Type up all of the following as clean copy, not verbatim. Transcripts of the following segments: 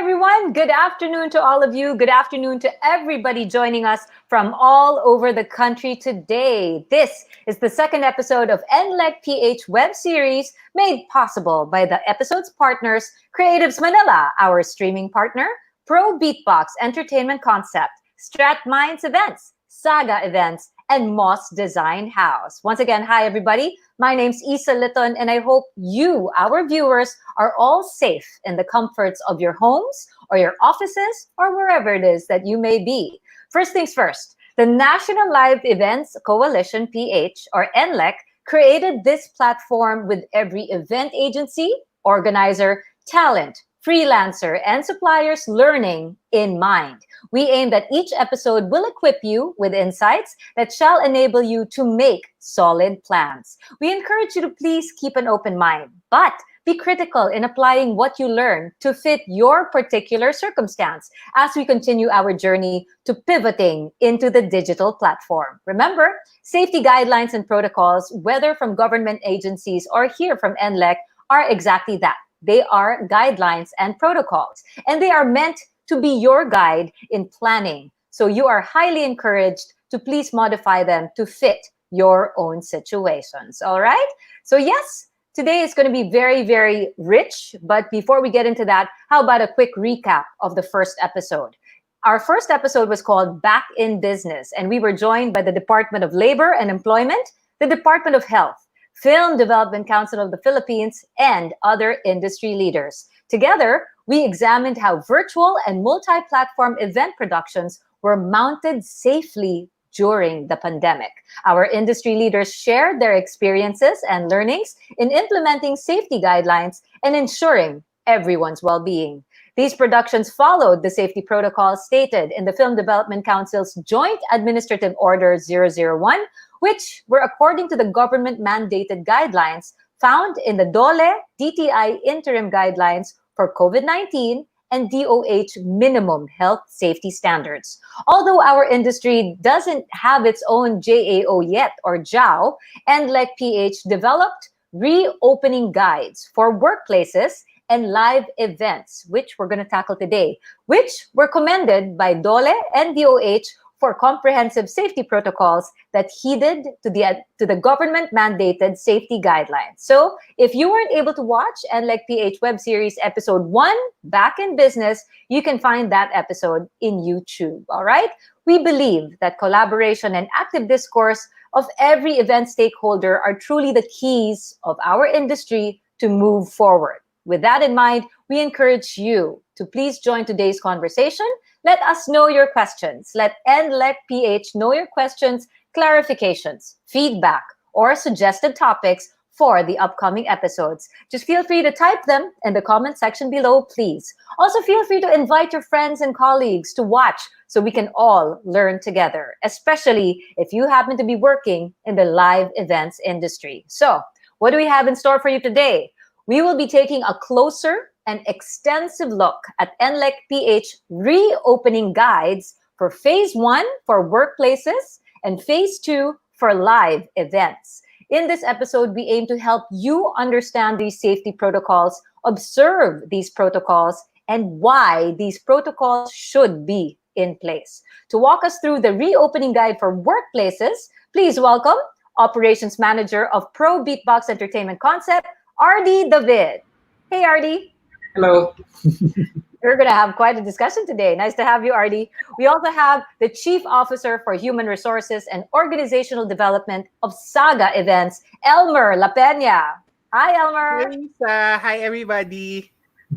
everyone. Good afternoon to all of you. Good afternoon to everybody joining us from all over the country today. This is the second episode of NLEC Ph web series made possible by the episode's partners, Creatives Manila, our streaming partner, Pro Beatbox Entertainment Concept, Strat Minds Events, Saga Events, and Moss Design House. Once again, hi everybody. My name's Isa Liton, and I hope you, our viewers, are all safe in the comforts of your homes or your offices or wherever it is that you may be. First things first, the National Live Events Coalition PH, or NLEC, created this platform with every event agency, organizer, talent, freelancer, and suppliers learning in mind. We aim that each episode will equip you with insights that shall enable you to make solid plans. We encourage you to please keep an open mind, but be critical in applying what you learn to fit your particular circumstance as we continue our journey to pivoting into the digital platform. Remember, safety guidelines and protocols, whether from government agencies or here from NLEC, are exactly that. They are guidelines and protocols, and they are meant to be your guide in planning. So you are highly encouraged to please modify them to fit your own situations. All right? So yes, today is going to be very, very rich. But before we get into that, how about a quick recap of the first episode? Our first episode was called Back in Business, and we were joined by the Department of Labor and Employment, the Department of Health, Film Development Council of the Philippines, and other industry leaders. Together, we examined how virtual and multi-platform event productions were mounted safely during the pandemic. Our industry leaders shared their experiences and learnings in implementing safety guidelines and ensuring everyone's well-being. These productions followed the safety protocols stated in the Film Development Council's Joint Administrative Order 001, which were according to the government-mandated guidelines found in the DOLE DTI Interim Guidelines for COVID-19 and DOH Minimum Health Safety Standards. Although our industry doesn't have its own JAO yet, or JAO, NLEC PH developed reopening guides for workplaces and live events, which we're going to tackle today, which were commended by DOLE and DOH for comprehensive safety protocols that heeded to the government-mandated safety guidelines. So if you weren't able to watch NLEC PH web series episode 1, Back in Business, you can find that episode in YouTube, all right? We believe that collaboration and active discourse of every event stakeholder are truly the keys of our industry to move forward. With that in mind, we encourage you to please join today's conversation. Let us know your questions. Let NLEC PH know your questions, clarifications, feedback, or suggested topics for the upcoming episodes. Just feel free to type them in the comment section below, please. Also, feel free to invite your friends and colleagues to watch so we can all learn together, especially if you happen to be working in the live events industry. So, what do we have in store for you today? We will be taking a closer and extensive look at NLEC PH reopening guides for Phase 1 for workplaces and Phase 2 for live events. In this episode, we aim to help you understand these safety protocols, observe these protocols, and why these protocols should be in place. To walk us through the reopening guide for workplaces, please welcome Operations Manager of Pro Beatbox Entertainment Concept, Ardy David. Hey, Ardy. Hello. We're going to have quite a discussion today. Nice to have you, Ardy. We also have the Chief Officer for Human Resources and Organizational Development of Saga Events, Elmer La Peña. Hi, Elmer. Hey, Lisa. Hi, everybody.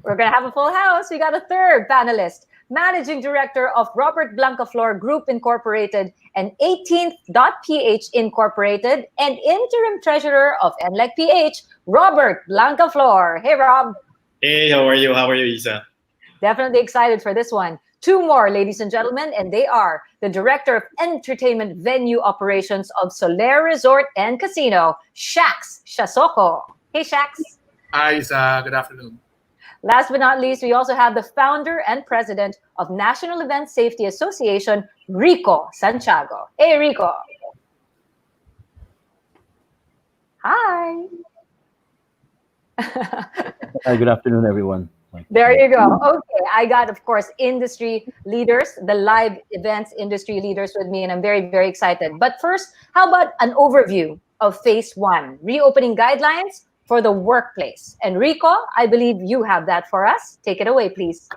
We're going to have a full house. We got a third panelist, Managing Director of Robert Blancaflor Group Incorporated and 18th.ph Incorporated, and Interim Treasurer of NLEC PH, Robert Blancaflor. Hey, Rob. Hey, how are you? How are you, Isa? Definitely excited for this one. Two more, ladies and gentlemen, and they are the Director of Entertainment Venue Operations of Soler Resort and Casino, Shax Shasoko. Hey, Shax. Hi, Isa. Good afternoon. Last but not least, we also have the founder and president of National Event Safety Association, Rico Santiago. Hey, Rico. Hi. Hi, good afternoon, everyone. There you go. Okay, I got, of course, industry leaders, the live events industry leaders with me, and I'm very, very excited. But first, how about an overview of phase one, reopening guidelines for the workplace? And Rico, I believe you have that for us. Take it away, please.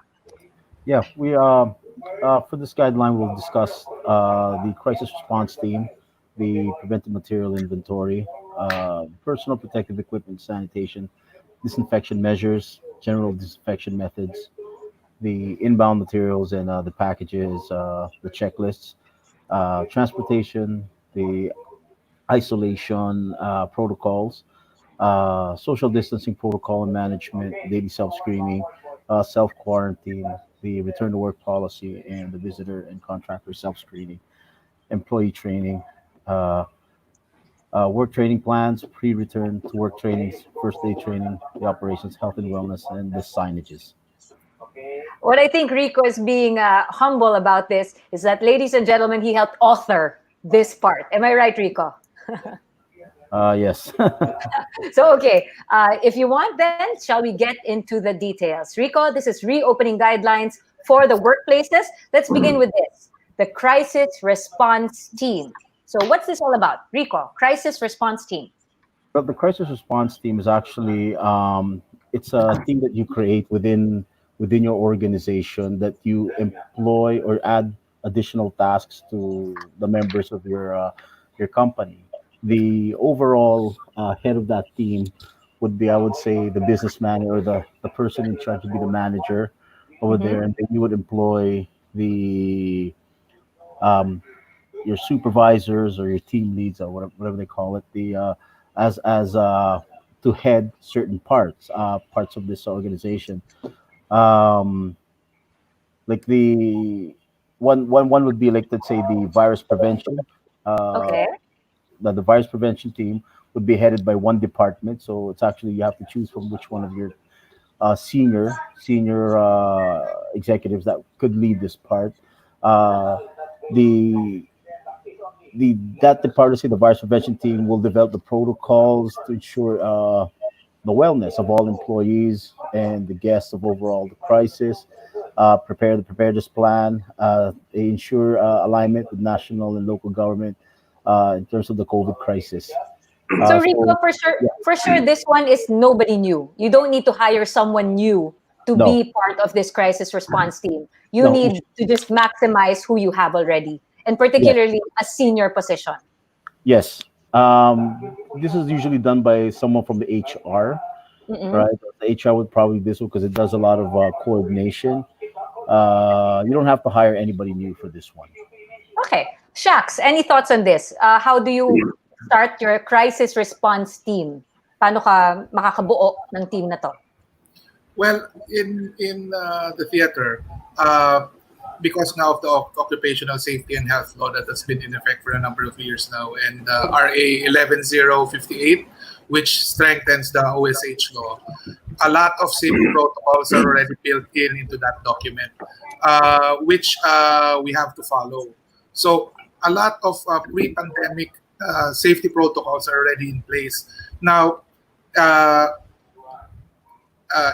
Yeah, we for this guideline we'll discuss the crisis response team, the preventive material inventory, personal protective equipment sanitation, disinfection measures, general disinfection methods, the inbound materials and the packages, the checklists, transportation, the isolation protocols, social distancing protocol and management, daily self screening, self quarantine, the return to work policy, and the visitor and contractor self screening, employee training, uh, work training plans, pre return to work trainings, first day training, the operations, health and wellness, and the signages. What I think Rico is being humble about this is that, ladies and gentlemen, he helped author this part. Am I right, Rico? Yes. So, okay, if you want, then shall we get into the details? Rico, this is reopening guidelines for the workplaces. Let's begin with this, the crisis response team. So what's this all about? Rico, crisis response team. But the crisis response team is actually it's a team that you create within your organization that you employ or add additional tasks to the members of your company. The overall head of that team would be, I would say, the businessman or the person in charge would be the manager over Mhm. there, and then you would employ the um, your supervisors or your team leads or whatever they call it, the as to head certain parts of this organization. Um, like one would be like, let's say, the virus prevention. Uh, Okay. the virus prevention team would be headed by one department. So it's actually you have to choose from which one of your senior executives that could lead this part. Uh, the the that department, say the virus prevention team, will develop the protocols to ensure the wellness of all employees and the guests of overall the crisis. Prepare the preparedness plan. They ensure alignment with national and local government in terms of the COVID crisis. So Rico, So yeah, for sure, this one is nobody new. You don't need to hire someone new to no, be part of this crisis response team. You no, need to just maximize who you have already, and yes, particularly a senior position. yes. This is usually done by someone from the HR, Mm-mm. right? The HR would probably do this one because it does a lot of coordination. You don't have to hire anybody new for this one. Okay. Shax, any thoughts on this? How do you start your crisis response team? Paano ka makakabuo ng team na to? Well, in the theater, uh, because now of the occupational safety and health law that has been in effect for a number of years now, and RA 11058, which strengthens the OSH law, a lot of safety protocols are already built into that document, which we have to follow. So a lot of pre-pandemic safety protocols are already in place. Now, uh,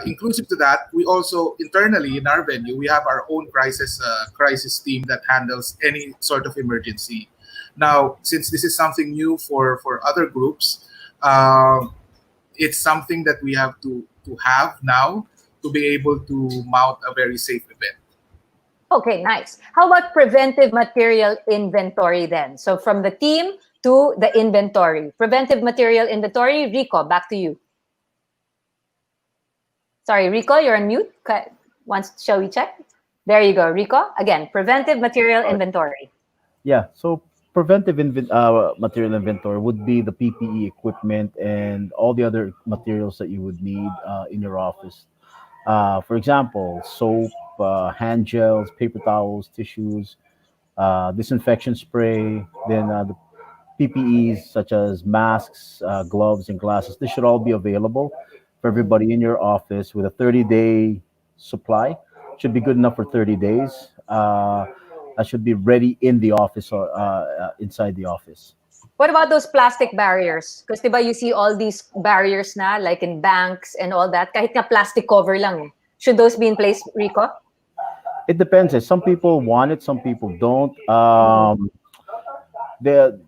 inclusive to that, we also internally in our venue we have our own crisis team that handles any sort of emergency. Now, since this is something new for other groups, it's something that we have to have now to be able to mount a very safe event. Okay, nice. How about preventive material inventory then? So from the team to the inventory. Preventive material inventory, Rico, back to you. Sorry, Rico, you're on mute. Once, shall we check? There you go, Rico. Again, preventive material inventory. Yeah, so preventive material inventory would be the PPE equipment and all the other materials that you would need in your office. For example, soap, hand gels, paper towels, tissues, disinfection spray, then the PPEs such as masks, gloves, and glasses. This should all be available for everybody in your office with a 30-day supply. Should be good enough for 30 days. That should be ready in the office or inside the office. What about those plastic barriers? Because diba you see all these barriers na, like in banks and all that, kahit na plastic cover lang. Should those be in place, Rico? It depends. Some people want it, some people don't. The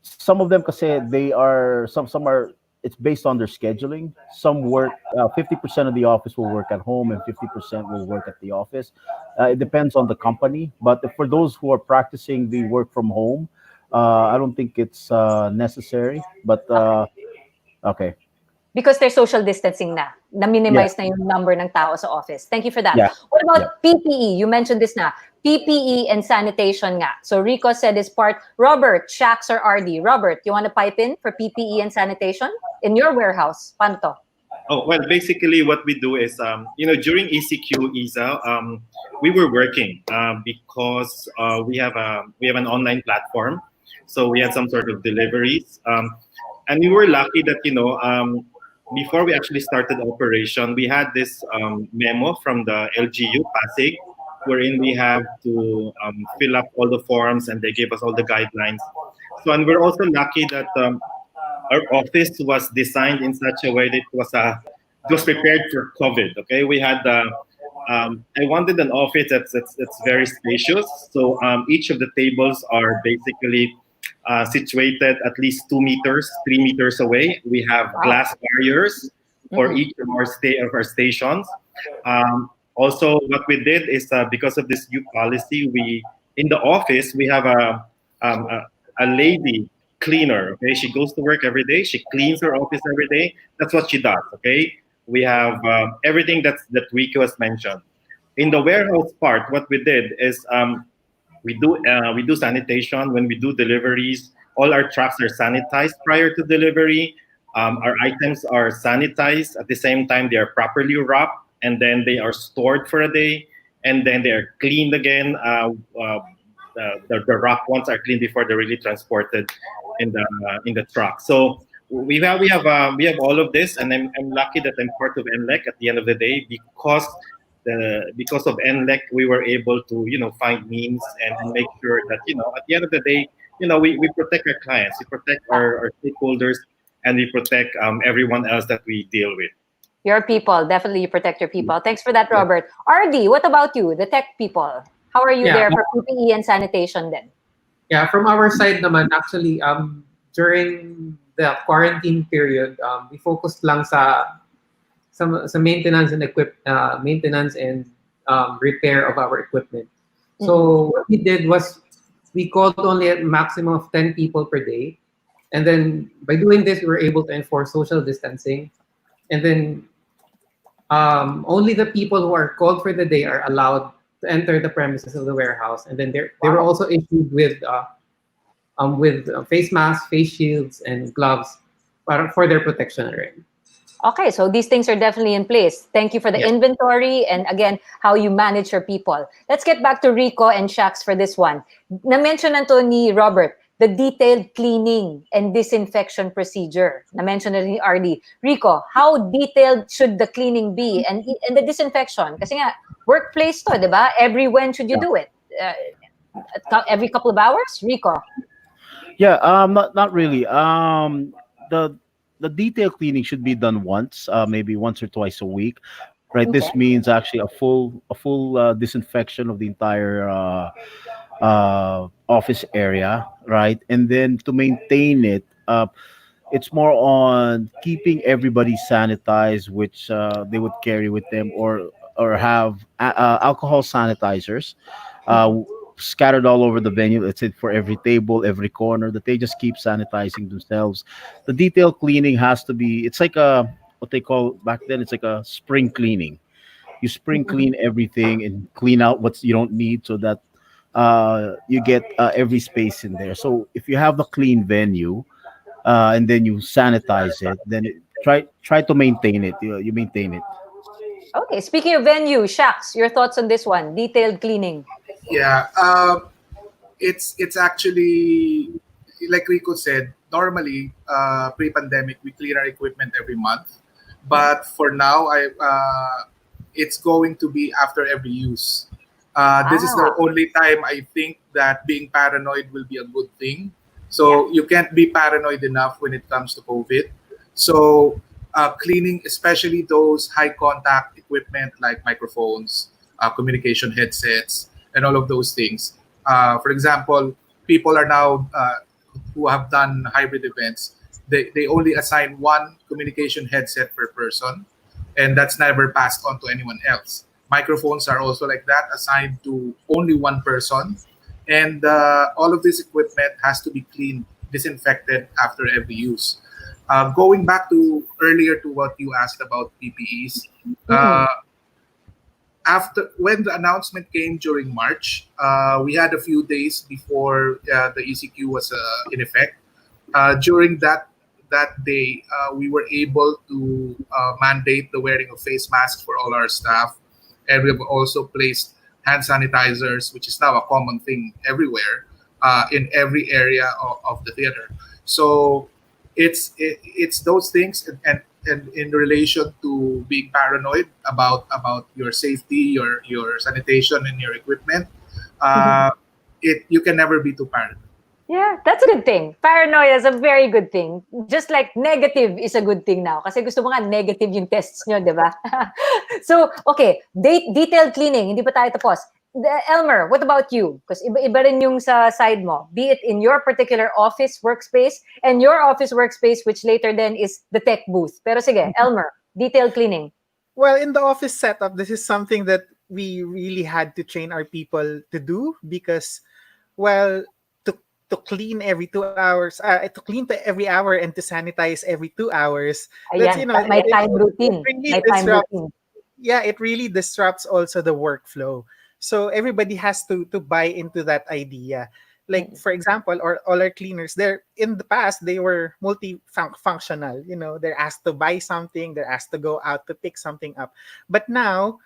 Some of them kasi they are some are it's based on their scheduling. Some work 50% of the office will work at home and 50% will work at the office. It depends on the company, but for those who are practicing the work from home, I don't think it's necessary. But okay, Because they're social distancing yeah, na-minimize na yung number ng tao sa office. Thank you for that. yeah, What yeah. about PPE? You mentioned this na. PPE and sanitation nga. So Rico said this part. Robert, Shax or RD? Robert, you want to pipe in for PPE and sanitation in your warehouse? Paano to? Oh, well, basically what we do is, during ECQ, ISA, we were working because we have an online platform. So we had some sort of deliveries. And we were lucky that, before we actually started operation, we had this memo from the LGU, Pasig, wherein we have to fill up all the forms and they gave us all the guidelines. So, and we're also lucky that our office was designed in such a way that it was prepared for COVID. Okay, we had I wanted an office that's very spacious. So each of the tables are basically situated at least 2 meters, 3 meters away. We have glass barriers for each of our stations. Also, what we did is because of this new policy, we in the office we have a lady cleaner. Okay, she goes to work every day. She cleans her office every day. That's what she does. Okay, we have everything that Rico has mentioned. In the warehouse part, what we did is we do sanitation when we do deliveries. All our trucks are sanitized prior to delivery. Our items are sanitized at the same time. They are properly wrapped, and then they are stored for a day, and then they are cleaned again. The wrapped ones are cleaned before they're really transported in the truck. So we have all of this, and I'm lucky that I'm part of NLEC at the end of the day because of NLEC we were able to find means and make sure that at the end of the day we protect our clients, we protect our stakeholders, and we protect everyone else that we deal with. Your people, definitely you protect your people. Thanks for that, Robert. RD, what about you, the tech people? How are you there for PPE and sanitation then? Yeah, from our side naman, actually, during the quarantine period, we focused lang sa maintenance and maintenance and repair of our equipment. So what we did was we called only a maximum of 10 people per day. And then by doing this, we were able to enforce social distancing. And then only the people who are called for the day are allowed to enter the premises of the warehouse. And then they were also issued with face masks, face shields, and gloves for their protection already. Okay, so these things are definitely in place. Thank you for the inventory and again, how you manage your people. Let's get back to Rico and Shax for this one. Na-mention na to ni Robert, the detailed cleaning and disinfection procedure. Na-mention na ni RD. Rico, how detailed should the cleaning be and the disinfection? Kasi nga, workplace to, di ba? Every when should you do it? Every couple of hours? Rico? Yeah, not really. The detail cleaning should be done once, maybe once or twice a week, right? Okay. This means actually a full disinfection of the entire office area, right? And then to maintain it, it's more on keeping everybody sanitized, which they would carry with them, or have alcohol sanitizers. Scattered all over the venue. Let's say for every table, every corner, that they just keep sanitizing themselves. The detail cleaning has to be. It's like a what they call back then. It's like a spring cleaning. You spring clean everything and clean out what you don't need, so that you get every space in there. So if you have a clean venue and then you sanitize it, then try to maintain it. You maintain it. Okay, speaking of venue, Shax, your thoughts on this one, detailed cleaning. Yeah, it's actually like Rico said. Normally, pre-pandemic, we clean our equipment every month, but for now, it's going to be after every use. This is the only time I think that being paranoid will be a good thing. So you can't be paranoid enough when it comes to COVID. So cleaning, especially those high contact equipment like microphones, communication headsets, and all of those things. For example, people are now who have done hybrid events. They only assign one communication headset per person, and that's never passed on to anyone else. Microphones are also like that, assigned to only one person, and all of this equipment has to be cleaned, disinfected after every use. Going back to earlier to what you asked about PPEs, Mhm. after when the announcement came during March, we had a few days before the ECQ was in effect. During that day, we were able to mandate the wearing of face masks for all our staff, and we have also placed hand sanitizers, which is now a common thing everywhere, in every area of the theater. So it's those things, and in relation to being paranoid about your safety, your sanitation, and your equipment, Mhm. uh, it you can never be too paranoid. Yeah, that's a good thing. Paranoia is a very good thing. Just like negative is a good thing now. Kasi gusto mo nga negative yung tests nyo, di ba? So, okay, detailed cleaning, hindi pa tayo tapos. Elmer, what about you? Because iba rin yung sa side mo. Be it in your particular office workspace and your office workspace, which later then is the tech booth. Pero sige, Elmer, detailed cleaning. Well, in the office setup, this is something that we really had to train our people to do because, well, to clean every 2 hours, to clean every hour and to sanitize every 2 hours. That's Ayan, may time routine. it really May time disrupts. routine. Yeah, it really disrupts also the workflow. So everybody has to buy into that idea. Like for example, or all our cleaners, they're in the past they were multi-functional. They're asked to buy something, they're asked to go out to pick something up. But now,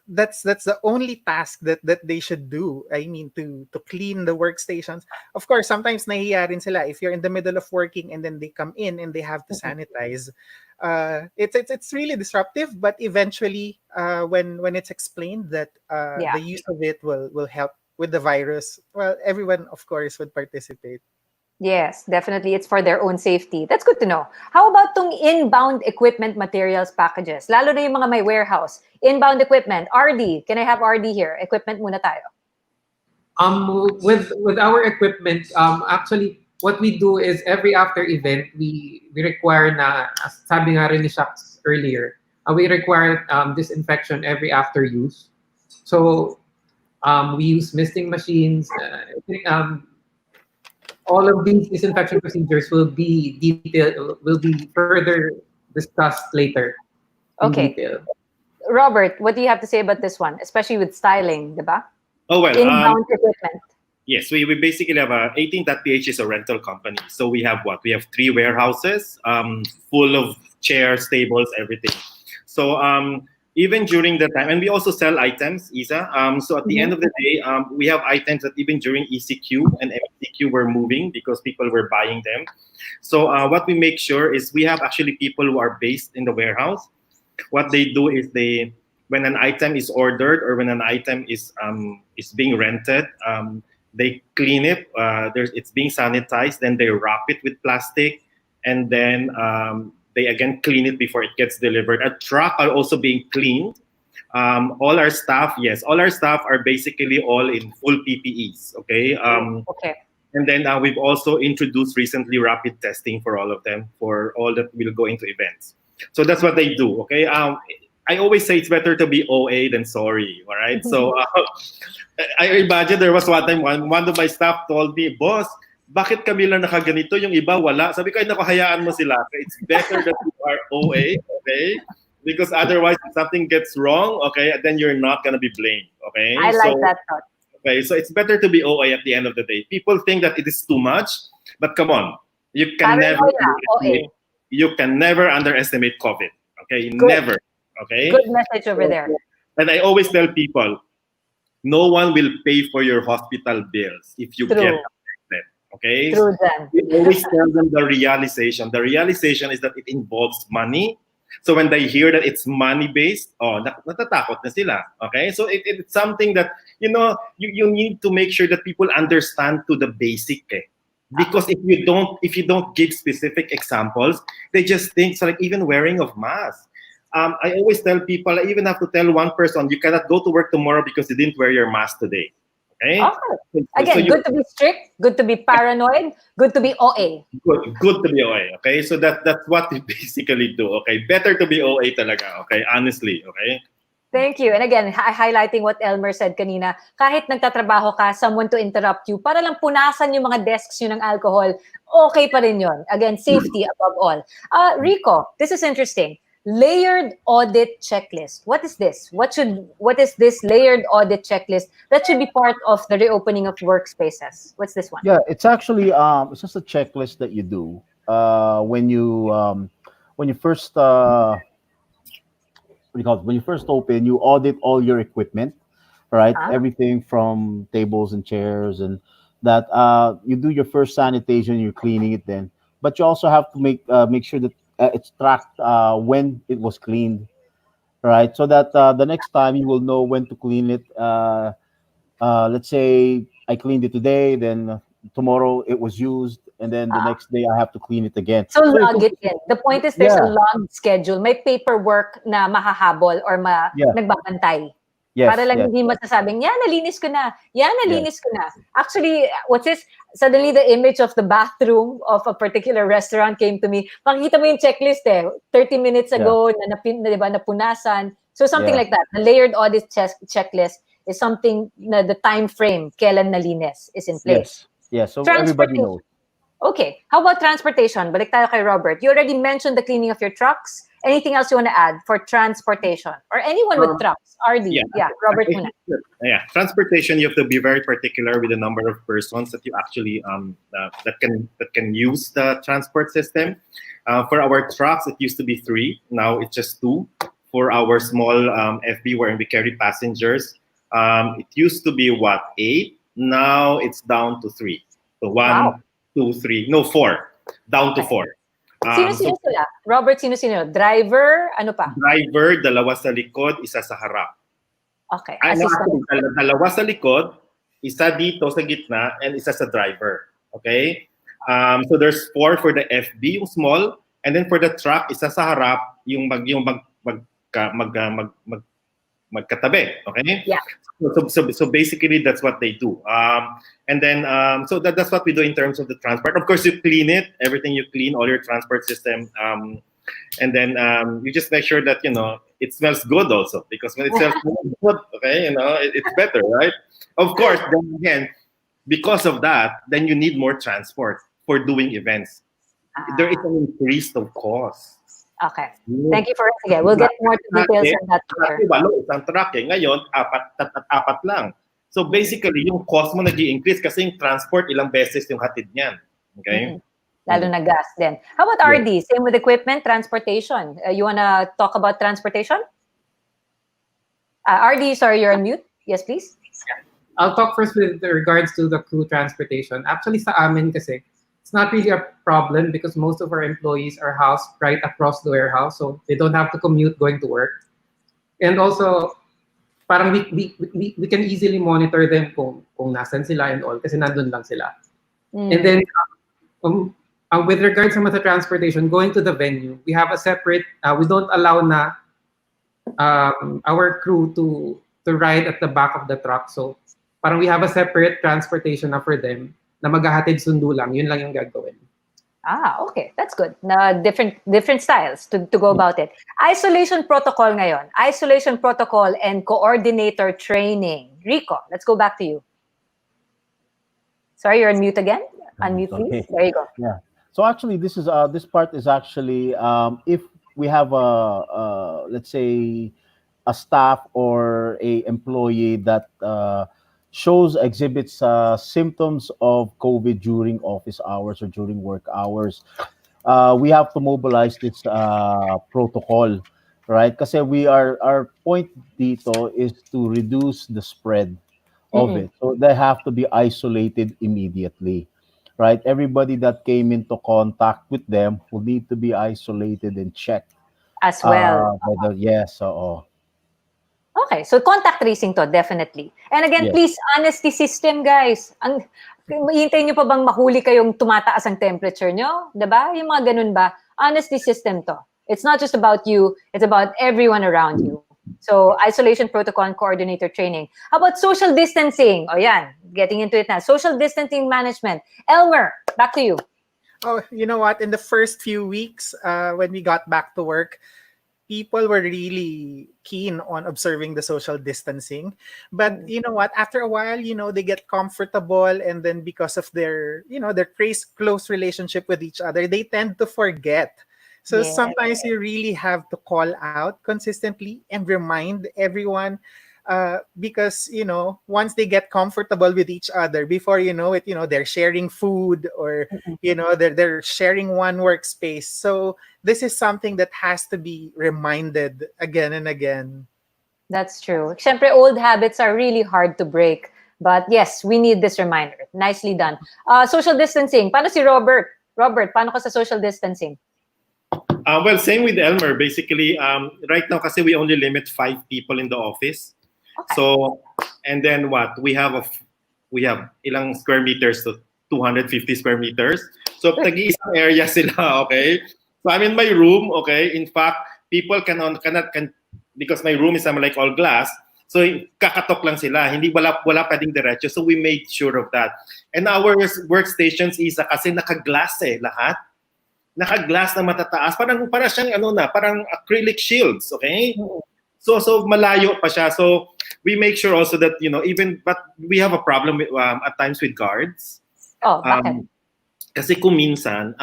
that's the only task that they should do. I mean, to clean the workstations. Of course, sometimes nahiya rin sila if you're in the middle of working and then they come in and they have to sanitize. It's really disruptive, but eventually, when it's explained that Yeah. the use of it will help with the virus, well, everyone of course would participate. Yes, definitely. It's for their own safety. That's good to know. How about tong inbound equipment materials packages? Lalo na yung mga may warehouse. Inbound equipment. RD. Can I have RD here? Equipment muna tayo. With our equipment, actually, what we do is every after event, we require na, as sabi nga rin ni Shaks earlier, we require disinfection every after use. So we use misting machines. I think all of these disinfection procedures will be further discussed later in Okay. detail. Robert, what do you have to say about this one? Especially with styling, di ba? Oh, well, Inbound equipment. yes, we basically have 18.ph is a rental company. So we have what? We have 3 warehouses full of chairs, tables, everything. So even during the time, and we also sell items, Isa. So at the end of the day, we have items that even during ECQ and MCQ were moving because people were buying them. So what we make sure is we have actually people who are based in the warehouse. What they do is when an item is ordered or when an item is being rented, they clean it. It's being sanitized. Then they wrap it with plastic, and then they again clean it before it gets delivered. A truck are also being cleaned. All our staff are basically all in full PPEs. Okay. Okay. And then we've also introduced recently rapid testing for all of them, for all that will go into events. So that's what they do. Okay. I always say it's better to be OA than sorry. All right. So I imagine there was one time one of my staff told me, "Boss, bakit kami lang nakaganito, yung iba wala?" Sabi ko, "Ay, naku, hayaan mo sila. It's better that you are OA, okay? Because otherwise, if something gets wrong, okay, then you're not gonna be blamed, okay?" I like that thought. Okay, so it's better to be OA at the end of the day. People think that it is too much, but come on, you can never underestimate COVID. Okay, Good. never. Okay. Good message over there. And I always tell people, no one will pay for your hospital bills if you True. get affected. Okay. True then. We always tell them the realization. The realization is that it involves money. So when they hear that it's money-based, natatakot na sila. Okay? So it's something that, you need to make sure that people understand to the basic. Because if you don't give specific examples, they just think, so like even wearing of masks. I always tell people, I even have to tell one person, you cannot go to work tomorrow because you didn't wear your mask today. Okay? Okay. Again, good to be strict, good to be paranoid, good to be OA. Good to be OA. Okay? So that's what we basically do. Okay? Better to be OA talaga. Okay? Honestly. Okay? Thank you. And again, highlighting what Elmer said kanina, kahit nagtatrabaho ka, someone to interrupt you, para lang punasan yung mga desks yun ng alcohol, okay pa rin yun. Again, safety above all. Rico, this is interesting. Layered audit checklist. What is this? What is this layered audit checklist that should be part of the reopening of workspaces? What's this one? Yeah, it's actually it's just a checklist that you do when you first what do you call it? When you first open, you audit all your equipment, right? Everything from tables and chairs, and that you do your first sanitation, you're cleaning it then, but you also have to make sure that it's tracked when it was cleaned, right? So that the next time you will know when to clean it. Let's say I cleaned it today, then tomorrow it was used, and then the next day I have to clean it again. So log it in. The point is there's a logged schedule. May paperwork na mahahabol or nagbabantay. Yes, Para lang yes. hindi masasabing, yan, nalinis ko na. Yan, nalinis ko na. Actually, what's this? Suddenly the image of the bathroom of a particular restaurant came to me. Makikita mo yung checklist 30 minutes ago na diba, napunasan. So something like that. The layered audit checklist is something na the time frame, kailan nalinis, is in place. Yes, so everybody knows. Okay. How about transportation? Balik tayo kay Robert. You already mentioned the cleaning of your trucks. Anything else you want to add for transportation? Or anyone with trucks? RD. Yeah, Robert muna. Yeah, transportation, you have to be very particular with the number of persons that you actually that can use the transport system. For our trucks, it used to be 3. Now it's just 2. For our small FB wherein we carry passengers, it used to be 8. Now it's down to 3. So 1, 2, 3. No, 4. Down to 4. Sino-sino sila? Robert, sino-sino? Driver, ano pa? Driver, 2 sa likod, 1 sa harap. Okay. Dalawa sa likod, 1 dito sa gitna, and 1 sa driver. Okay? So there's 4 for the FB, yung small, and then for the truck, 1 sa harap, yung magkatabi. Okay? Yeah. So basically, that's what they do. And then, so that's what we do in terms of the transport. Of course, you clean it, everything you clean, all your transport system. And then you just make sure that, it smells good also. Because when it smells good, okay, it's better, right? Of course, then again, because of that, then you need more transport for doing events. There is an increase of cost. Okay. Thank you for it. We'll get more details on that later. Isang truck ngayon, 4 lang. So basically, yung cost mo nag-i-increase kasi yung transport ilang beses yung hatid niyan. Okay? Lalo na gas din. How about RD? Same with equipment, transportation. You wanna talk about transportation? RD, sorry, you're on mute. Yes, please. Yeah. I'll talk first with regards to the crew transportation. Actually, sa amin kasi, it's not really a problem because most of our employees are housed right across the warehouse, so they don't have to commute going to work. And also, parang we can easily monitor them kung nasan sila and all kasi nandun lang sila. And then, with regards to the transportation, going to the venue, we have a separate, we don't allow na our crew to ride at the back of the truck. So, parang we have a separate transportation na for them na maghahatid sundo lang, yun lang yung gagawin. Okay. That's good. Na different styles to go about it. Isolation protocol ngayon. Isolation protocol and coordinator training. Rico, let's go back to you. Sorry, you're on mute again. Unmute, please. There you go. Yeah. So actually, this part is actually if we have let's say a staff or a employee that exhibits symptoms of COVID during office hours or during work hours, we have to mobilize this protocol, right? Kasi our point dito is to reduce the spread of it. So they have to be isolated immediately, right? Everybody that came into contact with them will need to be isolated and checked. As well. Yes, Okay, so contact tracing to, definitely. And again, please, honesty system, guys. Hintayin nyo pa bang mahuli kayong tumataas ang temperature nyo? Diba? Yung mga ganun ba? Honesty system to. It's not just about you, it's about everyone around you. So isolation protocol and coordinator training. How about social distancing? Oh, yan, getting into it now. Social distancing management. Elmer, back to you. Oh, you know what? In the first few weeks, when we got back to work, people were really keen on observing the social distancing. But you know what? After a while, they get comfortable, and then because of their close relationship with each other, they tend to forget. So Yes. sometimes you really have to call out consistently and remind everyone, because once they get comfortable with each other, before you know it, they're sharing food, or they're sharing one workspace. So this is something that has to be reminded again and again. That's true. Siyempre, old habits are really hard to break. But yes, we need this reminder. Nicely done. Social distancing. Paano si Robert? Robert, paano ka sa social distancing? Well, same with Elmer. Basically, right now, kasi we only limit 5 people in the office. Okay. So, and then what? We have ilang square meters, so 250 square meters. So, tag-iisang area sila, okay? So, I'm in my room, okay? In fact, people can because my room is like all glass. So, kakatok lang sila. Hindi wala pwedeng diretso. So, we made sure of that. And our workstations is kasi naka-glass lahat. Naka-glass na matataas. Parang siyang parang acrylic shields, okay? So malayo pa siya. So we make sure also that but we have a problem with, at times with guards. Oh, bakit? Kasi kung minsan,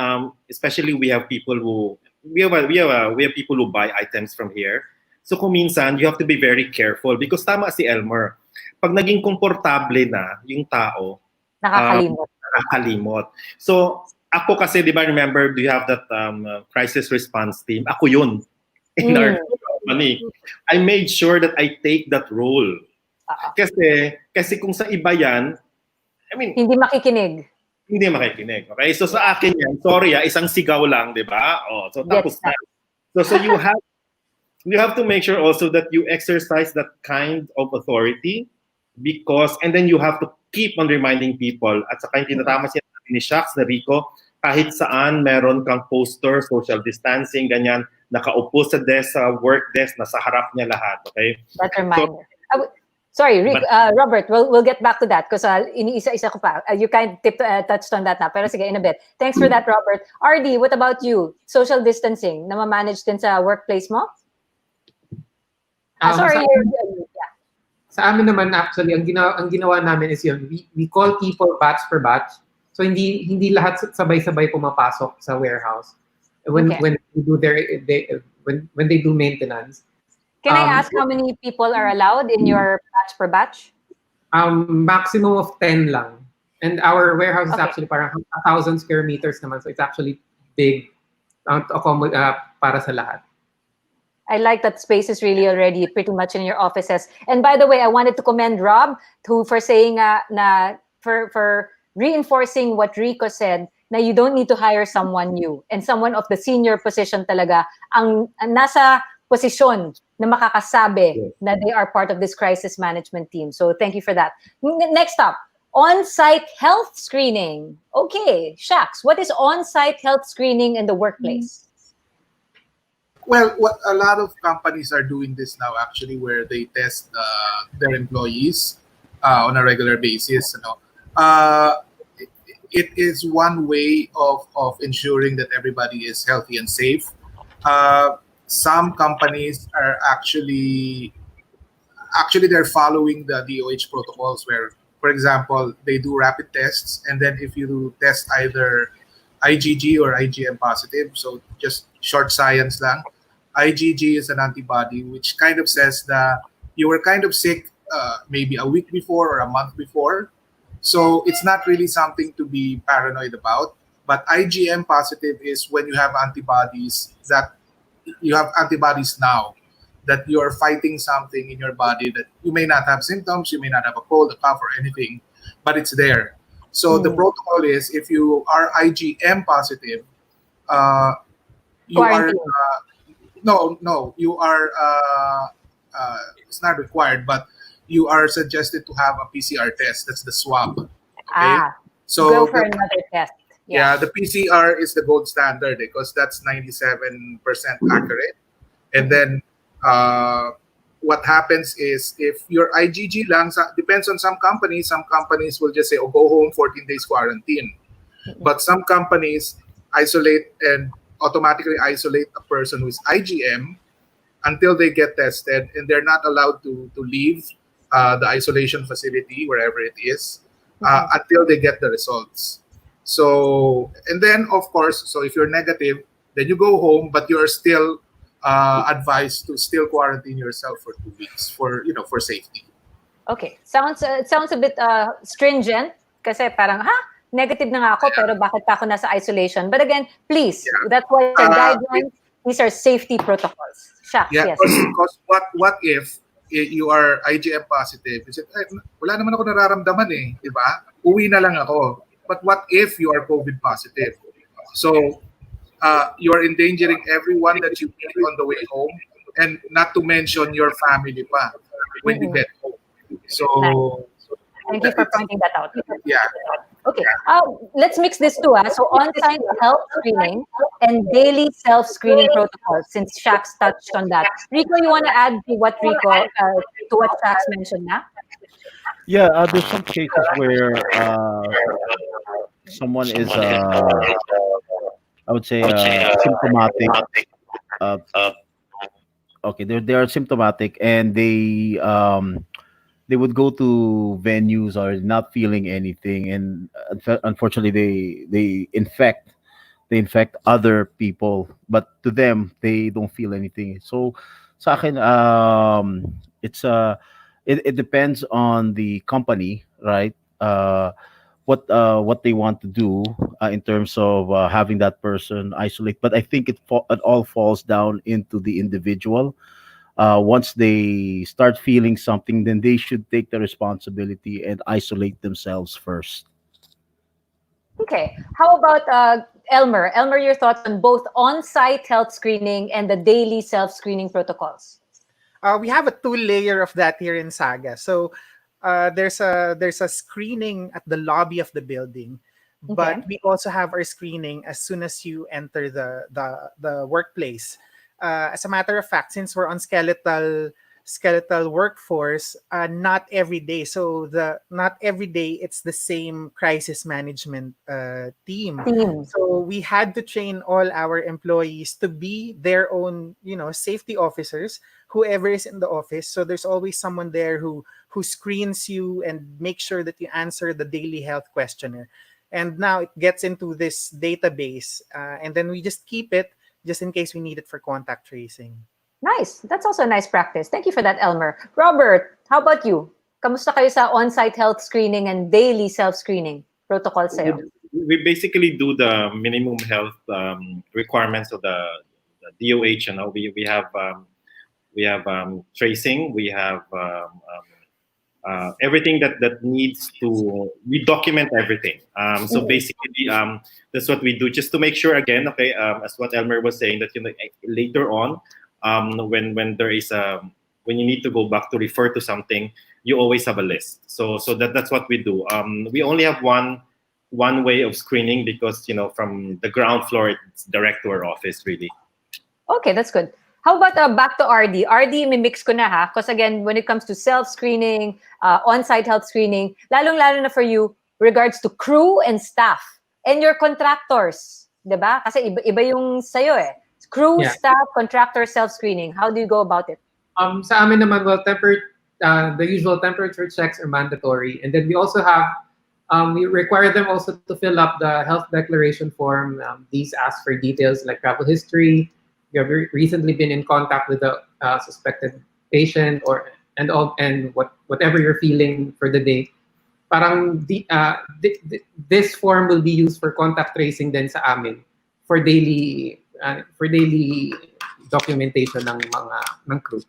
especially we have people who people who buy items from here. So kung minsan, you have to be very careful because tama si Elmer. Pag naging komportable na yung tao, nakakalimot. So ako kasi, di ba, remember, do you have that crisis response team? Ako yun in our company. I made sure that I take that role. Kasi kung sa iba yan, I mean, hindi makikinig. Okay? So sa akin yan, sorry isang sigaw lang, di ba? So tapos na. So you have to make sure also that you exercise that kind of authority and then you have to keep on reminding people. At saka yung tinatama siya ni Shax, na Rico, kahit saan meron kang poster, social distancing, ganyan, nakaupo sa desk, sa work desk, nasa harap niya lahat, okay? That reminder. Sorry, Rick, Robert, we'll get back to that because iniisa-isa ko pa. You kind of touched on that na, pero sige, in a bit. Thanks for that, Robert. RD, what about you? Social distancing, na ma-manage din sa workplace mo? Sorry. Sa amin naman, actually, ang ginawa namin is yun, we call people batch per batch. So hindi lahat sabay-sabay pumapasok sa warehouse when they do maintenance. Can I ask how many people are allowed in your batch per batch? Maximum of 10 lang. And our warehouse is actually parang 1,000 square meters naman, so it's actually big para sa lahat. I like that space is really already pretty much in your offices. And by the way, I wanted to commend Rob for saying for reinforcing what Rico said, na you don't need to hire someone new and someone of the senior position talaga ang nasa posisyon na makakasabi na they are part of this crisis management team. So thank you for that. Next up, on-site health screening. Okay, Shax, what is on-site health screening in the workplace? Well, what a lot of companies are doing this now, actually, where they test their employees on a regular basis. It is one way of ensuring that everybody is healthy and safe. Some companies are actually they're following the DOH protocols where, for example, they do rapid tests, and then if you test either IgG or IgM positive, so just short science lang, IgG is an antibody which kind of says that you were kind of sick maybe a week before or a month before. So it's not really something to be paranoid about. But IgM positive is when you have antibodies now that you're fighting something in your body that you may not have symptoms, you may not have a cold, a cough, or anything, but it's there. So the protocol is if you are IgM positive, you Quarantine. you are it's not required, but you are suggested to have a PCR test. That's the swab. Okay? So go for another test. Yeah, the PCR is the gold standard because that's 97% accurate. And then what happens is if your IgG lang, depends on some companies will just say, oh, go home, 14 days quarantine. But some companies isolate and automatically isolate a person who is IgM until they get tested, and they're not allowed to leave the isolation facility, wherever it is, until they get the results. So, and then of course, so if you're negative, then you go home, but you're still advised to still quarantine yourself for 2 weeks for safety. Okay. It sounds a bit stringent kasi parang, negative na nga ako, pero bakit pa ako nasa isolation? But again, please, that's why our guidelines, these are safety protocols. Shucks, Yeah, yes. because what if you are IgM positive? You said, wala naman ako nararamdaman di ba? Uwi na lang ako. But what if you are COVID positive? So you are endangering everyone that you meet on the way home, and not to mention your family pa when you get home. So thank you for pointing that out. Yeah. Okay, let's mix this too. So on-site health screening and daily self-screening protocols, since Shax touched on that. Rico, you want to add to what Shax mentioned na? Yeah, there's some cases where someone is, I would say, symptomatic. Uh, okay, they are symptomatic, and they would go to venues or not feeling anything, and unfortunately they infect other people, but to them they don't feel anything. So sa akin, it depends on the company, right? What they want to do in terms of having that person isolate, but I think it all falls down into the individual. Once they start feeling something, then they should take the responsibility and isolate themselves first. Okay, how about Elmer? Elmer, your thoughts on both on-site health screening and the daily self-screening protocols? We have a two-layer of that here in Saga. So there's a screening at the lobby of the building, but we also have our screening as soon as you enter the workplace. As a matter of fact, since we're on skeletal workforce, not every day. So not every day it's the same crisis management team. So we had to train all our employees to be their own, safety officers, whoever is in the office. So there's always someone there who screens you and makes sure that you answer the daily health questionnaire. And now it gets into this database, and then we just keep it just in case we need it for contact tracing. Nice. That's also a nice practice. Thank you for that, Elmer. Robert, how about you? Kamusta kayo sa on-site health screening and daily self-screening protocols sa'yo? We basically do the minimum health requirements of the DOH. We have tracing. We have everything that needs to. We document everything. So basically, that's what we do, just to make sure. Again, okay, as what Elmer was saying, that later on, when there is when you need to go back to refer to something, you always have a list. So that's what we do. We only have one way of screening because from the ground floor it's direct to our office, really. Okay, that's good. How about back to RD? RD, may mix ko na ha. Because again, when it comes to self-screening, on-site health screening, lalong-lalo na for you, regards to crew and staff and your contractors. Diba? Kasi iba yung sayo eh. Crew, staff, contractor, self-screening. How do you go about it? Sa amin naman, well, the usual temperature checks are mandatory. And then we also have, we require them also to fill up the health declaration form. These ask for details like travel history. You have recently been in contact with a suspected patient, and whatever you're feeling for the day. Parang this form will be used for contact tracing then sa amin for daily documentation ng crew.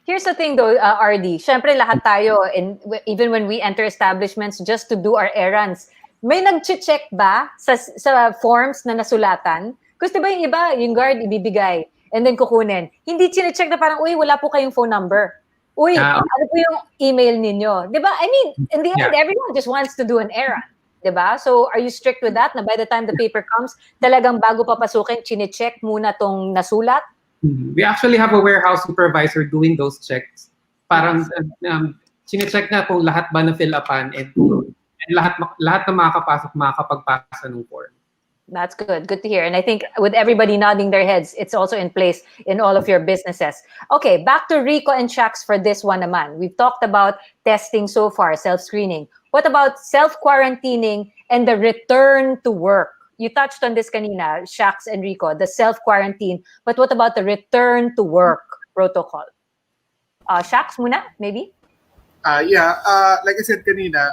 Here's the thing though, RD. Syempre lahat tayo, and even when we enter establishments just to do our errands, may nag-check ba sa forms na nasulatan? Kasi diba yung iba, yung guard ibibigay and then kukunin. Hindi chine-check na parang, uy, wala po kayong phone number. Uy, ano po yung email ninyo? Diba? I mean, in the end, everyone just wants to do an errand. diba? So are you strict with that? Na by the time the paper comes, talagang bago papasukin, chine-check muna tong nasulat? We actually have a warehouse supervisor doing those checks. Parang chine-check na kung lahat ba na fill upan and lahat na makakapasok makakapagpasa ng form. That's good. Good to hear. And I think with everybody nodding their heads, it's also in place in all of your businesses. Okay, back to Rico and Shax for this one naman. We've talked about testing so far, self-screening. What about self-quarantining and the return to work? You touched on this kanina, Shax and Rico, the self-quarantine. But what about the return to work protocol? Shax muna, maybe? Like I said kanina,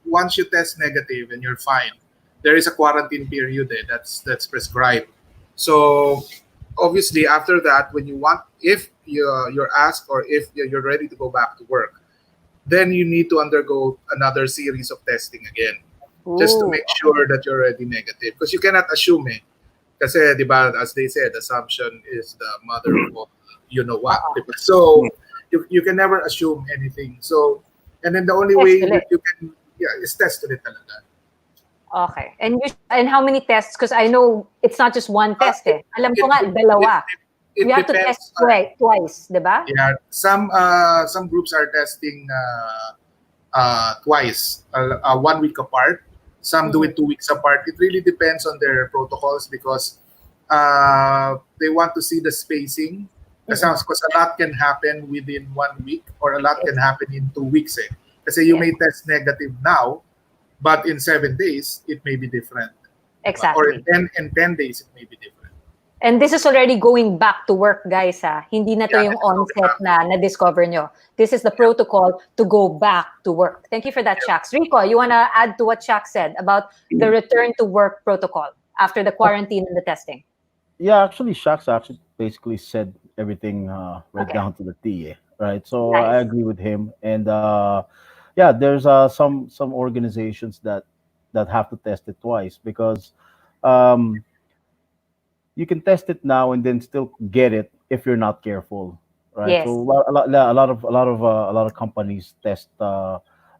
once you test negative and you're fine, there is a quarantine period that's prescribed. So obviously after that, when you want, if you're asked or if you're ready to go back to work, then you need to undergo another series of testing again, just to Ooh. make sure that you're already negative. Because you cannot assume Kasi, di ba, as they said, assumption is the mother of all, you know what. Diba? So you can never assume anything. So, and then the only way that you can, is test ulit talaga. Okay. And how many tests? Because I know it's not just one test eh. Alam ko nga, dalawa. You have to test twice, di ba? Yeah, some groups are testing twice, 1 week apart. Some do it 2 weeks apart. It really depends on their protocols because they want to see the spacing. Because a lot can happen within 1 week or a lot can happen in 2 weeks. Kasi you may test negative now, but in 7 days, it may be different. Exactly. Or in 10 days, it may be different. And this is already going back to work, guys. Hindi na to yung onset na discover nyo. This is the protocol to go back to work. Thank you for that, Shax. Rico, you want to add to what Shax said about the return to work protocol after the quarantine and the testing? Yeah, actually, Shax actually basically said everything right down to the T, right? So Nice. I agree with him. And there's some organizations that have to test it twice because you can test it now and then still get it if you're not careful, right? Yes. So a lot of companies test.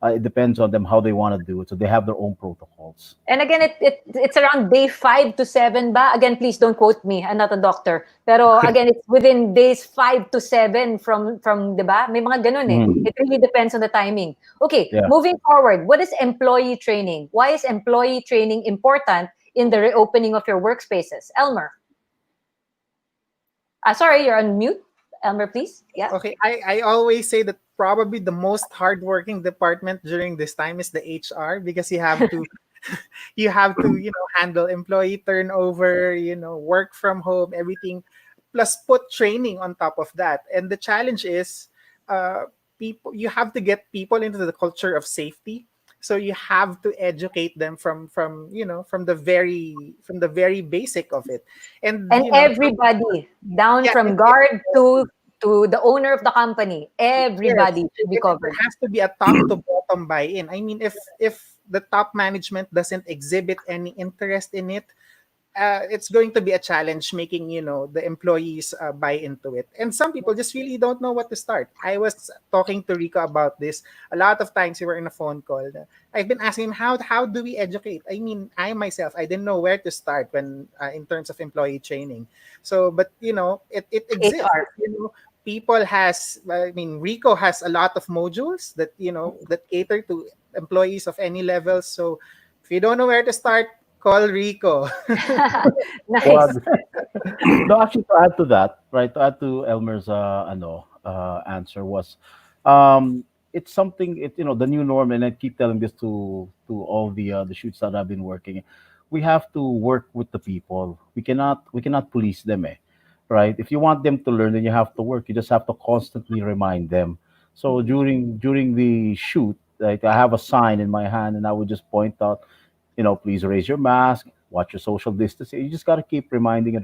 It depends on them how they want to do it. So they have their own protocols. And again, it's around day 5 to 7 ba? Again, please don't quote me. I'm not a doctor. Pero again, it's within days 5 to 7 from diba? May mga ganun eh. It really depends on the timing. Okay, moving forward, what is employee training? Why is employee training important in the reopening of your workspaces? Elmer. Sorry, you're on mute. Elmer, please. Yeah. Okay, I always say that probably the most hardworking department during this time is the HR because you have to handle employee turnover, work from home, everything, plus put training on top of that. And the challenge is you have to get people into the culture of safety. So you have to educate them from the very basic of it, and everybody down from guard to the owner of the company, everybody should be covered. There has to be a top to bottom buy-in. I mean, if the top management doesn't exhibit any interest in it, it's going to be a challenge making the employees buy into it. And some people just really don't know what to start. I was talking to Rico about this a lot of times. We were in a phone call. I've been asking him how do we educate. I mean, I myself, I didn't know where to start when in terms of employee training. So but it exists. Rico has a lot of modules that that cater to employees of any level. So if you don't know where to start, call Rico. Nice. No, actually, to add to that, right? To add to Elmer's answer was, it's something. The new norm, and I keep telling this to all the shoots that I've been working. We have to work with the people. We cannot police them, right? If you want them to learn, then you have to work. You just have to constantly remind them. So during the shoot, like I have a sign in my hand, and I would just point out, please raise your mask, watch your social distancing. You just got to keep reminding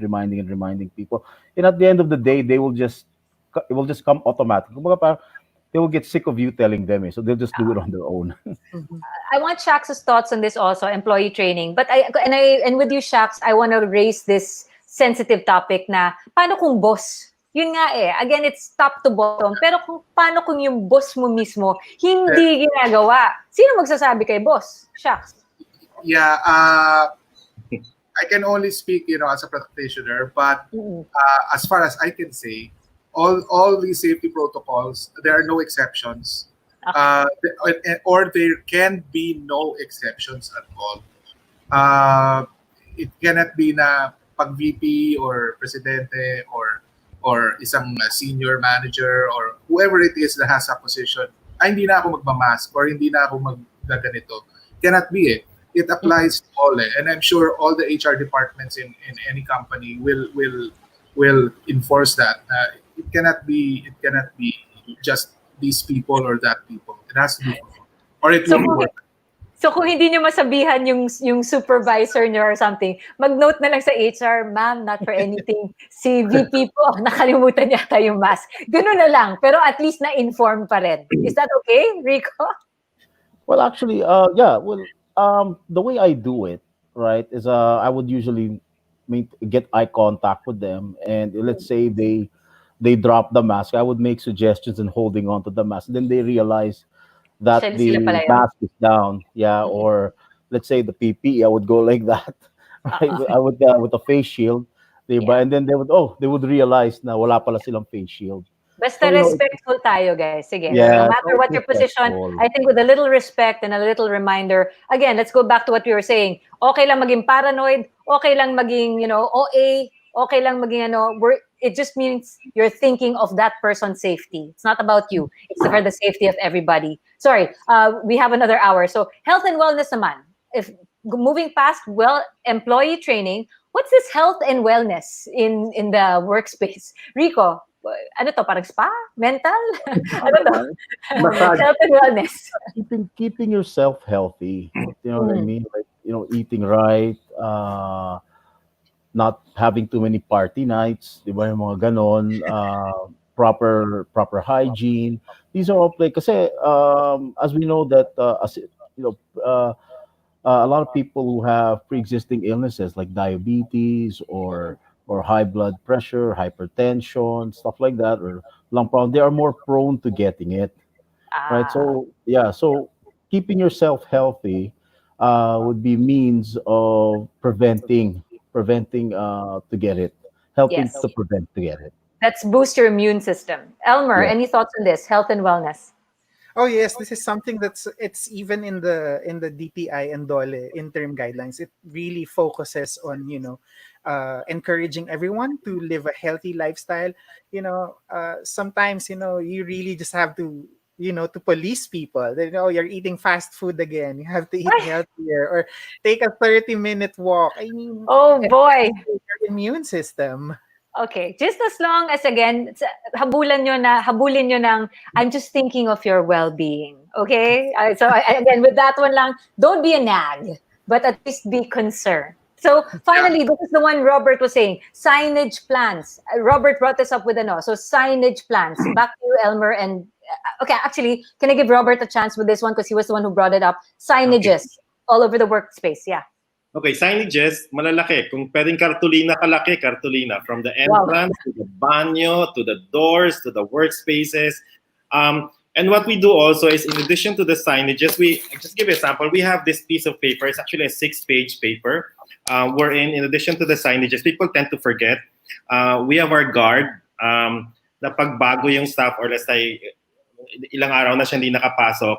people. And at the end of the day, it will just come automatically. They will get sick of you telling them, so they'll just do it on their own. I want Shax's thoughts on this also, employee training. But and with you, Shax, I want to raise this sensitive topic na paano kung boss? Yun nga again, it's top to bottom. Pero paano kung yung boss mo mismo hindi ginagawa? Sino magsasabi kay boss? Shax. Yeah, I can only speak, as a practitioner, but as far as I can say, all these safety protocols, there are no exceptions, or there can be no exceptions at all. Uh, it cannot be na pag VP or presidente or isang senior manager or whoever it is that has a position, ay hindi na ako magmamask or hindi na ako maggaganito. Cannot be it. It applies to all and I'm sure all the HR departments in any company will enforce that. It cannot be just these people or that people. It has to be for all. Or it So won't kung, work. so kung hindi nyo masabihan yung supervisor nyo or something, mag-note na lang sa HR, ma'am, not for anything. Si VP po, nakalimutan yata yung mask. Ganun na lang. Pero at least na-inform pa rin. Is that okay, Rico? Well, actually, yeah. Well, the way I do it, right, is I would usually get eye contact with them, and let's say they drop the mask, I would make suggestions in holding on to the mask. Then they realize that Actually, sila the pala yun. mask is down, yeah, or let's say the PPE, I would go like that, right? I would with a face shield, and then they would realize na wala pala silang face shield. Basta So, respectful tayo, guys. Sige. Yeah, No matter so what your position, respectful. I think with a little respect and a little reminder, again, let's go back to what we were saying. Okay lang maging paranoid, okay lang maging, OA, okay lang maging it just means you're thinking of that person's safety. It's not about you. It's for the safety of everybody. Sorry, we have another hour. So health and wellness naman. If moving past employee training, what's this health and wellness in the workspace? Rico, ano to, parang spa? Mental? Ano to? Massage. Health and wellness. Keeping yourself healthy. You know what I mean? Like, eating right, not having too many party nights, di ba, yung mga ganon, proper hygiene. These are all kasi as we know that a lot of people who have pre-existing illnesses like diabetes or high blood pressure, hypertension, stuff like that, or lung problem, they are more prone to getting it, right? So yeah, so keeping yourself healthy would be means of preventing to get it, helping Yes. to prevent to get it. Let's boost your immune system. Elmer, Yeah. any thoughts on this? Health and wellness. Oh yes, this is something it's even in the DTI and DOLE interim guidelines. It really focuses on encouraging everyone to live a healthy lifestyle. Sometimes you really just have to to police people. They know you're eating fast food again. You have to eat healthier or take a 30-minute walk. I mean, Oh boy. your immune system. Okay, just as long as, again, habulin nyo ng, I'm just thinking of your well-being. Okay? So again, with that one lang, don't be a nag, but at least be concerned. So finally, this is the one Robert was saying, signage plans. Robert brought this up with so signage plans. Back to you, Elmer. And okay, actually, can I give Robert a chance with this one because he was the one who brought it up? Signages all over the workspace. Yeah. Okay, signages, malalaki. Kung pwedeng kartulina kalaki, kartulina. From the entrance to the banyo, to the doors, to the workspaces. And what we do also is, in addition to the signages, I just give you a sample. We have this piece of paper. It's actually a 6-page paper. Wherein, in addition to the signages, people tend to forget. We have our guard. Na pagbago yung staff, or let's say, ilang araw na siya hindi nakapasok,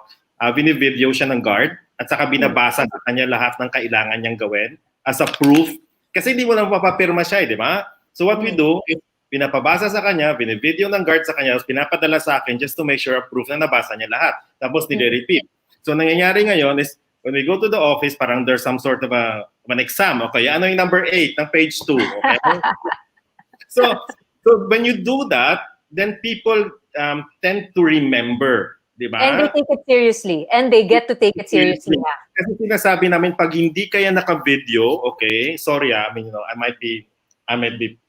binivideo siya ng guard. At saka binabasa sa kanya lahat ng kailangan niyang gawin as a proof. Kasi hindi mo lang papapirma siya, di ba? So what we do is pinapabasa sa kanya, binivideo ng guard sa kanya, tapos pinapadala sa akin just to make sure a proof na nabasa niya lahat. Tapos nire-repeat. So nangyayari ngayon is when we go to the office, parang there's some sort of an exam. Okay, ano yung number 8 ng page 2? Okay? So when you do that, then people tend to remember. Diba? And they take it seriously. And they get to take it seriously. Kasi sinasabi namin, pag hindi kaya naka-video, okay, sorry, I mean, I might be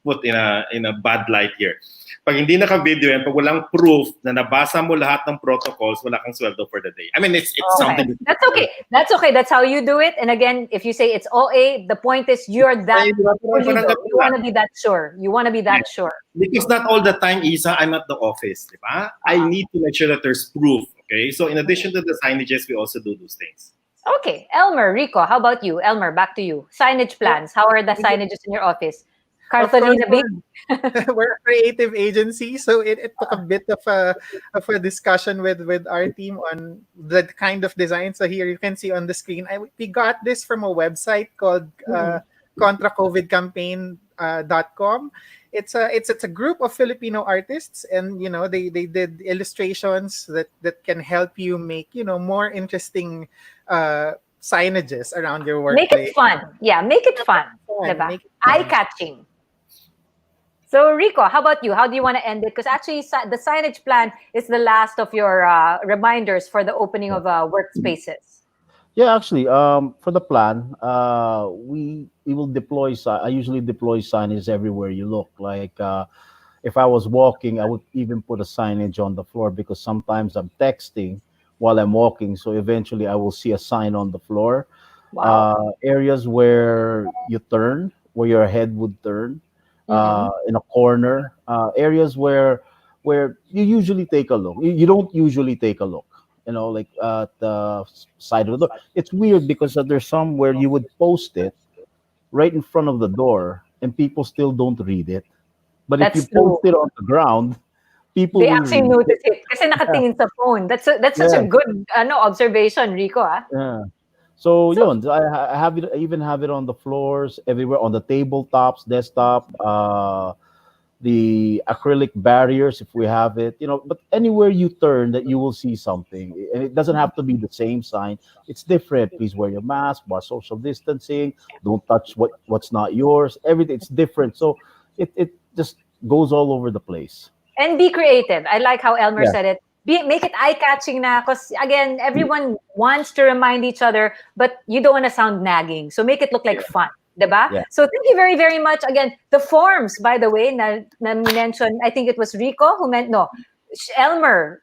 put in a bad light here. Pag hindi naka-video yan, pag walang proof na nabasa mo lahat ng protocols, wala kang sweldo for the day. I mean, it's something. That's okay. That's okay. That's how you do it. And again, if you say it's OA, the point is you're that. You want to be that sure. You want to be that sure. Because not all the time, Isa, I'm at the office. Diba? I need to make sure that there's proof. Okay? So in addition to the signages, we also do those things. Okay, Elmer, Rico, how about you? Elmer, back to you. Signage plans. How are the signages in your office? Of course, Cartolina big? we're a creative agency, so it took a bit of a discussion with our team on the kind of design. So here you can see on the screen, we got this from a website called contracovidcampaign.com. It's a group of Filipino artists, and they did illustrations that can help you make more interesting signages around your Make it workplace. fun. Yeah, make it fun. Diba? Make it fun. Eye-catching. So Rico, how about you? How do you want to end it? Because actually, the signage plan is the last of your reminders for the opening of workspaces. Yeah, actually, for the plan, we will deploy. I usually deploy signage everywhere you look. Like if I was walking, I would even put a signage on the floor because sometimes I'm texting while I'm walking. So eventually, I will see a sign on the floor. Wow. Areas where you turn, where your head would turn, Mm-hmm. in a corner. Areas where you usually take a look. You don't usually take a look. Like the side of the door. It's weird because there's some where you would post it right in front of the door, and people still don't read it. But if you That's true. post it on the ground, people They will actually read it. notice it kasi nakatingin sa phone. That's such a Yeah, good observation, Rico. Ah. yeah. So So yun, I have it. I even have it on the floors, everywhere, on the tabletops, desktop, the acrylic barriers if we have it. But anywhere you turn, that you will see something, and it doesn't have to be the same sign. It's different. Please wear your mask, while social distancing. Don't touch what's not yours. Everything, it's different. So it just goes all over the place. and be creative. I like how Elmer Yeah. said it. Make it eye-catching na because again, everyone wants to remind each other, but you don't want to sound nagging. So make it look like fun. Diba? Yeah. So thank you very, very much. Again, the forms, by the way, na mentioned, I think it was Rico who meant, no, Elmer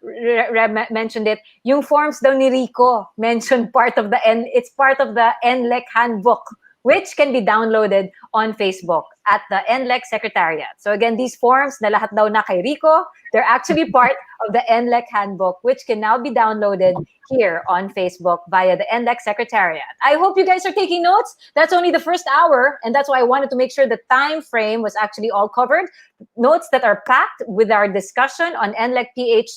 mentioned it. Yung forms daw ni Rico mentioned it's part of the NLEC handbook, which can be downloaded on Facebook at the NLEC Secretariat. So again, these forms na lahat daw na kay Rico, they're actually part of the NLEC handbook, which can now be downloaded here on Facebook via the NLEC Secretariat. I hope you guys are taking notes. That's only the first hour, and that's why I wanted to make sure the time frame was actually all covered. Notes that are packed with our discussion on NLEC PH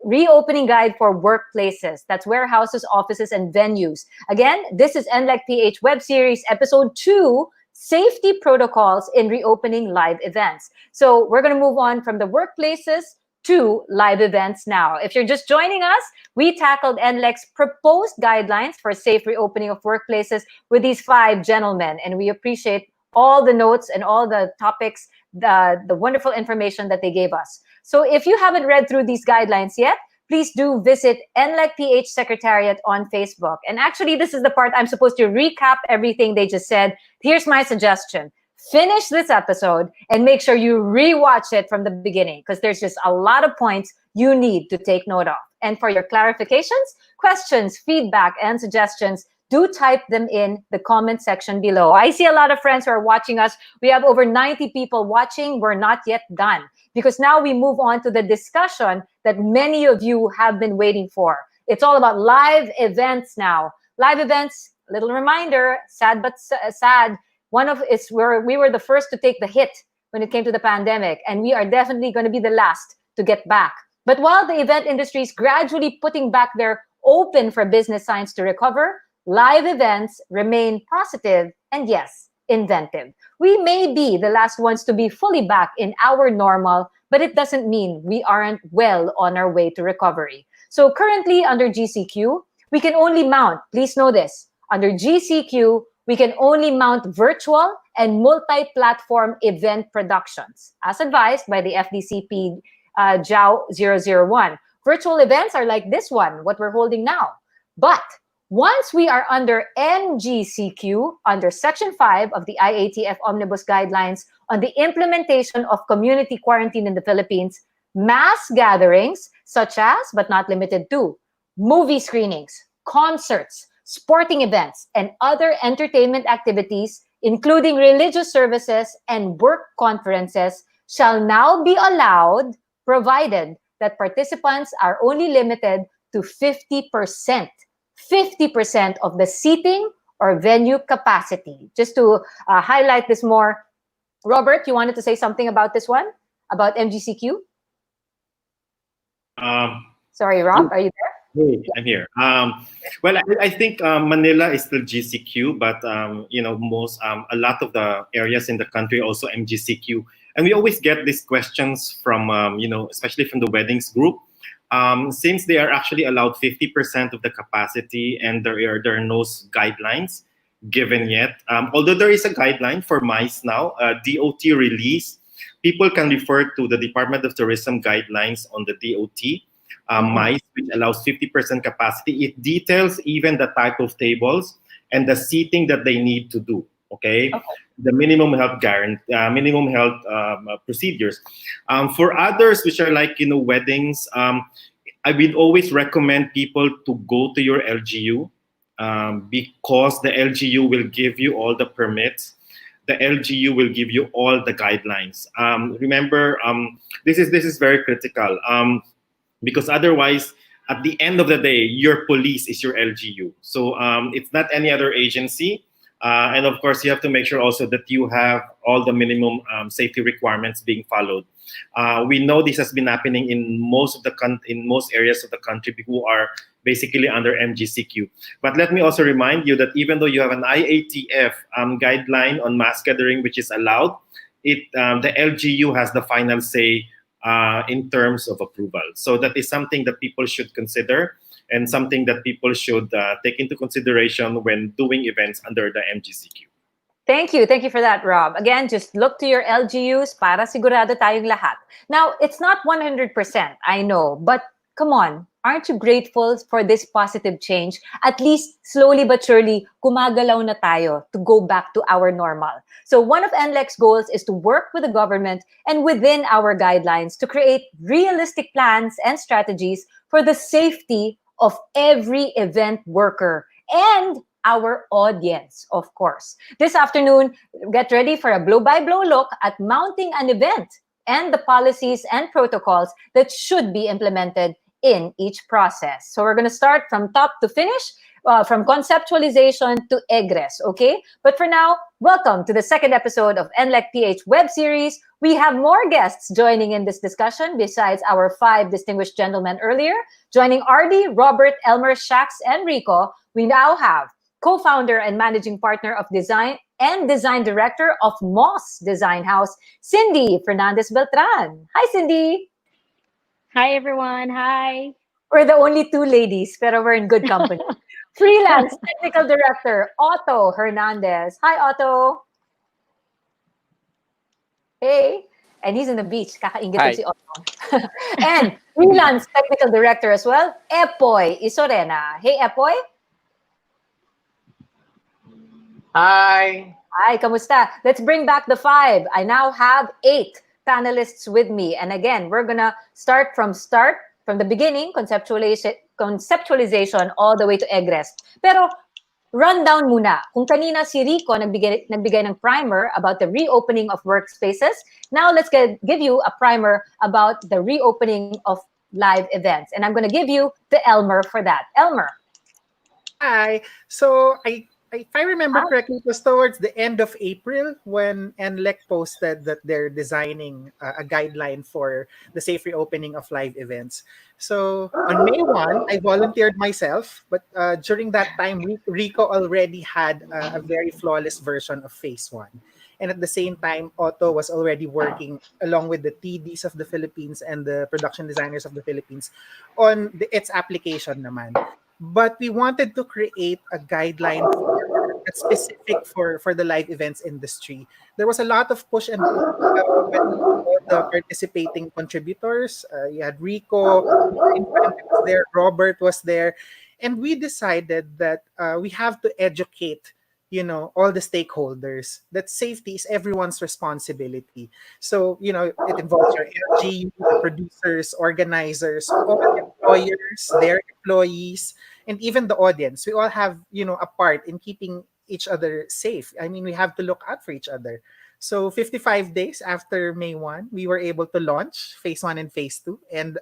reopening guide for workplaces. That's warehouses, offices, and venues. Again, this is NLEC PH web series episode 2, safety protocols in reopening live events. So we're going to move on from the workplaces to live events now. If you're just joining us, we tackled NLEC's proposed guidelines for safe reopening of workplaces with these 5 gentlemen, and we appreciate all the notes and all the topics, the wonderful information that they gave us. So if you haven't read through these guidelines yet, please do visit NLEC PH Secretariat on Facebook. And actually, this is the part I'm supposed to recap everything they just said. Here's my suggestion. Finish this episode and make sure you rewatch it from the beginning because there's just a lot of points you need to take note of. And for your clarifications, questions, feedback, and suggestions, do type them in the comment section below. I see a lot of friends who are watching us. We have over 90 people watching. We're not yet done because now we move on to the discussion that many of you have been waiting for. It's all about live events now. Live events, little reminder, sad but sad. Where we were the first to take the hit when it came to the pandemic, and we are definitely going to be the last to get back. But while the event industry is gradually putting back their open for business signs to recover, live events remain positive and, yes, inventive. We may be the last ones to be fully back in our normal, but it doesn't mean we aren't well on our way to recovery. So currently under GCQ, we can only mount, please know this, under GCQ, we can only mount virtual and multi-platform event productions, as advised by the FDCP JAO 001. Virtual events are like this one, what we're holding now. But once we are under MGCQ, under Section 5 of the IATF Omnibus Guidelines on the implementation of community quarantine in the Philippines, mass gatherings, such as, but not limited to, movie screenings, concerts, sporting events, and other entertainment activities, including religious services and work conferences, shall now be allowed, provided that participants are only limited to 50% 50% of the seating or venue capacity. Just to highlight this more, Robert, you wanted to say something about this one? About MGCQ? Sorry, Rob, are you there? Hey, I'm here. Well, I think Manila is still GCQ, but a lot of the areas in the country also MGCQ, and we always get these questions from especially from the weddings group. Since they are actually allowed 50% of the capacity, and there are no guidelines given yet. Although there is a guideline for MICE now, DOT release. People can refer to the Department of Tourism guidelines on the DOT. MICE, which allows 50% capacity. It details even the type of tables and the seating that they need to do. Okay, the minimum health minimum health procedures. For others, which are like weddings, I would always recommend people to go to your LGU because the LGU will give you all the permits. The LGU will give you all the guidelines. Remember, this is very critical. Because otherwise, at the end of the day, your police is your LGU. So it's not any other agency. And of course, you have to make sure also that you have all the minimum safety requirements being followed. We know this has been happening in most areas of the country who are basically under MGCQ. But let me also remind you that even though you have an IATF guideline on mass gathering, which is allowed, the LGU has the final say in terms of approval. So that is something that people should consider and something that people should take into consideration when doing events under the MGCQ. Thank you. Thank you for that, Rob. Again, just look to your LGUs para sigurado tayong lahat. Now, it's not 100%, I know, but come on, aren't you grateful for this positive change? At least slowly but surely, gumagalaw na tayo to go back to our normal. So one of NLEC's goals is to work with the government and within our guidelines to create realistic plans and strategies for the safety of every event worker and our audience, of course. This afternoon, get ready for a blow-by-blow look at mounting an event and the policies and protocols that should be implemented in each process. So we're going to start from top to finish, from conceptualization to egress, okay? But for now, welcome to the second episode of NLEC PH web series. We have more guests joining in this discussion besides our 5 distinguished gentlemen earlier. Joining RD, Robert, Elmer, Shax, and Rico, we now have co-founder and managing partner of design and design director of Moss Design House, Cindy Fernandez Beltran. Hi, Cindy. Hi, everyone. Hi. We're the only 2 ladies, pero we're in good company. Freelance technical director, Otto Hernandez. Hi, Otto. Hey. And he's in the beach. Kakaingit si Otto. And freelance technical director as well, Epoy Isorena. Hey, Epoy. Hi. Hi, kamusta? Let's bring back the 5. I now have 8 panelists with me. And again, we're gonna start from the beginning, conceptualization all the way to egress. Pero rundown muna. Kung kanina si Rico nagbigay ng primer about the reopening of workspaces, now let's give you a primer about the reopening of live events. And I'm going to give you to Elmer for that. Elmer. Hi. So if I remember correctly, it was towards the end of April when NLEC posted that they're designing a guideline for the safe reopening of live events. So on May 1, I volunteered myself, but during that time, Rico already had a very flawless version of Phase 1. And at the same time, Otto was already working along with the TDs of the Philippines and the production designers of the Philippines on its application naman. But we wanted to create a guideline that's specific for the live events industry. There was a lot of push and pull with all the participating contributors. You had Rico was there, Robert was there, and we decided that we have to educate all the stakeholders that safety is everyone's responsibility. So it involves your LG, the producers, organizers, all the employers, their employees, and even the audience. We all have a part in keeping each other safe. I mean, we have to look out for each other. So 55 days after May 1, we were able to launch Phase 1 and Phase 2, and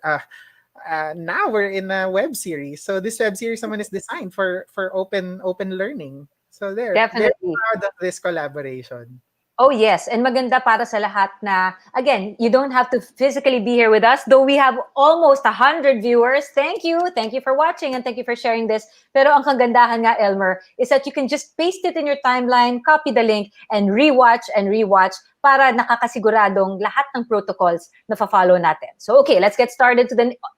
now we're in a web series. So this web series naman is designed for open learning. So there, very Definitely. proud of this collaboration. Oh yes, and maganda para sa lahat na, again, you don't have to physically be here with us, though we have almost 100 viewers. Thank you for watching, and thank you for sharing this. Pero ang kagandahan nga, Elmer, is that you can just paste it in your timeline, copy the link, and rewatch para nakakasiguradong lahat ng protocols na follow natin. So okay, let's get started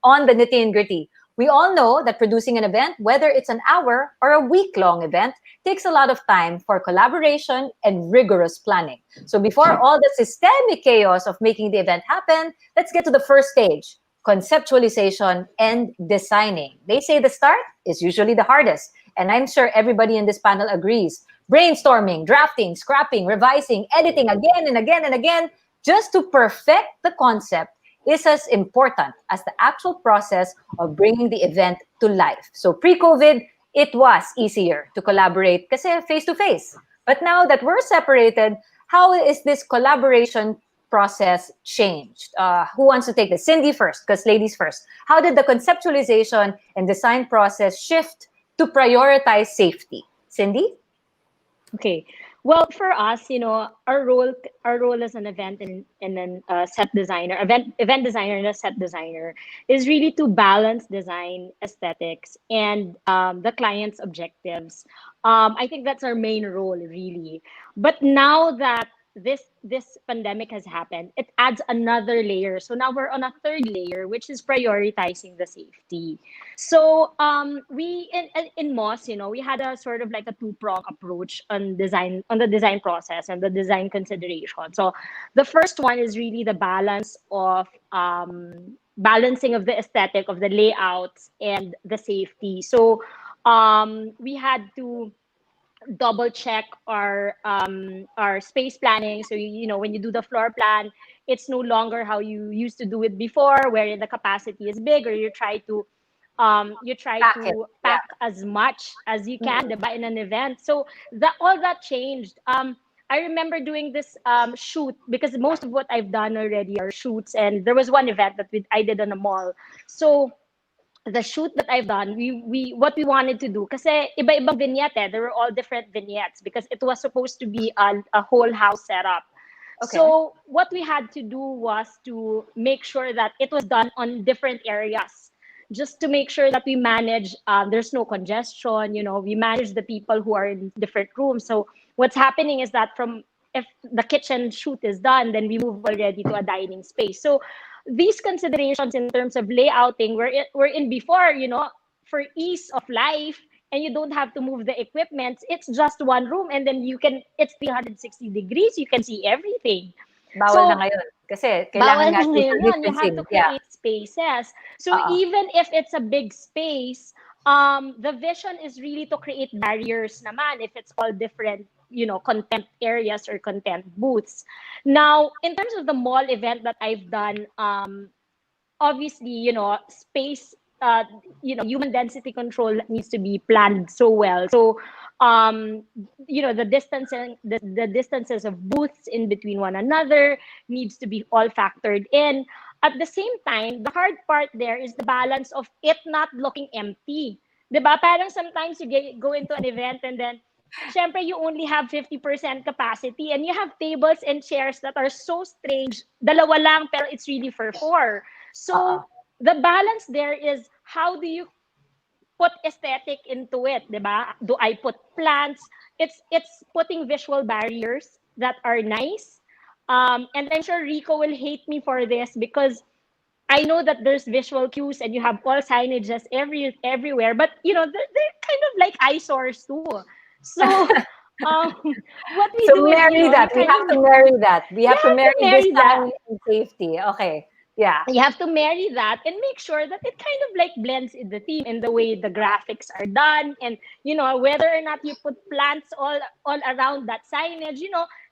on the nitty and gritty. We all know that producing an event, whether it's an hour or a week-long event, takes a lot of time for collaboration and rigorous planning. So before all the systemic chaos of making the event happen, let's get to the first stage, conceptualization and designing. They say the start is usually the hardest, and I'm sure everybody in this panel agrees. Brainstorming, drafting, scrapping, revising, editing again and again and again, just to perfect the concept is as important as the actual process of bringing the event to life. So pre-COVID, it was easier to collaborate kasi face-to-face. But now that we're separated, how is this collaboration process changed? Who wants to take this? Cindy first, because ladies first. How did the conceptualization and design process shift to prioritize safety? Cindy? Okay. Well, for us, our role as an event and then set designer, event designer and a set designer is really to balance design aesthetics and the client's objectives. I think that's our main role, really. But now that this pandemic has happened, it adds another layer. So now we're on a third layer, which is prioritizing the safety. So we in Moss, we had a sort of like a two-prong approach on the design process and the design consideration. So the first one is really the balance of balancing of the aesthetic of the layouts and the safety. So we had to double check our space planning. So when you do the floor plan, it's no longer how you used to do it before, where the capacity is big, or you try Pack it. to pack as much as you can, diba, in an event. So all that changed. I remember doing this shoot, because most of what I've done already are shoots, and there was one event that I did on a mall. So the shoot that I've done, we what we wanted to do, kasi iba-ibang vignette, there were all different vignettes because it was supposed to be a whole house setup. Okay. So what we had to do was to make sure that it was done on different areas, just to make sure that we manage, there's no congestion, we manage the people who are in different rooms. So what's happening is that if the kitchen shoot is done, then we move already to a dining space. So these considerations in terms of layouting were in before, for ease of life, and you don't have to move the equipment. It's just one room, and then it's 360 degrees. You can see everything. Bawal So, na ngayon. Kasi Bawal kailangan nga na ngayon social yun. You have distancing. to Yeah. create spaces. So even if it's a big space, the vision is really to create barriers naman if it's all different, content areas or content booths. Now, in terms of the mall event that I've done, obviously, space, human density control needs to be planned so well. So, the distances of booths in between one another needs to be all factored in. At the same time, the hard part there is the balance of it not looking empty. Diba? Parang sometimes you go into an event and then, syempre, you only have 50% capacity and you have tables and chairs that are so strange. Dalawa lang, pero it's really for four. So the balance there is, how do you put aesthetic into it, diba? Do I put plants? It's putting visual barriers that are nice. And I'm sure Rico will hate me for this, because I know that there's visual cues and you have all signages everywhere, but they're kind of like eyesores too. So what we So do is, marry that. We have to marry that. We have to marry marry that. design and safety. Okay. Yeah. You have to marry that and make sure that it kind of like blends in the theme, in the way the graphics are done, and whether or not you put plants all around that signage,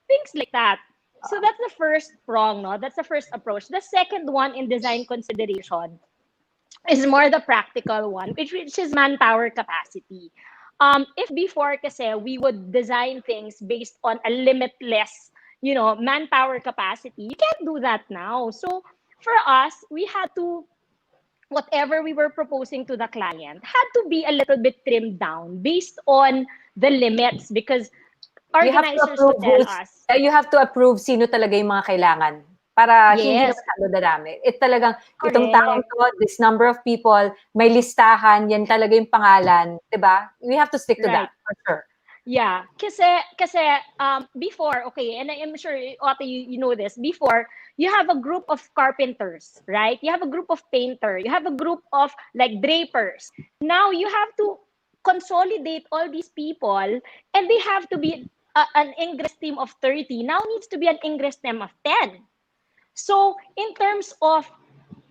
things like that. So that's the first prong, no? That's the first approach. The second one in design consideration is more the practical one, which is manpower capacity. If before kasi we would design things based on a limitless, manpower capacity, you can't do that now. So for us, we had to whatever we were proposing to the client had to be a little bit trimmed down based on the limits, because You have to organizers approve would tell who's, us, you have to approve sino talaga yung mga kailangan para hindi yes, masyado dadami. It talagang, itong taong correct, to, this number of people, may listahan, yan talaga yung pangalan, di ba? We have to stick to right. that, for sure. Yeah, kasi before, okay, and I am sure Otto, you know this. Before, you have a group of carpenters, right? You have a group of painter, you have a group of like drapers. Now you have to consolidate all these people, and they have to be an Ingress team of 30. Now needs to be an Ingress team of 10. So in terms of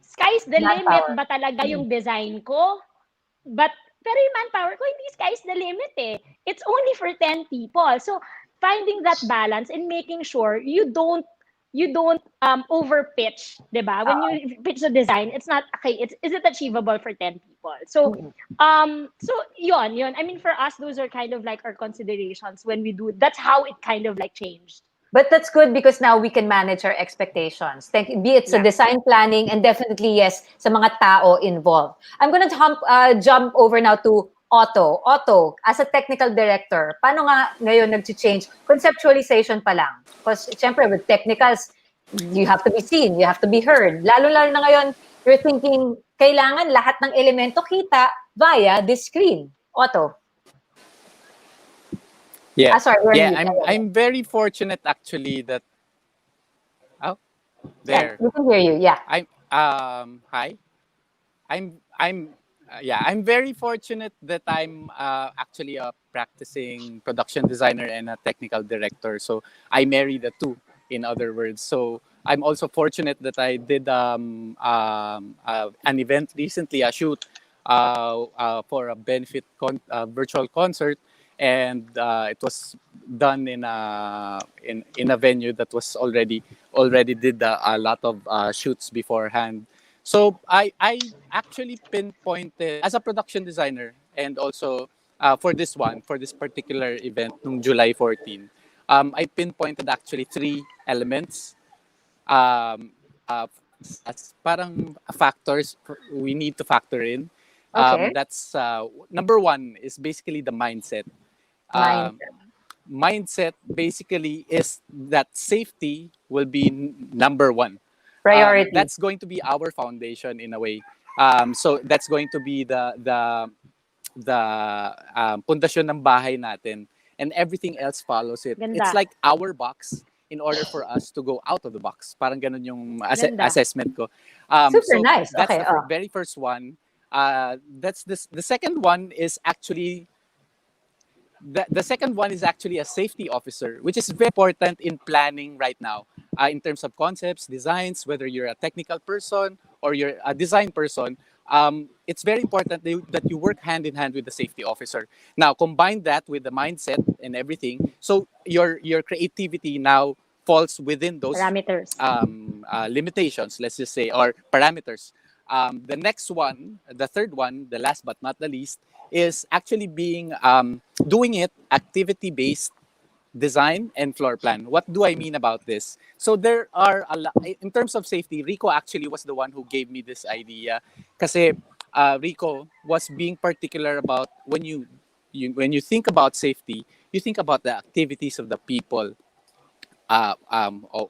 sky's the limit Manpower. ba talaga yung design ko? But pero yung manpower ko, hindi sky's the limit eh. It's only for 10 people. So finding that balance and making sure you don't overpitch, 'di ba? When you pitch the design, it's not okay, is it achievable for 10 people? So so yun. I mean, for us, those are kind of like our considerations when we do. That's how it kind of like changed. But that's good because now we can manage our expectations. Be it sa Yeah. design planning and definitely yes, sa mga tao involved. I'm gonna jump over now to Otto. Otto, as a technical director, paano nga ngayon nag-change? Conceptualization pa lang. Because syempre with technicals, you have to be seen, you have to be heard. Lalo-lalo na ngayon, you're thinking, kailangan lahat ng elemento kita via this screen. Otto. Yeah. Sorry, we're Yeah, on mute. I'm very fortunate actually that Yeah, there. we can hear you. Yeah. Hi. I'm very fortunate that I'm actually a practicing production designer and a technical director. So I marry the two, in other words. So I'm also fortunate that I did an event recently, a shoot for a benefit virtual concert, and it was done in a venue that was already did a lot of shoots beforehand. So I actually pinpointed as a production designer, and also for this particular event nung July 14. I pinpointed actually three elements um, uh, as parang factors we need to factor in. Okay. That's number one is basically the mindset. Um, mindset basically is that safety will be number one. Priority. That's going to be our foundation in a way. So that's going to be the pundasyon ng bahay natin, and everything else follows it. Ganda. It's like our box in order for us to go out of the box. Parang ganun yung Ganda. assessment ko. Super So nice. that's Okay. the very first one. That's this. The second one is actually the second one is actually a safety officer, which is very important in planning right now, in terms of concepts, designs, whether you're a technical person or you're a design person. It's very important that you work hand in hand with the safety officer. Now, combine that with the mindset and everything, so your creativity now falls within those Parameters. limitations, let's just say, or parameters. The next one, the third one, the last but not the least, is actually doing it activity-based design and floor plan. What do I mean about this? So there are a lot, in terms of safety, Rico actually was the one who gave me this idea. Kasi Rico was being particular about when you think about safety, you think about the activities of the people, or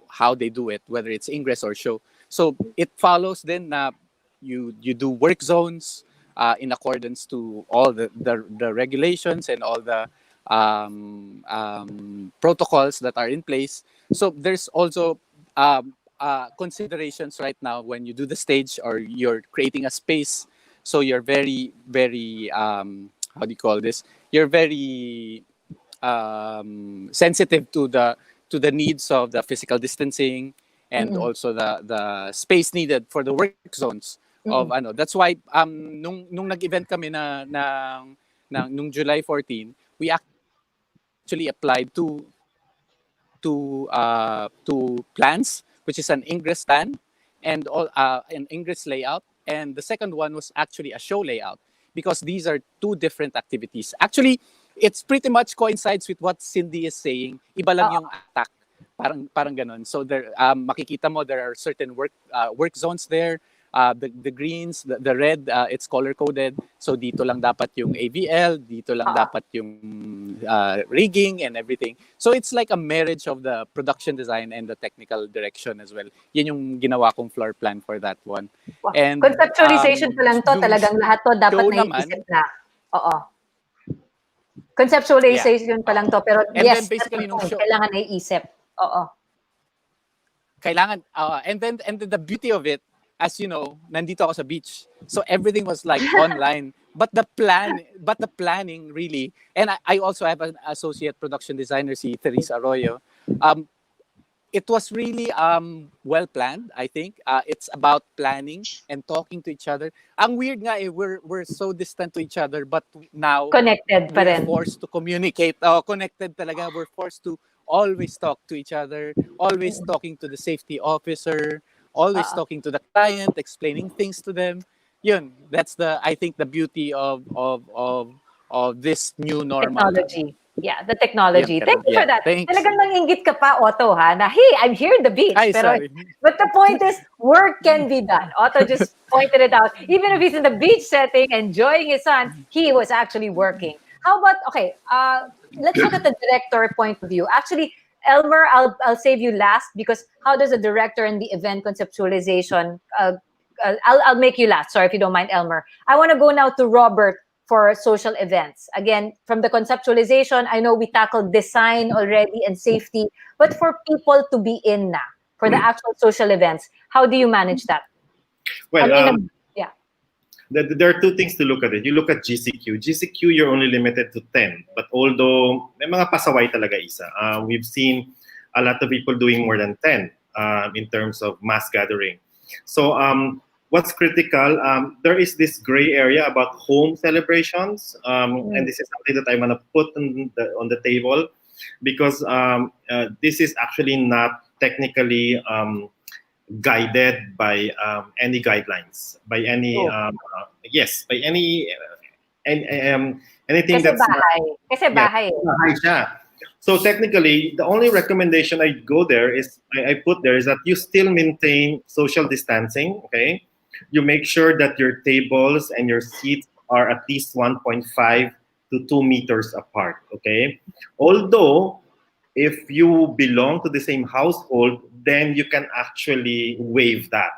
how they do it, whether it's ingress or show. So it follows then you do work zones in accordance to all the regulations and all the protocols that are in place. So there's also considerations right now when you do the stage or you're creating a space. So you're very, very, how do you call this? You're very sensitive to the needs of the physical distancing and also the space needed for the work zones of ano. That's why nung nag-event kami nung July 14, we actually applied to plans, which is an ingress plan and an ingress layout, and the second one was actually a show layout, because these are two different activities. Actually, it's pretty much coincides with what Cindy is saying. Iba lang yung attack. Parang ganon. So there makikita mo there are certain work zones there. The greens, the red, it's color coded. So dito lang dapat yung AVL, dito lang dapat yung rigging and everything. So it's like a marriage of the production design and the technical direction as well. Yan yung ginawa kong floor plan for that one. Wow. And Conceptualization pa lang to, yung talagang lahat to dapat show naiisip naman, na. Oo. Conceptualization pa lang to, pero and yes, then basically that's the nung point. show, Kailangan naiisip. Oo. kailangan and then the beauty of it, as you know, nandito ako sa beach, so everything was like online, but the planning really, and I also have an associate production designer, si Teresa Arroyo. It was really well planned, I think. It's about planning and talking to each other. Ang weird nga we're so distant to each other, but now Connected pa we're rin. forced to communicate. Connected talaga. We're forced to always talk to each other, always talking to the safety officer, always talking to the client, explaining things to them. Yun, that's I think the beauty of this new normal. Technology. Yeah, the technology. Yeah, Thank you for that. thanks. Talagang nanginggit ka pa, Otto, ha? Na, hey, I'm here in the beach. Ay, Pero, sorry. but the point is, work can be done. Otto just pointed it out. Even if he's in the beach setting, enjoying his sun, he was actually working. How about, okay, let's look at the director point of view. Actually, Elmer, I'll save you last because how does a director in the event conceptualization, I'll make you last. Sorry if you don't mind, Elmer. I want to go now to Robert for social events. Again, from the conceptualization, I know we tackled design already and safety, but for people to be in na, for the actual social events, how do you manage that? Well, yeah. There are two things to look at it. You look at GCQ. GCQ, you're only limited to 10. But although may mga pasaway talaga isa, we've seen a lot of people doing more than 10 in terms of mass gathering. So what's critical, there is this gray area about home celebrations. And this is something that I want to put on the table because this is actually not technically guided by any guidelines, by any by anything Kasi that's bahay. Kasi bahay. bahay siya. So technically, the only recommendation I go there is I put there is that you still maintain social distancing. Okay, you make sure that your tables and your seats are at least 1.5 to 2 meters apart. Okay, although if you belong to the same household, then you can actually waive that.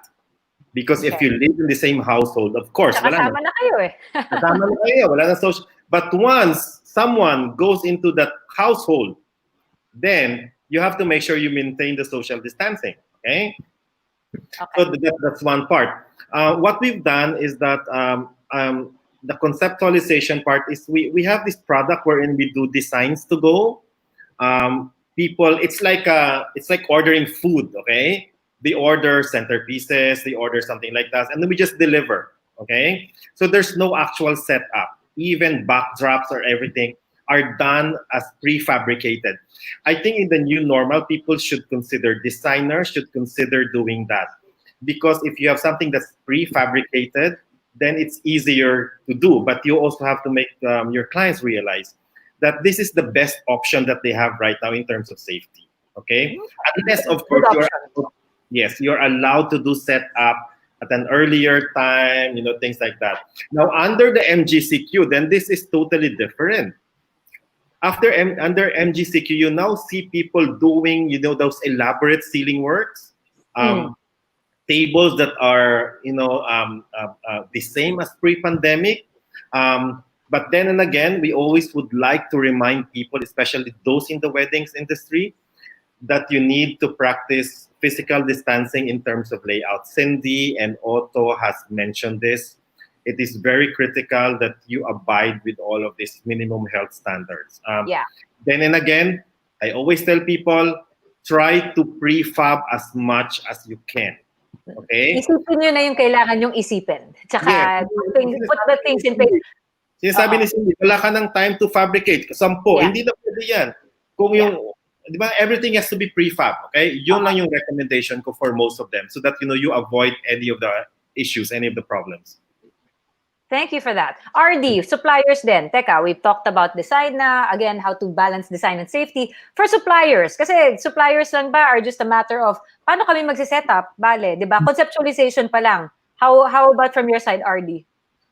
Because if you live in the same household, of course, Kasama na kayo eh. kasama na kayo, wala na social. But once someone goes into that household, then you have to make sure you maintain the social distancing. Okay? So that's one part. What we've done is that the conceptualization part is we have this product wherein we do designs to go. People, it's like ordering food. Okay, they order centerpieces, they order something like that, and then we just deliver. Okay, so there's no actual setup. Even backdrops or everything are done as prefabricated. I think in the new normal, people should consider, designers should consider doing that. Because if you have something that's prefabricated, then it's easier to do. But you also have to make your clients realize that this is the best option that they have right now in terms of safety. Okay? Unless, of course, you're allowed to do setup at an earlier time, things like that. Now, under the MGCQ, then this is totally different. Under MGCQ, you now see people doing, those elaborate ceiling works, tables that are, the same as pre-pandemic. But then and again, we always would like to remind people, especially those in the weddings industry, that you need to practice physical distancing in terms of layout. Cindy and Otto has mentioned this. It is very critical that you abide with all of these minimum health standards. Then and again, I always tell people, try to prefab as much as you can. Okay? Isipin nyo na yung kailangan yung isipin. Tsaka, put the things in place. Sinasabi ni Cindy, wala ka ng time to fabricate. 10, hindi na pwede yan. Kung yung, di ba, everything has to be prefab, okay? Yun lang yung recommendation ko for most of them so that, you avoid any of the issues, any of the problems. Thank you for that. RD, suppliers din. Teka, we've talked about design na, again, how to balance design and safety. For suppliers, kasi suppliers lang ba are just a matter of paano kami magsiset up? Bale, di ba? Conceptualization pa lang. How about from your side, RD?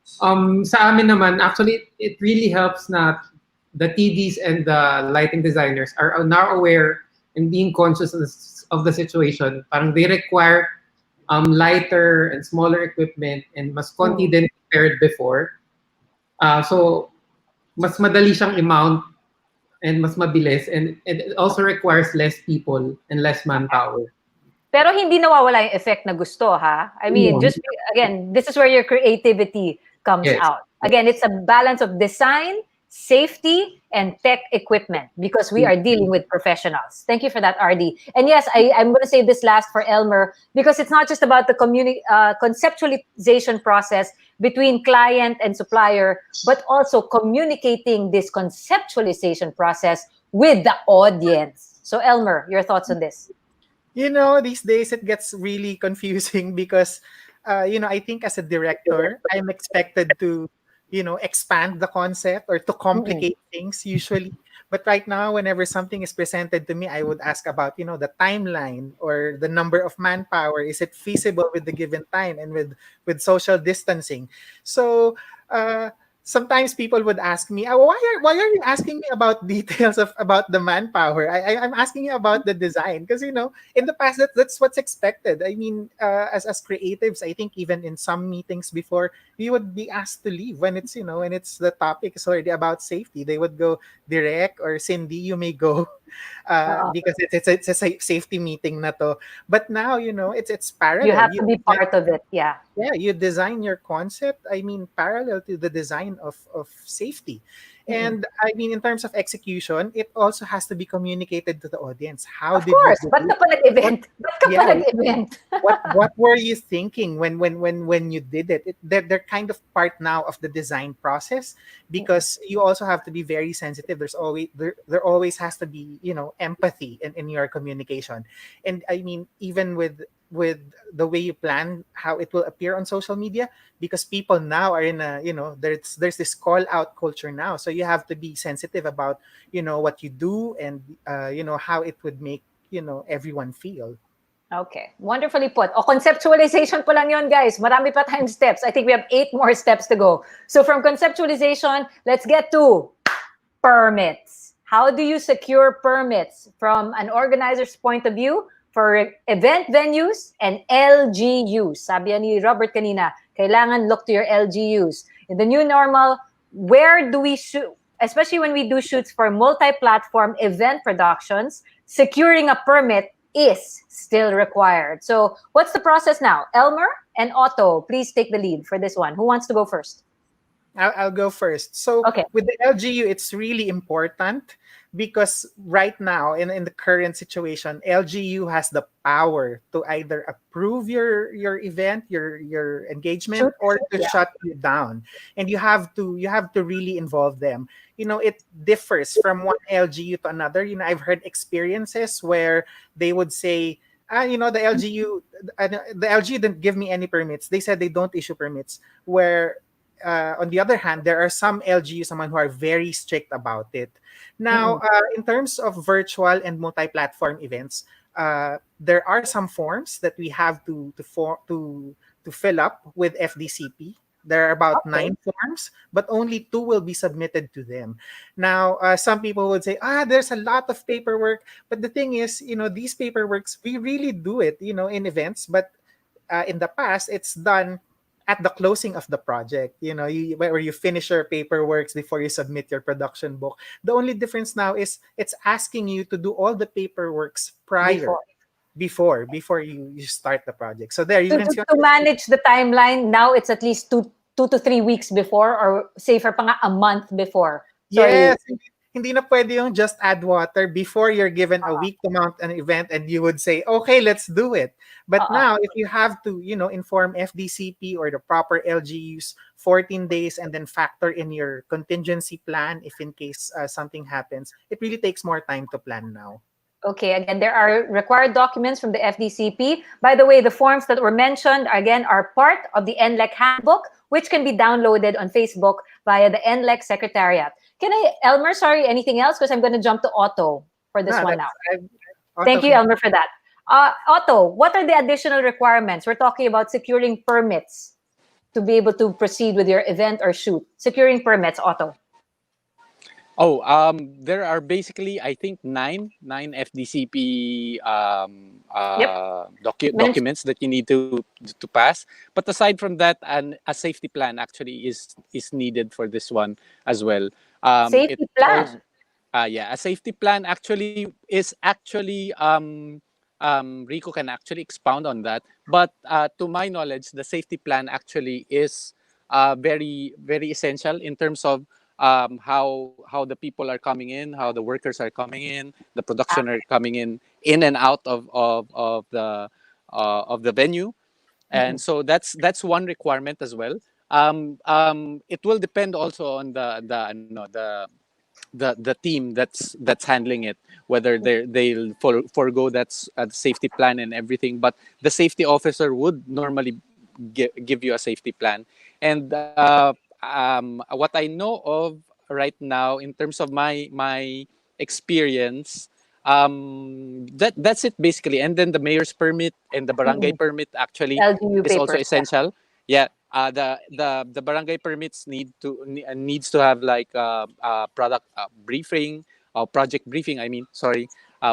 Sa amin naman, actually, it really helps na the TDs and the lighting designers are now aware and being conscious of the situation. Parang they require lighter and smaller equipment and mas konti din compared before. So, mas madali siyang i-mount and mas mabilis, and it also requires less people and less manpower. Pero hindi nawawala yung effect na gusto, ha? I mean, just again, this is where your creativity comes Yes. out. Again, it's a balance of design, safety, and tech equipment because we are dealing with professionals. Thank you for that, RD. And yes, I'm going to say this last for Elmer because it's not just about the conceptualization process between client and supplier, but also communicating this conceptualization process with the audience. So, Elmer, your thoughts on this? These days it gets really confusing because, I think as a director, I'm expected to, expand the concept or to complicate things usually. But right now, whenever something is presented to me, I would ask about, the timeline or the number of manpower. Is it feasible with the given time and with social distancing? So, sometimes people would ask me, why are you asking me about details about the manpower? I'm asking you about the design because in the past that's what's expected. I mean, as creatives, I think even in some meetings before, we would be asked to leave when it's the topic is already about safety. They would go, Direct or Cindy, you may go. Because it's a safety meeting na to. But now it's parallel. You have to be part of it. Yeah, you design your concept, I mean, parallel to the design of safety. And I mean, in terms of execution, it also has to be communicated to the audience. How of did course. you Ba't ka pa nag-event? what were you thinking when you did it? They're kind of part now of the design process because you also have to be very sensitive. There always has to be empathy in your communication. And I mean, even with the way you plan how it will appear on social media, because people now are in a there's this call out culture now, so you have to be sensitive about what you do and how it would make everyone feel. Okay, wonderfully put. O, conceptualization po lang yun, guys. Marami pa tayong steps. I think we have 8 more steps to go. So from conceptualization, let's get to permits. How do you secure permits from an organizer's point of view for event venues and LGUs? Sabi ni Robert kanina, kailangan look to your LGUs. In the new normal, where do we shoot? Especially when we do shoots for multi-platform event productions, securing a permit is still required. So what's the process now? Elmer and Otto, please take the lead for this one. Who wants to go first? I'll go first. So Okay. with the LGU, it's really important because right now in the current situation, LGU has the power to either approve your event, your engagement, or to shut you down. And you have to really involve them. It differs from one LGU to another. I've heard experiences where they would say, the LGU didn't give me any permits. They said they don't issue permits. Where on the other hand, there are some LGUs who are very strict about it. Now, in terms of virtual and multi-platform events, there are some forms that we have to fill up with FDCP. There are about 9 forms, but only 2 will be submitted to them. Now, some people would say, there's a lot of paperwork. But the thing is, these paperworks, we really do it, in events. But in the past, it's done at the closing of the project, where you finish your paperwork before you submit your production book. The only difference now is it's asking you to do all the paperwork prior, before you start the project. So there you can see. To manage the timeline, now it's at least 2 to 3 weeks before, or safer pa nga a month before. Sorry. Yes. Hindi na pwede yung just add water before you're given a week to mount an event and you would say, okay, let's do it. But now, if you have to, inform FDCP or the proper LGUs 14 days and then factor in your contingency plan if in case something happens, it really takes more time to plan now. Okay, again, there are required documents from the FDCP. By the way, the forms that were mentioned, again, are part of the NLEC handbook, which can be downloaded on Facebook via the NLEC Secretariat. Elmer, sorry, anything else? Because I'm going to jump to Otto for this one now. Thank you, Elmer, for that. Otto, what are the additional requirements? We're talking about securing permits to be able to proceed with your event or shoot. Securing permits, Otto. Oh, there are basically, I think, nine FDCP Yep. documents that you need to pass. But aside from that, a safety plan actually is needed for this one as well. Safety plan. Yeah, a safety plan actually is actually Rico can actually expound on that. But to my knowledge, the safety plan actually is very very essential in terms of how the people are coming in, how the workers are coming in, the production are coming in and out of the venue, and so that's one requirement as well. It will depend also on the team that's handling it, whether they'll forego that's safety plan and everything, but the safety officer would normally give you a safety plan. And what I know of right now in terms of my experience, that's it basically. And then the mayor's permit and the barangay permit actually LGU is also papers. essential. Yeah, the barangay permits needs to have like product briefing or project briefing. I mean, sorry,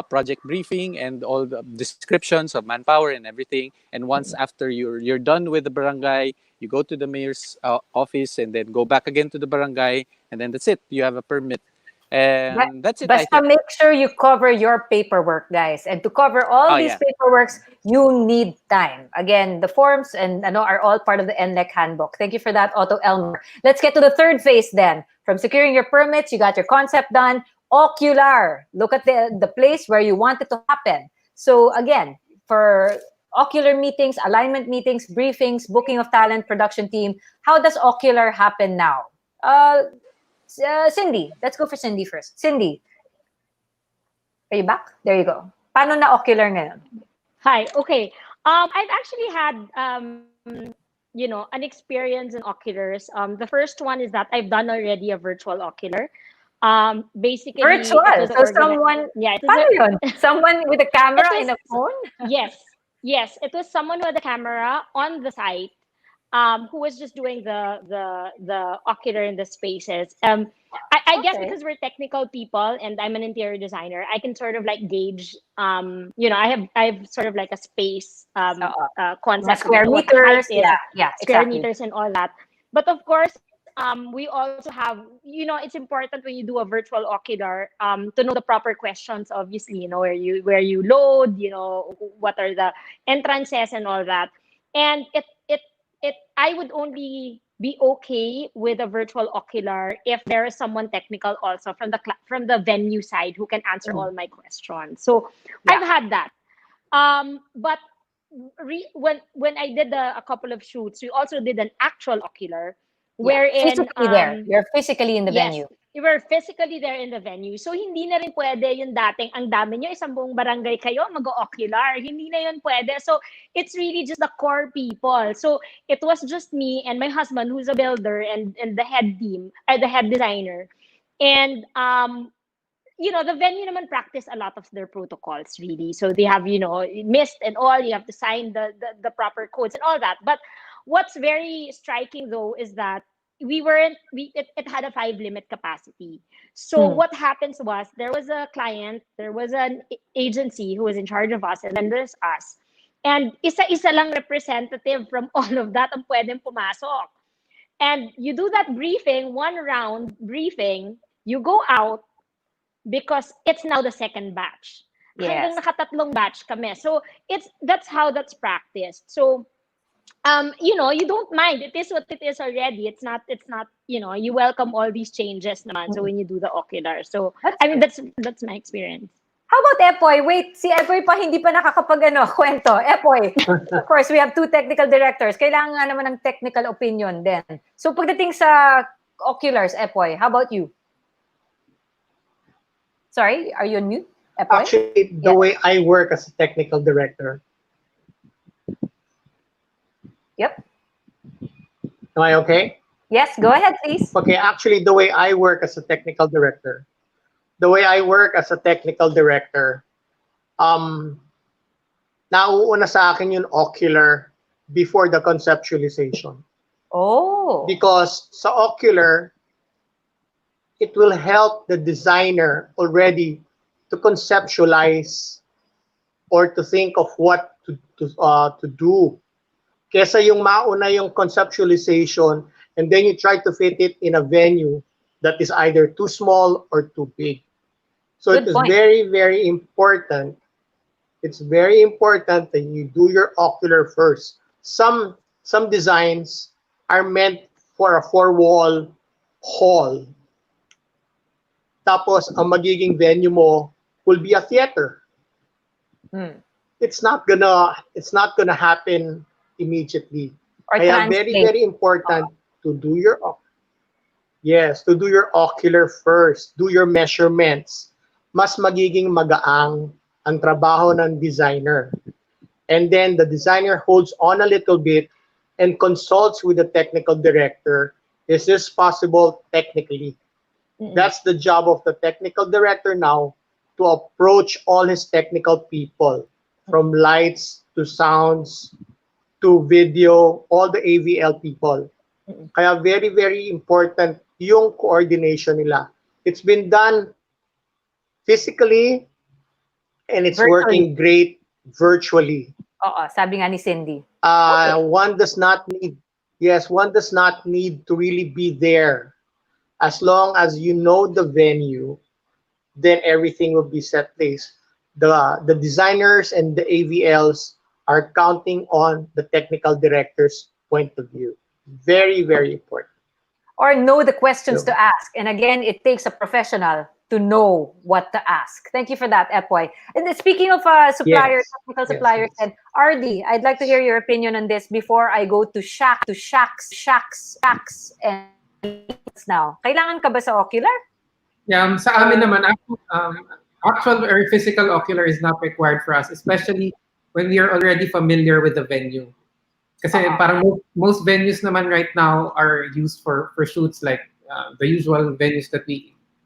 project briefing and all the descriptions of manpower and everything. And once after you're done with the barangay, you go to the mayor's office and then go back again to the barangay, and then that's it. You have a permit, and that's it. I Basta think. make sure you cover your paperwork, guys. And to cover all Oh these yeah. paperworks, you need time. Again, the forms and are all part of the NLEC handbook. Thank you for that, Otto Elmer. Let's get to the third phase then. From securing your permits, you got your concept done. Ocular. Look at the place where you want it to happen. So again, for ocular meetings, alignment meetings, briefings, booking of talent, production team, how does ocular happen now? Cindy, let's go for Cindy first. Cindy, are you back? There you go. Paano na ocular ngayon? Hi. Okay. I've actually had an experience in oculars. The first one is that I've done already a virtual ocular. Basically, Virtual. it was So someone, yeah, it paano was yun? Someone with a camera was- in a phone? yes, it was someone with a camera on the site, who was just doing the ocular in the spaces. I guess Okay. because we're technical people and I'm an interior designer, I can sort of like gauge. I have sort of like a space concept, Square of what the height meters. is, Yeah, square exactly. meters and all that. But of course, we also have, it's important when you do a virtual ocular, to know the proper questions, obviously, where you load, what are the entrances and all that. And I would only be okay with a virtual ocular if there is someone technical also from the venue side who can answer all my questions. So Yeah. I've had that. But when I did a couple of shoots, we also did an actual ocular, wherein Physically there. You're physically in the yes, venue. you were physically there in the venue. So hindi na rin pwede yung dating ang dami nyo, isang buong barangay kayo, mag-ocular. Hindi na yun pwede. So it's really just the core people. So it was just me and my husband, who's a builder, and the head team, the head designer. And the venue naman practice a lot of their protocols, really. So they have, mist and all, you have to sign the proper codes and all that. But what's very striking though is that it had a 5 limit capacity. So what happens was, there was a client, there was an agency who was in charge of us, and then there's us. And isa-isa lang representative from all of that ang pwedeng pumasok. And you do that briefing, one round briefing, you go out, because it's now the second batch. Yes. Hanggang nakatatlong batch kami. So that's how that's practiced. So you don't mind. It is what it is already. It's not, you welcome all these changes naman. So when you do the ocular. So that's my experience. How about Epoy? Wait, si Epoy pa hindi pa kwento. Epoy, of course, we have 2 technical directors. Kailangan nga naman ng technical opinion din. So pagdating sa oculars, Epoy, how about you? Sorry, are you on mute, Epoy? Actually, the way I work as a technical director. Yep. Am I okay? Yes, go ahead, please. Okay, actually, the way I work as a technical director, nauuna sa akin yung ocular before the conceptualization. Oh. Because sa ocular, it will help the designer already to conceptualize or to think of what to do. Kesa yung mauna yung conceptualization and then you try to fit it in a venue that is either too small or too big. So Good it is point. very, very important. It's very important that you do your ocular first. Some designs are meant for a four-wall hall. Tapos ang magiging venue mo will be a theater. Hmm. It's not gonna happen immediately. Or Kaya very, translate. very important to do your ocular first. Do your measurements. Mas magiging magaang ang trabaho ng designer. And then the designer holds on a little bit and consults with the technical director. Is this possible technically? That's the job of the technical director now, to approach all his technical people, from lights to sounds to video, all the AVL people. Kaya very, very important yung coordination nila. It's been done physically and it's Virtually. working great virtually. Oo, sabi nga ni Cindy. One does not need to really be there. As long as you know the venue, then everything will be set place. The designers and the AVLs are counting on the technical director's point of view. Very, very important. Or know the questions to ask. And again, it takes a professional to know what to ask. Thank you for that, Epoy. And then speaking of suppliers, technical suppliers, and RD, I'd like to hear your opinion on this before I go to Shacks, and now. Kailangan ka ba sa ocular? Yeah, sa amin naman, actual or physical ocular is not required for us, especially when we are already familiar with the venue. Kasi parang most venues naman right now are used for shoots like the usual venues that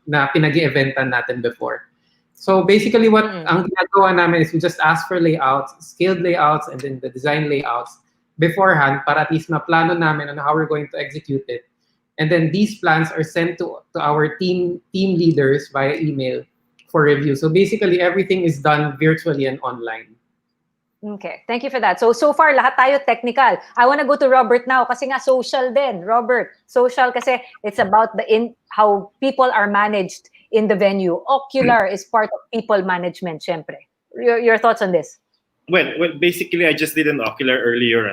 na pinag-eventan natin before. So basically what ang ginagawa namin is we just ask for layouts, scaled layouts, and then the design layouts beforehand para at least na plano namin on how we're going to execute it. And then these plans are sent to our team leaders via email for review. So basically everything is done virtually and online. Okay, thank you for that. So far, lahat tayo technical. I want to go to Robert now kasi nga social din. Robert, social kasi it's about how people are managed in the venue. Ocular is part of people management, syempre. Your thoughts on this? Well, basically, I just did an ocular earlier.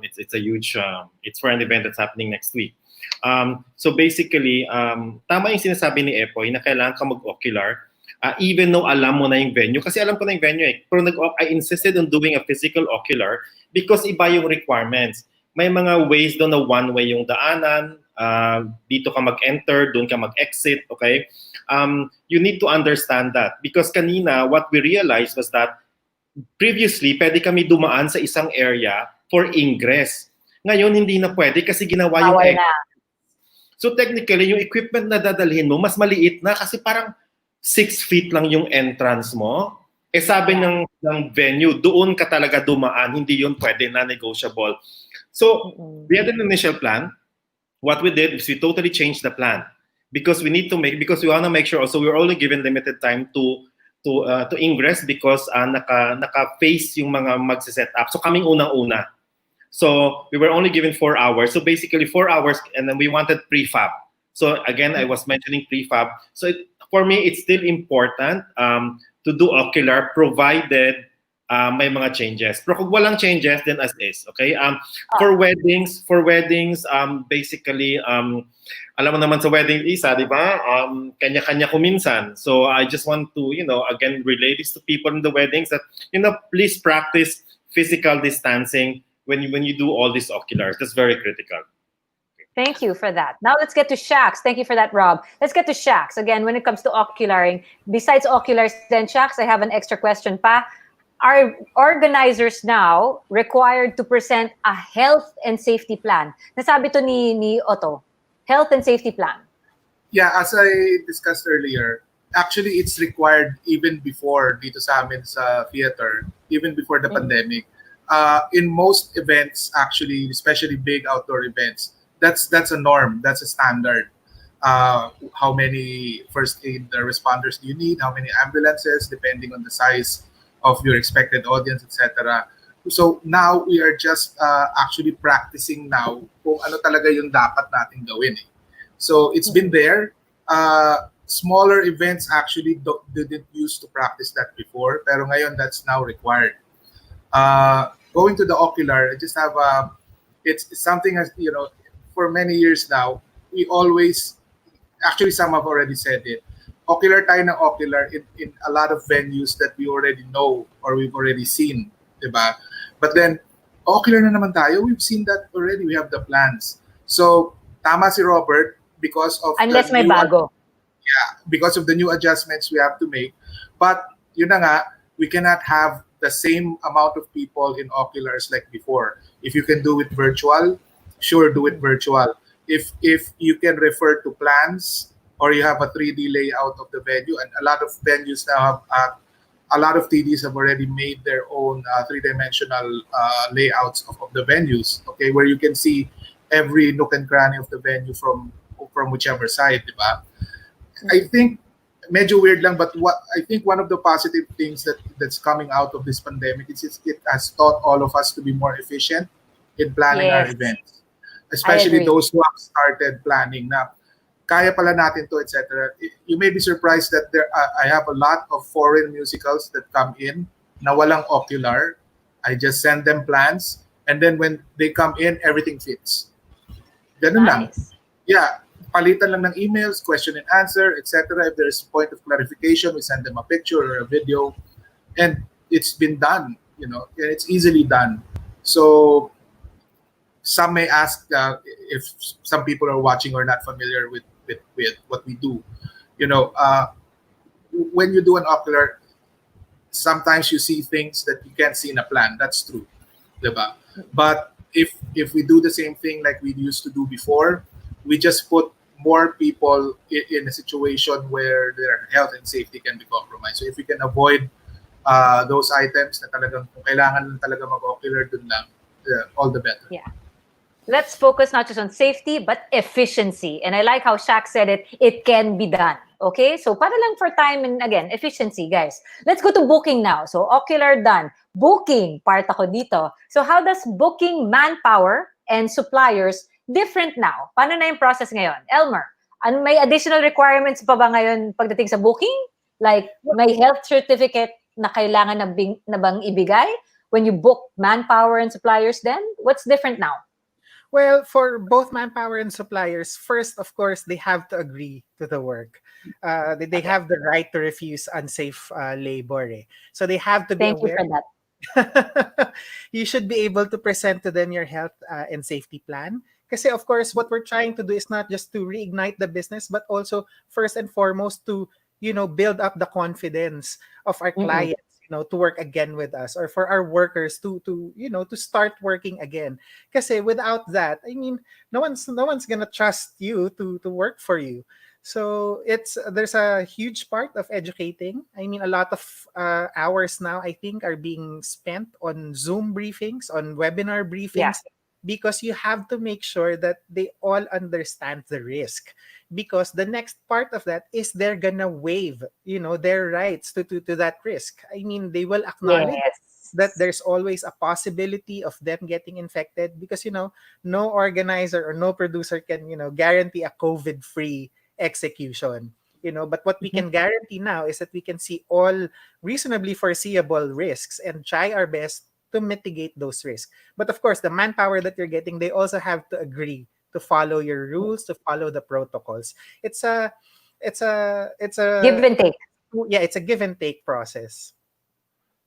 It's a huge. It's for an event that's happening next week. So basically, tama yung sinasabi ni Epoy na kailangan ka mag-ocular. Even though alam mo na yung venue, kasi alam ko na yung venue eh. Pero I insisted on doing a physical ocular because iba yung requirements. May mga ways doon na one way yung daanan, dito ka mag-enter, doon ka mag-exit, okay? You need to understand that because kanina, what we realized was that previously, pwede kami dumaan sa isang area for ingress. Ngayon, hindi na pwede kasi ginawa yung exit. So technically, yung equipment na dadalhin mo, mas maliit na kasi parang 6 feet lang yung entrance mo. Eh sabi ng venue, doon ka talaga dumaan, hindi yun pwede na negotiable. So we had an initial plan. What we did is we totally changed the plan because we want to make sure also we're only given limited time to ingress because naka-face yung mga magse-set up. So kaming unang-una. So we were only given 4 hours. So basically 4 hours and then we wanted prefab. So again, I was mentioning prefab. So for me, it's still important to do ocular provided may mga changes. Pero kung walang changes, then as is, okay? For weddings, basically, alam mo naman sa wedding isa, di ba? Kanya-kanya kuminsan. So I just want to, again, relay this to people in the weddings that, please practice physical distancing when you do all these oculars. That's very critical. Thank you for that. Now let's get to Shacks. Thank you for that, Rob. Let's get to Shacks. Again, when it comes to ocularing, besides oculars, then Shacks, I have an extra question pa. Are organizers now required to present a health and safety plan? Nasabi to ni Otto. Health and safety plan. Yeah, as I discussed earlier, actually it's required even before dito sa amin sa theater even before the pandemic. In most events, actually, especially big outdoor events, that's a norm. That's a standard. How many first aid responders do you need? How many ambulances, depending on the size of your expected audience, etc. So now we are just actually practicing now kung ano talaga yung dapat nating gawin. Eh. So it's been there. Smaller events actually didn't used to practice that before, pero ngayon that's now required. Going to the ocular, I just have it's something as you know, for many years now, we always actually some have already said it. Ocular tayo ng ocular in a lot of venues that we already know or we've already seen, diba? But then ocular na naman tayo, we've seen that already. We have the plans. So tama si Robert because of Unless may bago. because of the new adjustments we have to make. But yun na nga, we cannot have the same amount of people in oculars like before. If you can do it virtual, sure, do it virtual. If you can refer to plans or you have a 3D layout of the venue, and a lot of venues now have, a lot of TDs have already made their own three-dimensional layouts of the venues, okay, where you can see every nook and cranny of the venue from whichever side, diba? I think medyo weird lang, but what I think one of the positive things that's coming out of this pandemic is it has taught all of us to be more efficient in planning our events, especially those who have started planning na kaya pala natin to, etc. You may be surprised that I have a lot of foreign musicals that come in na walang ocular. I just send them plans, and then when they come in, everything fits. Ganun lang. Yeah. Palitan lang ng emails, question and answer, etc. If there's a point of clarification, we send them a picture or a video, and it's been done. You know, and it's easily done. So some may ask if some people are watching or not familiar with what we do. You know, when you do an ocular, sometimes you see things that you can't see in a plan. That's true, diba? But if we do the same thing like we used to do before, we just put more people in a situation where their health and safety can be compromised. So if we can avoid those items na talagang kung kailangan lang talaga mag-ocular dun lang, all the better. Yeah. Let's focus not just on safety, but efficiency. And I like how Shaq said it can be done. Okay? So para lang for time and again, efficiency, guys. Let's go to booking now. So ocular done. Booking, part ako dito. So how does booking manpower and suppliers different now? Paano na yung process ngayon? Elmer, may additional requirements pa ba ngayon pagdating sa booking? Like, may health certificate na kailangan na bang ibigay when you book manpower and suppliers then? What's different now? Well, for both manpower and suppliers, first, of course, they have to agree to the work. They have the right to refuse unsafe labor. Eh. So they have to be aware. Thank you for that. You should be able to present to them your health and safety plan. Kasi of course, what we're trying to do is not just to reignite the business, but also first and foremost to, build up the confidence of our clients, to work again with us, or for our workers to start working again. Kasi without that, I mean, no one's gonna trust you to work for you. So there's a huge part of educating. I mean, a lot of hours now, I think, are being spent on Zoom briefings, on webinar briefings. Yeah. Because you have to make sure that they all understand the risk. Because the next part of that is they're gonna waive, their rights to that risk. I mean, they will acknowledge that there's always a possibility of them getting infected because, no organizer or no producer can, guarantee a COVID-free execution. But what we can guarantee now is that we can see all reasonably foreseeable risks and try our best to mitigate those risks. But of course, the manpower that you're getting, they also have to agree to follow your rules, to follow the protocols. It's a give and take. Yeah, it's a give and take process.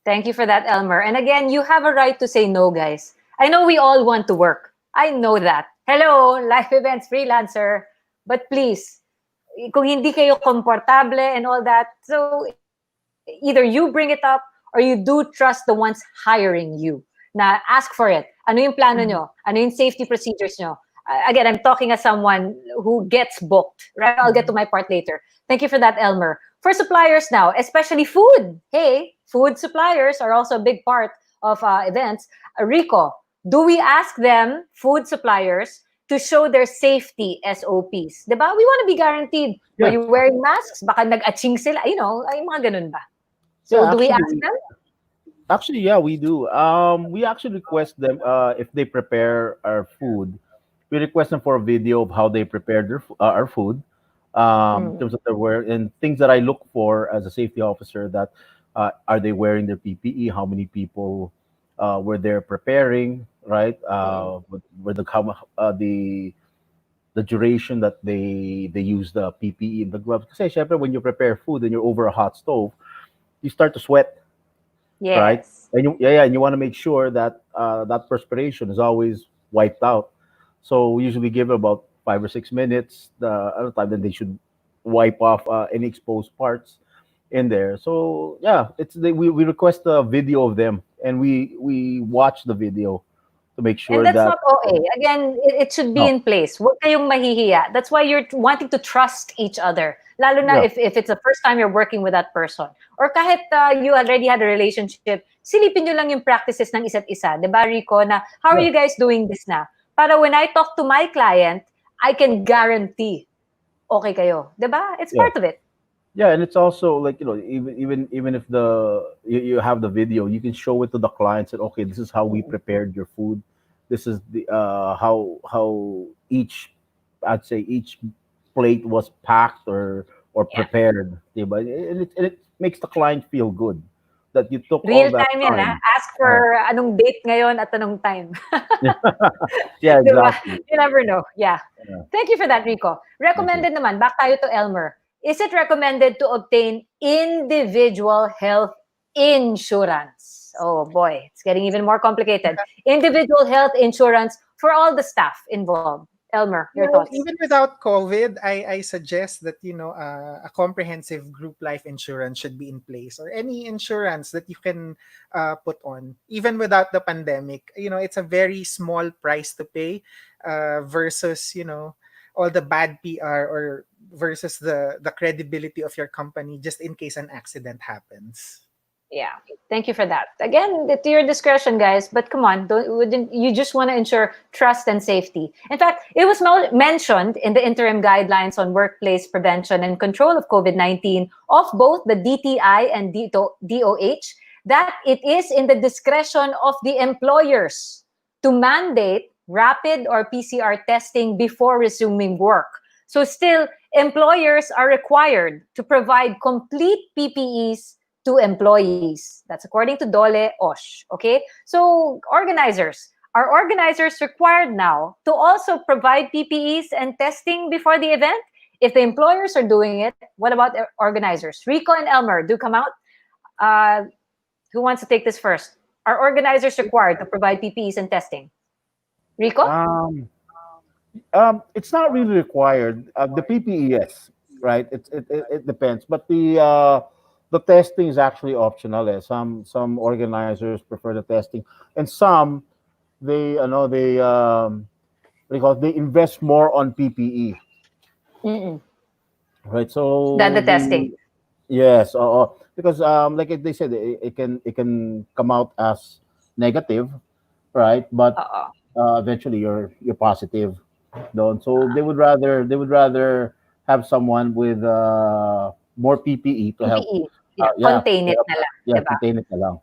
Thank you for that, Elmer. And again, you have a right to say no, guys. I know we all want to work. I know that. Hello, live events freelancer. But please, kung hindi kayo komportable and all that, so either you bring it up or you do trust the ones hiring you. Na ask for it. Ano yung plano nyo? Ano yung safety procedures nyo? Again, I'm talking as someone who gets booked, right? I'll get to my part later. Thank you for that, Elmer. for suppliers now, especially food. Hey, food suppliers are also a big part of events. Rico, do we ask them, food suppliers, to show their safety SOPs? Diba? We want to be guaranteed. Were Yeah. you wearing masks? Baka nag-atching sila. You know, ay mga ganun ba? So Yeah, do we ask actually, them? actually, yeah, we do. We actually request them if they prepare our food. We request them for a video of how they prepared our food. In terms of their wear and things that I look for as a safety officer. That are they wearing their PPE? How many people were there preparing? Right? Were the duration that they use the PPE and the gloves? Because syempre, when you prepare food and you're over a hot stove, you start to sweat, right? Yes. And and you want to make sure that that perspiration is always wiped out. So we usually give about 5 or 6 minutes the other time. Then they should wipe off any exposed parts in there. So yeah, we request a video of them, and we watch the video to make And sure that's that not OA. Again, it should be no, in place. Huwag kayong mahihiya. That's why you're wanting to trust each other. Lalo na yeah, if it's the first time you're working with that person. Or kahit you already had a relationship, silipin nyo lang yung practices ng isa't isa. Diba, Rico, na how are yeah, you guys doing this na? Para when I talk to my client, I can guarantee okay kayo. Diba? It's yeah. part of it. Yeah, and it's also like even if you have the video, you can show it to the clients that okay, this is how we prepared your food. This is the how each I'd say each plate was packed or Yeah. prepared. Diba? And it makes the client feel good that you took all Real that time yan, ha? time. Ask for anong date ngayon at anong time. Yeah, Diba? exactly. You never know. Yeah. Yeah. Thank you for that, Rico. Thank you. Recommended naman, back tayo to Elmer. Is it recommended to obtain individual health insurance? Oh boy, it's getting even more complicated. Individual health insurance for all the staff involved. Elmer, your Well, thoughts? even without COVID, I suggest that a comprehensive group life insurance should be in place, or any insurance that you can put on, even without the pandemic. It's a very small price to pay versus all the bad PR, or versus the credibility of your company, just in case an accident happens. Yeah, thank you for that. Again, to your discretion, guys. But come on, wouldn't you just want to ensure trust and safety? In fact, it was mentioned in the interim guidelines on workplace prevention and control of COVID-19 of both the DTI and DOH that it is in the discretion of the employers to mandate rapid or PCR testing before resuming work. So still, employers are required to provide complete PPEs to employees. That's according to Dole Osh. Okay? So are organizers required now to also provide PPEs and testing before the event? If the employers are doing it, what about organizers? Rico and Elmer, do come out. Who wants to take this first? Are organizers required to provide PPEs and testing? Rico? It's not really required. The PPE, yes, right? It depends, but the testing is actually optional. Some organizers prefer the testing, and some they invest more on PPE, Mm-mm. right? Than the So testing. yes, because like they said, it can come out as negative, right? But Uh-oh. eventually you're positive. Don't. So they would rather have someone with more PPE to help. PPE. Yeah, Yeah, contain to it help, na lang, yeah, diba? contain it na lang.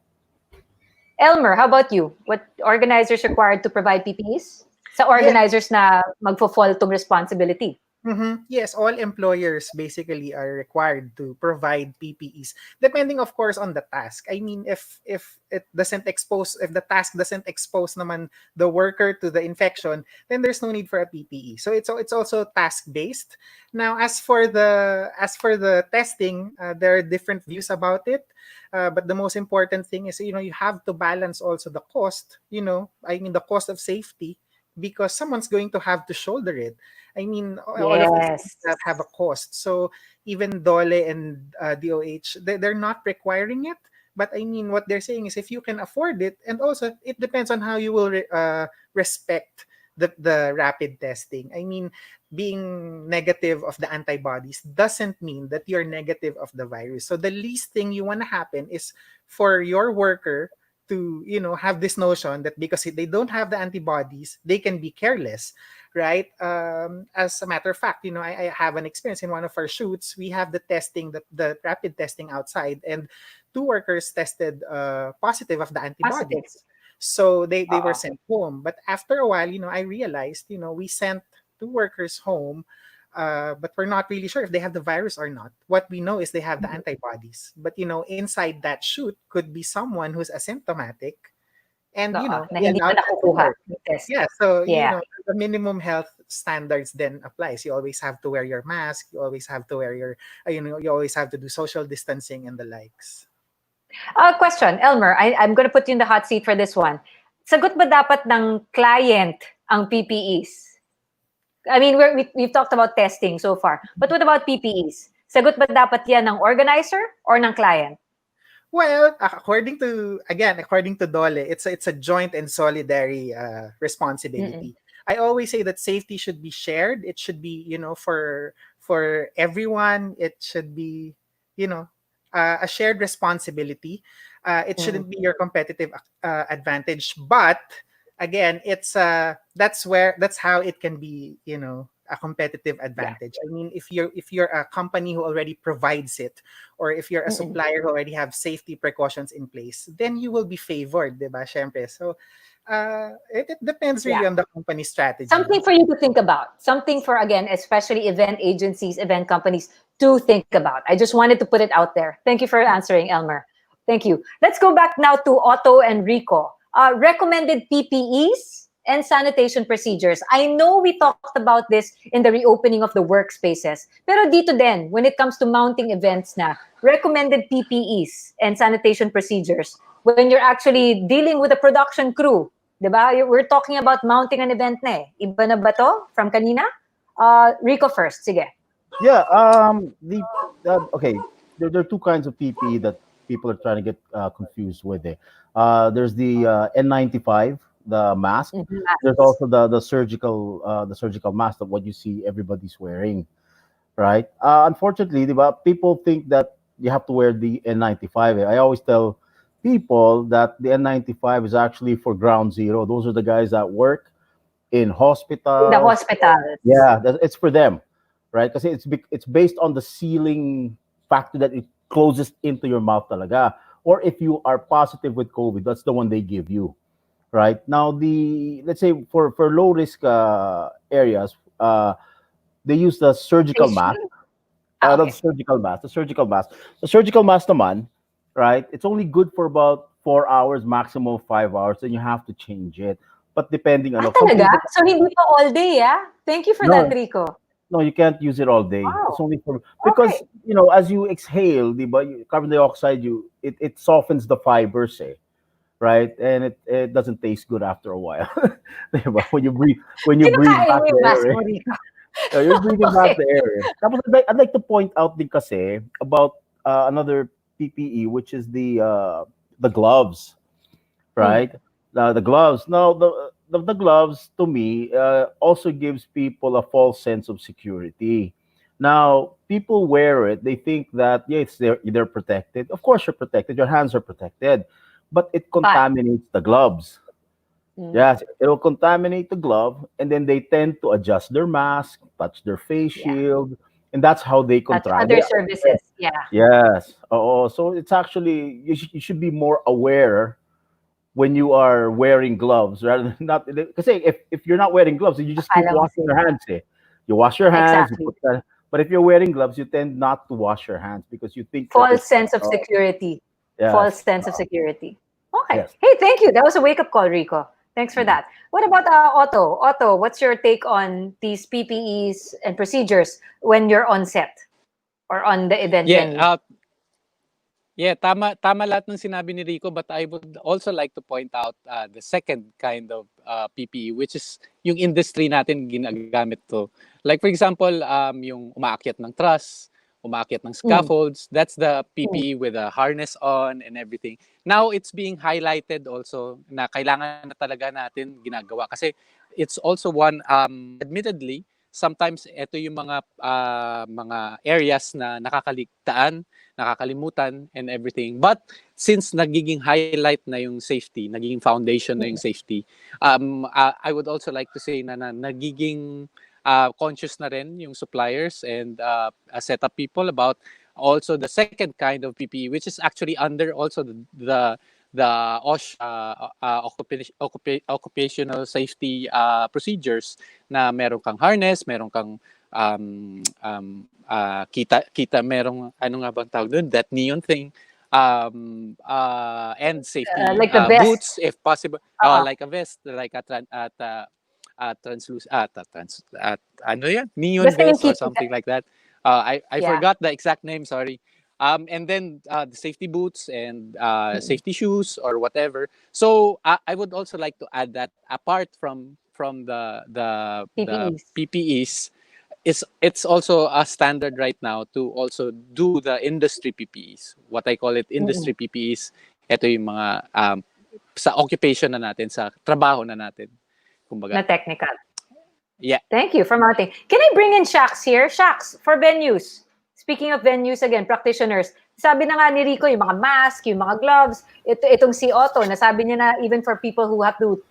Elmer, how about you? What organizers required to provide PPEs? Sa Yeah. organizers na magfo-fall tong responsibility. Yes, all employers basically are required to provide PPEs, depending, of course, on the task. I mean, if the task doesn't expose naman the worker to the infection, then there's no need for a PPE. So it's also task based. Now, as for the testing, there are different views about it. But the most important thing is, you have to balance also the cost. I mean, the cost of safety, because someone's going to have to shoulder it. I mean, all of these things Yes. have a cost. So even Dole and DOH, they're not requiring it. But I mean, what they're saying is, if you can afford it, and also it depends on how you will respect the rapid testing. I mean, being negative of the antibodies doesn't mean that you're negative of the virus. So the least thing you want to happen is for your worker to, have this notion that because they don't have the antibodies, they can be careless, right? As a matter of fact, I have an experience in one of our shoots. We have the rapid testing outside, and two workers tested positive of the antibodies. Positive. So they were sent home. But after a while, I realized, we sent two workers home, but we're not really sure if they have the virus or not. What we know is they have the antibodies. But, inside that shoot could be someone who's asymptomatic. And, Na be hindi pa allowed to nakukuha work. yung test. Yeah, so, Yeah. the minimum health standards then applies. You always have to wear your mask. You always have to wear you always have to do social distancing and the likes. Question, Elmer, I'm gonna put you in the hot seat for this one. Sagot ba dapat ng client ang PPEs? I mean, we've talked about testing so far, but what about PPEs? Sagot ba dapat yan ng organizer or ng client? Well, according to Dole, it's a joint and solidary responsibility. I always say that safety should be shared. It should be, for everyone. It should be, a shared responsibility. It shouldn't be your competitive advantage. But again, it's that's how it can be, a competitive advantage. I mean, if you're a company who already provides it, or if you're a supplier who already have safety precautions in place, then you will be favored, diba? Syempre. So it depends really on the company strategy. Something for you to think about. Something for, again, especially event agencies, event companies to think about. I just wanted to put it out there. Thank you for answering, Elmer. Thank you. Let's go back now to Otto and Rico. Recommended PPEs and sanitation procedures. I know we talked about this in the reopening of the workspaces. Pero dito din, when it comes to mounting events na, recommended PPEs and sanitation procedures when you're actually dealing with a production crew. Diba? We're talking about mounting an event na eh. Iba na ba to from kanina? Rico first, sige. Yeah. Okay. There are two kinds of PPE that people are trying to get confused with. There's the N95, the mask. There's also the surgical mask, of what you see everybody's wearing, right? Unfortunately, diba, people think that you have to wear the N95. I always tell people that the N95 is actually for ground zero. Those are the guys that work in hospitals. The hospitals. Yeah, it's for them, right? Because it's based on the sealing factor that it closes into your mouth talaga. Or if you are positive with COVID, that's the one they give you, right? Now, let's say for low risk areas, they use the surgical mask. Okay. The surgical mask. The surgical mask naman, right? It's only good for about 4 hours, maximum 5 hours, then you have to change it. But depending on Talaga? So hindi pa all day, ah? Thank you for that, Rico. No, you can't use it all day. Wow. It's only for because as you exhale, carbon dioxide, it softens the fibers, right? And it doesn't taste good after a while. when you breathe back the air. You're breathing back the air. Tapos I'd like to point out din kasi about another PPE, which is the gloves, right? The gloves. Now the gloves to me also gives people a false sense of security. Now people wear it, they think that they're protected. Of course you're protected, your hands are protected, but it contaminates the gloves. Yes, it will contaminate the glove, and then they tend to adjust their mask, touch their face shield, and that's how they contract. Other services, yeah. Yes. So it's actually you should be more aware when you are wearing gloves rather than not. Because if you're not wearing gloves, you just keep washing your hands. You wash your hands. Exactly. But if you're wearing gloves, you tend not to wash your hands because you think false sense of security. Yes. False sense of security. Okay. Yes. Hey, thank you. That was a wake-up call, Rico. Thanks for that. What about Otto? Otto, what's your take on these PPEs and procedures when you're on set or on the event venue? Tama lahat ng sinabi ni Rico, but I would also like to point out the second kind of PPE, which is yung industry natin ginagamit to. Like for example, yung umaakyat ng truss, umaakyat ng scaffolds, that's the PPE with a harness on and everything. Now it's being highlighted also na kailangan na talaga natin ginagawa kasi it's also one, admittedly, sometimes ito yung mga areas na nakakalimutan and everything. But since nagiging highlight na yung safety, nagiging foundation na yung safety, I would also like to say na nagiging conscious na rin yung suppliers and setup people about also the second kind of PPE, which is actually under also the OSH, occupational safety procedures, na meron kang harness, meron kang kita merong ano nga bang tawag doon, that neon thing, and safety Like the vest. boots if possible, like a vest, like a ano yan, neon Basta yung vest or kita. something like that. I Yeah. forgot the exact name, sorry. And then the safety boots and safety shoes or whatever. So I would also like to add that apart from the PPEs, it's also a standard right now to also do the industry PPEs. What I call it industry PPEs. Ito yung mga sa occupation na natin, sa trabaho na natin. Kumbaga. Na technical. Yeah. Thank you for mounting. Can I bring in Shax here? Shax, for venues. Speaking of venues again, practitioners. Sabi na nga ni Rico, yung mga mask, yung mga gloves, itong si Otto, nasabi niya na even for people who have to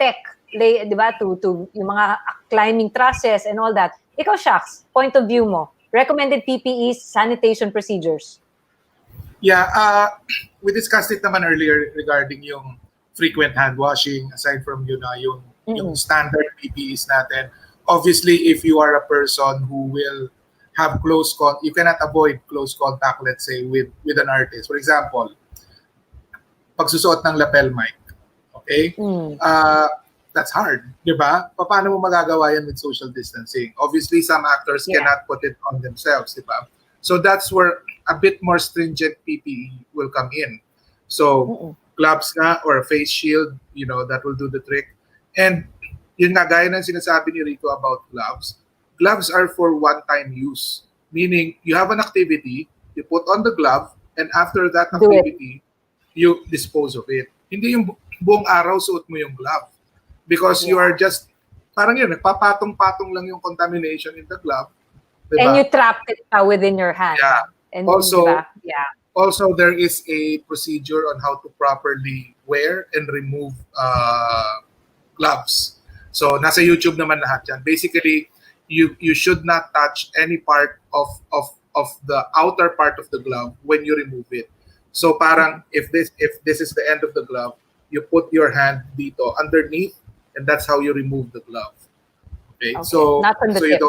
di ba, to yung mga climbing trusses and all that. Ikaw, Shax, point of view mo, recommended PPEs, sanitation procedures. Yeah, we discussed it naman earlier regarding yung frequent hand washing, aside from yung standard PPEs natin. Obviously, if you are a person who will have you cannot avoid close contact, let's say, with an artist. For example, pagsusuot ng lapel mic. Okay? That's hard, di ba? Paano mo magagawa yan with social distancing? Obviously, some actors cannot put it on themselves, di ba? So that's where a bit more stringent PPE will come in. So gloves nga or a face shield, that will do the trick. And yun nga, gaya ng sinasabi ni Rico about gloves. Gloves are for one-time use. Meaning, you have an activity, you put on the glove, and after that activity, you dispose of it. Hindi yung buong araw suot mo yung glove. Because you are just, parang yun, nagpapatong-patong lang yung contamination in the glove. Diba? And you trapped it within your hand. Yeah. And also, also, there is a procedure on how to properly wear and remove gloves. So, nasa YouTube naman lahat yan. Basically, you should not touch any part of the outer part of the glove when you remove it. So, parang if this is the end of the glove, you put your hand dito underneath, and that's how you remove the glove. Okay? So, not on the tip.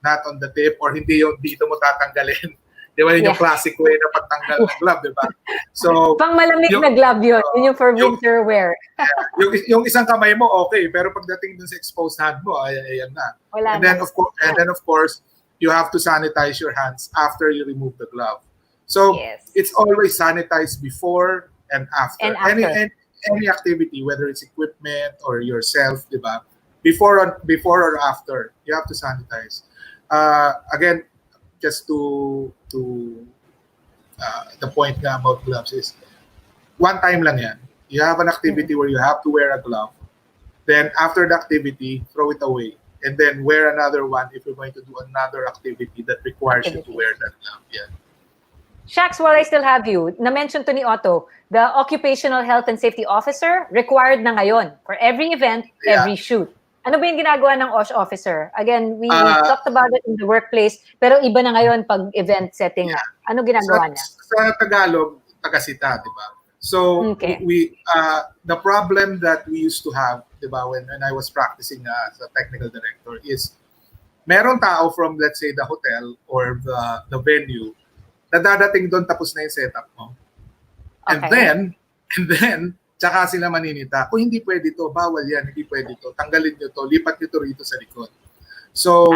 Not on the tip, or hindi yung dito mo tatanggalin. Di ba yun yung classic way na pagtanggal ng glove, di ba? So, pang malamig na glove yun. Yun yung for winter wear. yung isang kamay mo, okay. Pero pagdating dun sa exposed hand mo, ayan na. Wala and then of course, you have to sanitize your hands after you remove the glove. So, it's always sanitized before and after. Any activity, whether it's equipment or yourself, di ba? Before or after, you have to sanitize. Again, just to the point nga about gloves is, one time lang yan. You have an activity where you have to wear a glove. Then after the activity, throw it away. And then wear another one if you're going to do another activity that requires you to wear that glove. Yeah. Shax, while I still have you, na-mention to ni Otto, the Occupational Health and Safety Officer required na ngayon for every event, every shoot. Ano ba yung ginagawa ng OSH officer? Again, we talked about it in the workplace, pero iba na ngayon pag event setting. Ano ginagawa niya? Sa Tagalog, tagasita, di ba? So, the problem that we used to have, di ba, when I was practicing as a technical director is, meron tao from, let's say, the hotel or the venue, na dadating doon tapos na yung setup mo. And then, tsaka sila maninita, hindi pwede to, bawal yan, hindi pwede to, tanggalin nyo to, lipat nyo to rito sa likod. So,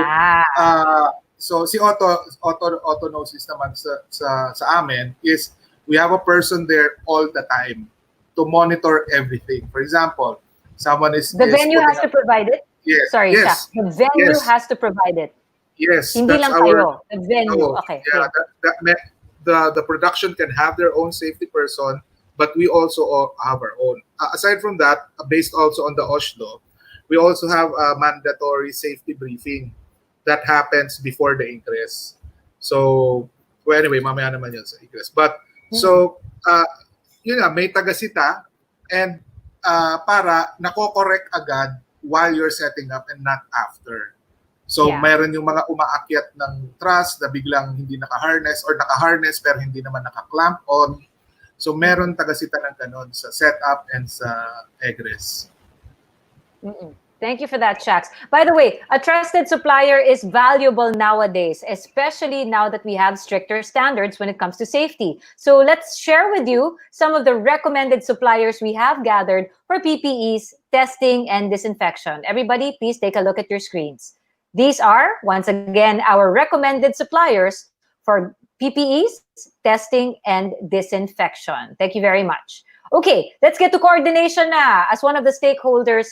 so si Otto knows this naman sa amin is, we have a person there all the time to monitor everything. For example, someone is... The venue has to provide it? Yes. Sorry, yes, the venue has to provide it? Yes. Hindi lang kayo, the venue. Okay. Yeah, the production can have their own safety person, but we also have our own. Aside from that, based also on the OSH law, we also have a mandatory safety briefing that happens before the ingress. So, well, anyway, mamaya naman yun sa ingress. But, so, yun nga, may tagasita and para nako-correct agad while you're setting up and not after. So, mayroon yung mga umaakyat ng truss na biglang hindi naka-harness or naka-harness pero hindi naman naka-clamp on. So, meron tagasita ng ganon sa setup and sa egress. Thank you for that, Shax. By the way, a trusted supplier is valuable nowadays, especially now that we have stricter standards when it comes to safety. So let's share with you some of the recommended suppliers we have gathered for PPEs, testing, and disinfection. Everybody, please take a look at your screens. These are, once again, our recommended suppliers for PPEs, testing, and disinfection. Thank you very much. Okay, let's get to coordination na. As one of the stakeholders,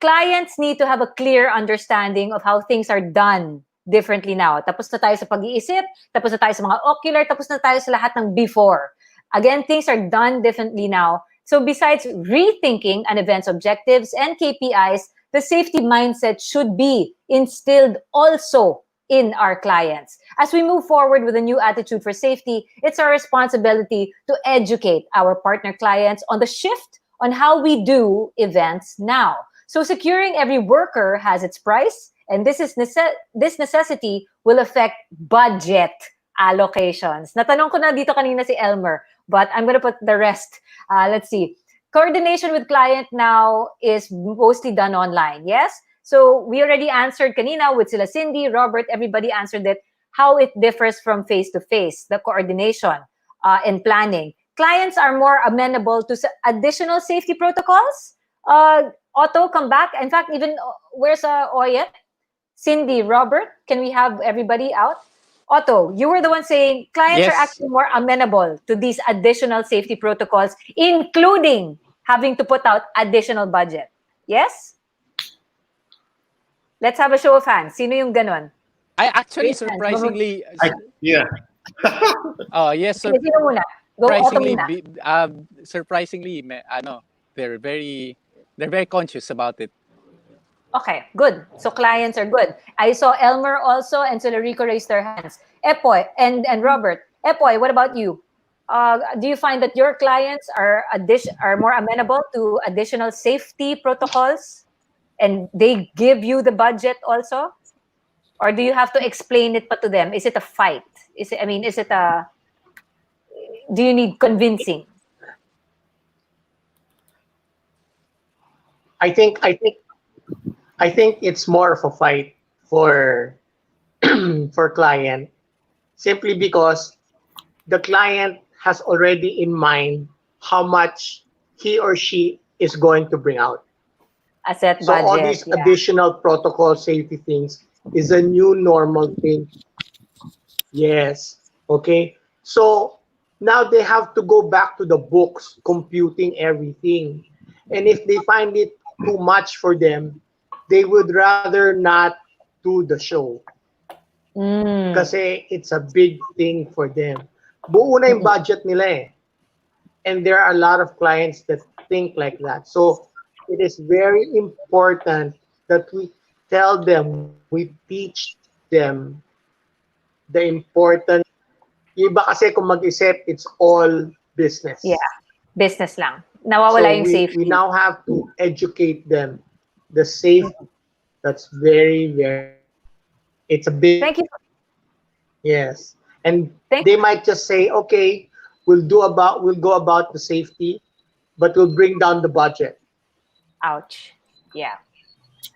clients need to have a clear understanding of how things are done differently now. Tapos na tayo sa pag-iisip, tapos na tayo sa mga ocular, tapos na tayo sa lahat ng before. Again, things are done differently now. So besides rethinking an event's objectives and KPIs, the safety mindset should be instilled also in our clients. As we move forward with a new attitude for safety, it's our responsibility to educate our partner clients on the shift on how we do events now. So securing every worker has its price, and this necessity will affect budget allocations. Natanong ko na dito kanina si Elmer, but I'm going to put the rest. Let's see. Coordination with client now is mostly done online, yes? So we already answered kanina with sila Cindy, Robert, everybody answered it, how it differs from face-to-face, the coordination and planning. Clients are more amenable to additional safety protocols. Otto, come back. In fact, even, where's Oyet? Cindy, Robert, can we have everybody out? Otto, you were the one saying clients are actually more amenable to these additional safety protocols, including having to put out additional budget. Yes? Let's have a show of hands. Sino yung ganon? I actually surprisingly... Yeah. Yes, Sino muna? Go, surprisingly, Otto muna. surprisingly, they're very conscious about it. Okay, good. So clients are good. I saw Elmer also and Solarico raise their hands. Epoy and Robert. Epoy, what about you? Do you find that your clients are more amenable to additional safety protocols, and they give you the budget also, or do you have to explain it to them? Is it a fight? Do you need convincing? I think it's more of a fight for for client, simply because the client has already in mind how much he or she is going to bring out. A set So budget, all these additional protocol safety things is a new normal thing. Yes. Okay. So now they have to go back to the books, computing everything. And if they find it too much for them, they would rather not do the show. Kasi it's a big thing for them. Buo na yung budget nila eh. And there are a lot of clients that think like that. So it is very important that we tell them, we teach them the importance. Iba kasi kung mag-isip, it's all business. Yeah, business lang. Nawawala yung safety. We now have to educate them. The safety, that's very, very, it's a big... Thank you. Yes. And they might just say, okay, we'll go about the safety, but we'll bring down the budget. Ouch. Yeah.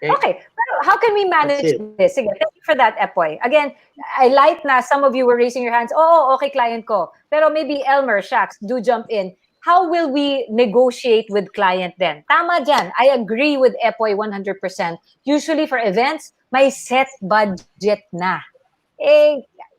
Okay. Pero how can we manage this? Sige, thank you for that, Epoy. Again, I like na some of you were raising your hands. Oh, okay, client ko. Pero maybe Elmer, Shax, do jump in. How will we negotiate with client then? Tama dyan. I agree with Epoy 100%. Usually for events, may set budget na.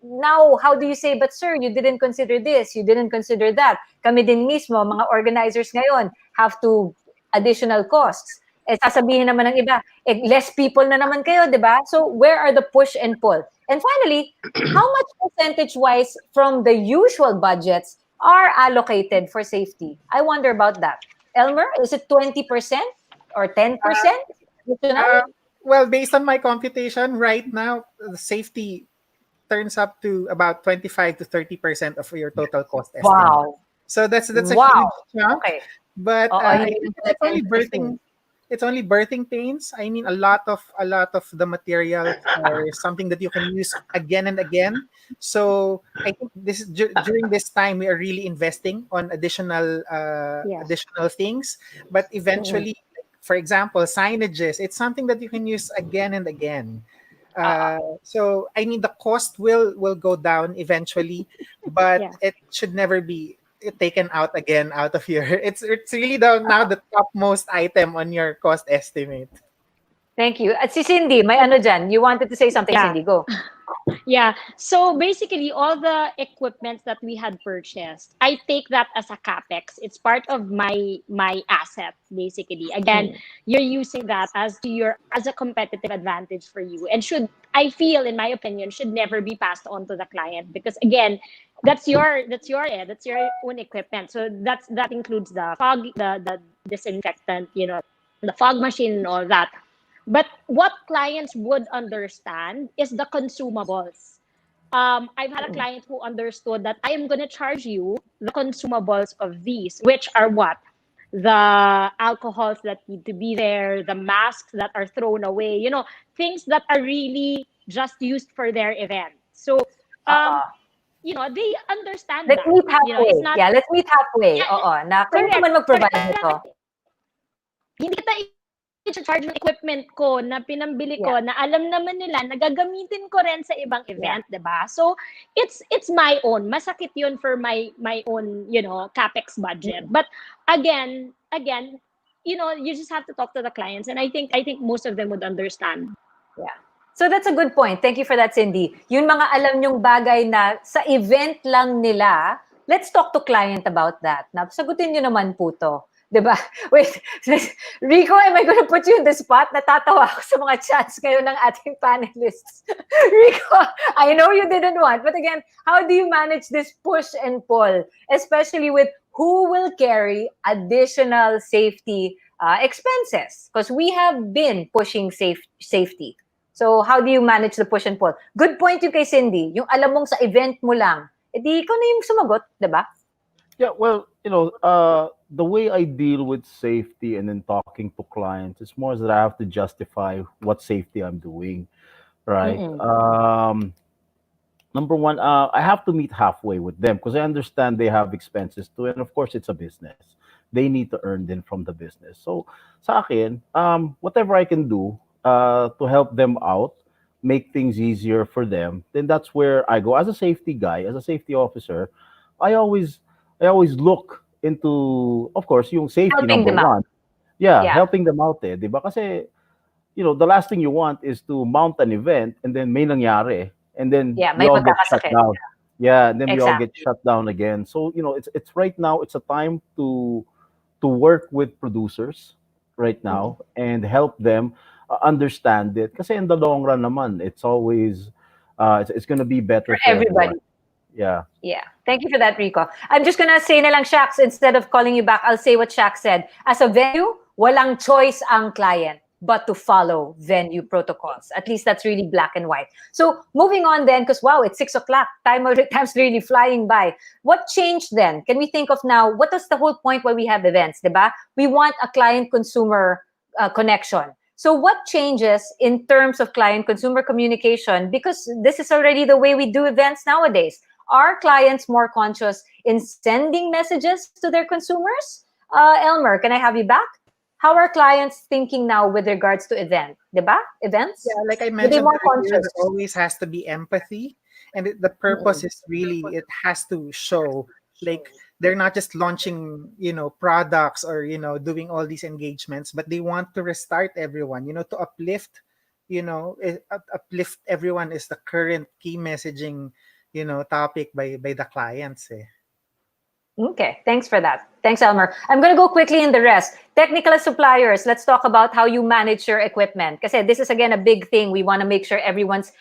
Now, how do you say, but sir, you didn't consider this, you didn't consider that. Kami din mismo, mga organizers ngayon, have to additional costs. Sasabihin naman ng iba, less people na naman kayo, di ba? So where are the push and pull? And finally, how much percentage-wise from the usual budgets are allocated for safety? I wonder about that. Elmer, is it 20% or 10%? Additional? Well, based on my computation right now, the safety turns up to about 25 to 30% of your total cost estimate. Wow. So that's a Wow. huge chunk. Okay. But Oo, I hindi think ko it's only birthing pains. I mean, a lot of the materials are something that you can use again and again. So I think this is during this time we are really investing on Yes. additional things. But eventually, for example, signages. It's something that you can use again and again. So I mean, the cost will go down eventually, but Yeah. it should never be taken out again out of your. It's really now the topmost item on your cost estimate. Thank you. At si Cindy, may ano dyan. You wanted to say something, Yeah. Cindy. Go. Yeah. So basically, all the equipment that we had purchased, I take that as a capex. It's part of my asset. Basically, again, you're using that as a competitive advantage for you, and I feel, in my opinion, should never be passed on to the client because again, that's your own equipment. So that includes the fog, the disinfectant, the fog machine and all that. But what clients would understand is the consumables. I've had a client who understood that I am going to charge you the consumables of these, which are what? The alcohols that need to be there, the masks that are thrown away, things that are really just used for their event. So, um, they understand Let's that. meet It's halfway. not, Yeah, let's meet halfway. yeah, Oo, na kayo correct. naman mag-provide nito. Hindi kita i-charge ng equipment ko na pinambili ko na alam naman nila na gagamitin ko rin sa ibang event, 'di ba? So it's my own. Masakit 'yun for my own, capex budget. But again, you just have to talk to the clients, and I think most of them would understand. Yeah. So that's a good point. Thank you for that, Cindy. Yung mga alam nyong bagay na sa event lang nila, let's talk to client about that. Na sagutin nyo naman po to. Diba? Wait, Rico, am I gonna put you in the spot? Natatawa ako sa mga chats ngayon ng ating panelists. Rico, I know you didn't want, but again, how do you manage this push and pull, especially with who will carry additional safety expenses? Because we have been pushing safety. So how do you manage the push and pull? Good point yung kay Cindy. Yung alam mong sa event mo lang, edi ikaw na yung sumagot, diba? Yeah, well, the way I deal with safety and then talking to clients, it's more that I have to justify what safety I'm doing, right? Number one, I have to meet halfway with them because I understand they have expenses too, and of course, it's a business. They need to earn them from the business. So, sa akin, whatever I can do to help them out, make things easier for them, then that's where I go. As a safety guy, as a safety officer, I always look into, of course, yung safety Helping number them out. one. Yeah, Yeah. helping them out eh, di ba? Kasi, the last thing you want is to mount an event and then may nangyari and then Yeah, we may all get shut magkakasakit. down. Yeah, and then we all Exactly. get shut down again. So, it's right now, it's a time to work with producers right now and help them understand it. Kasi in the long run naman, it's always, it's going to be better For for everyone. everybody. Yeah. Yeah. Thank you for that, Rico. I'm just gonna say na lang, Shax, instead of calling you back, I'll say what Shax said. As a venue, walang choice ang client but to follow venue protocols. At least that's really black and white. So moving on then, because wow, it's 6 o'clock. Time's really flying by. What changed then? Can we think of now, what was the whole point why we have events, diba? We want a client-consumer connection. So what changes in terms of client-consumer communication? Because this is already the way we do events nowadays. Are clients more conscious in sending messages to their consumers? Elmer, can I have you back? How are clients thinking now with regards to events? Yeah, like I Are they mentioned more earlier, conscious? there always has to be empathy, and the purpose is really it has to show like they're not just launching products or doing all these engagements, but they want to restart everyone, to uplift, uplift everyone is the current key messaging topic by the clients. Okay, thanks for that. Thanks, Elmer. I'm going to go quickly in the rest. Technical suppliers, let's talk about how you manage your equipment. Because this is, again, a big thing. We want to make sure everyone's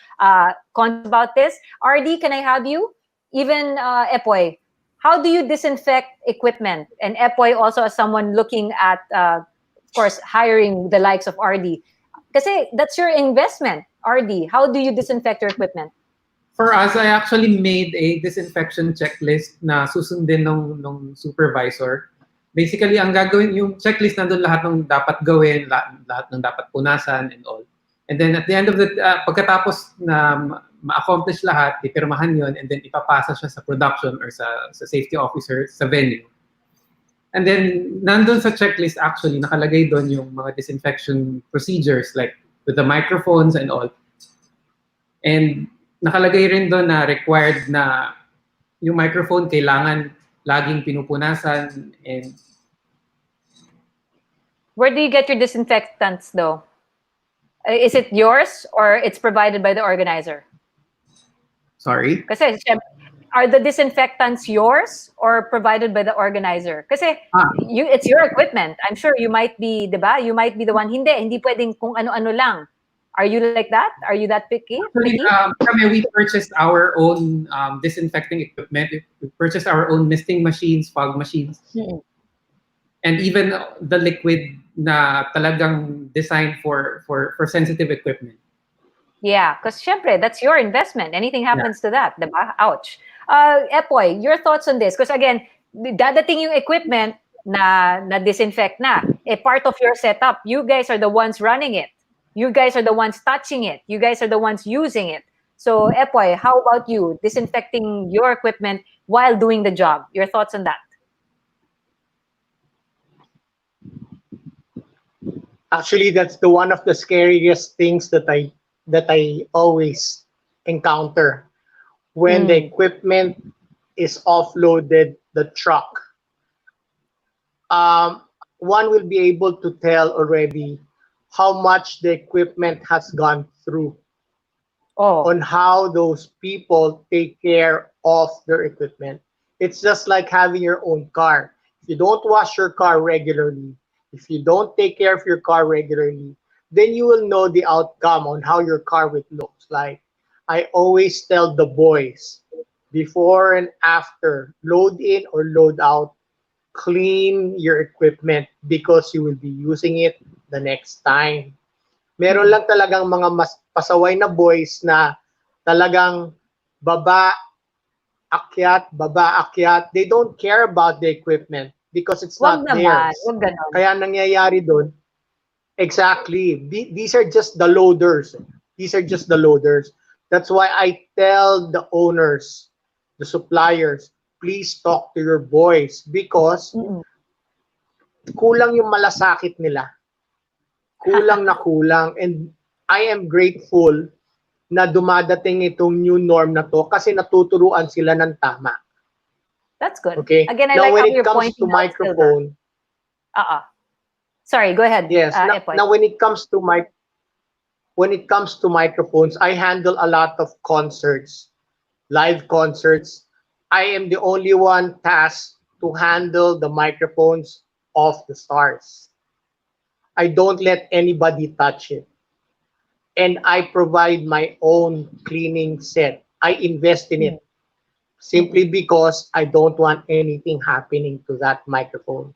conscious about this. RD, can I have you? Even Epoy, how do you disinfect equipment? And Epoy also as someone looking at, of course, hiring the likes of RD. Kasi that's your investment. RD, how do you disinfect your equipment? For us, I actually made a disinfection checklist na susundin nung supervisor. Basically, ang gagawin, yung checklist nandun lahat ng dapat gawin, lahat ng dapat punasan and all. And then at the end of the, pagkatapos na ma-accomplish lahat, ipirmahan yun, and then ipapasa siya sa production or sa safety officer sa venue. And then, nandun sa checklist actually, nakalagay doon yung mga disinfection procedures like with the microphones and all. And nakalagay rin doon na required na yung microphone kailangan laging pinupunasan. And where do you get your disinfectants though? Is it yours or it's provided by the organizer? Sorry? Kasi are the disinfectants yours or provided by the organizer? Kasi it's your equipment. I'm sure you might be, diba? You might be the one, hindi pwedeng kung ano-ano lang. Are you like that? Are you that picky? Actually, we purchased our own disinfecting equipment. We purchased our own misting machines, fog machines, and even the liquid na talagang designed for sensitive equipment. Yeah, because syempre, that's your investment. Anything happens to that, diba? Ouch. Epoy, your thoughts on this? Because again, dadating yung equipment na disinfect na. Part of your setup. You guys are the ones running it. You guys are the ones touching it. You guys are the ones using it. So, Epoy, how about you? Disinfecting your equipment while doing the job. Your thoughts on that? Actually, that's one of the scariest things that I always encounter when the equipment is offloaded the truck. One will be able to tell already how much the equipment has gone through on how those people take care of their equipment. It's just like having your own car. If you don't wash your car regularly, if you don't take care of your car regularly, then you will know the outcome on how your car will look like. I always tell the boys, before and after, load in or load out, clean your equipment because you will be using it the next time. Meron lang talagang mga mas pasaway na boys na talagang baba, akyat. They don't care about the equipment because it's not theirs. Kaya nangyayari doon, exactly, these are just the loaders. That's why I tell the owners, the suppliers, please talk to your boys because kulang yung malasakit nila. Kulang. And I am grateful na dumadating itong new norm na to kasi natuturuan sila ng tama. That's good. Okay. Again, I now, like when how it you're comes pointing to microphone. Sorry, go ahead. Yes. Now, when it comes to microphones, I handle a lot of concerts, live concerts. I am the only one tasked to handle the microphones of the stars. I don't let anybody touch it. And I provide my own cleaning set. I invest in it simply because I don't want anything happening to that microphone.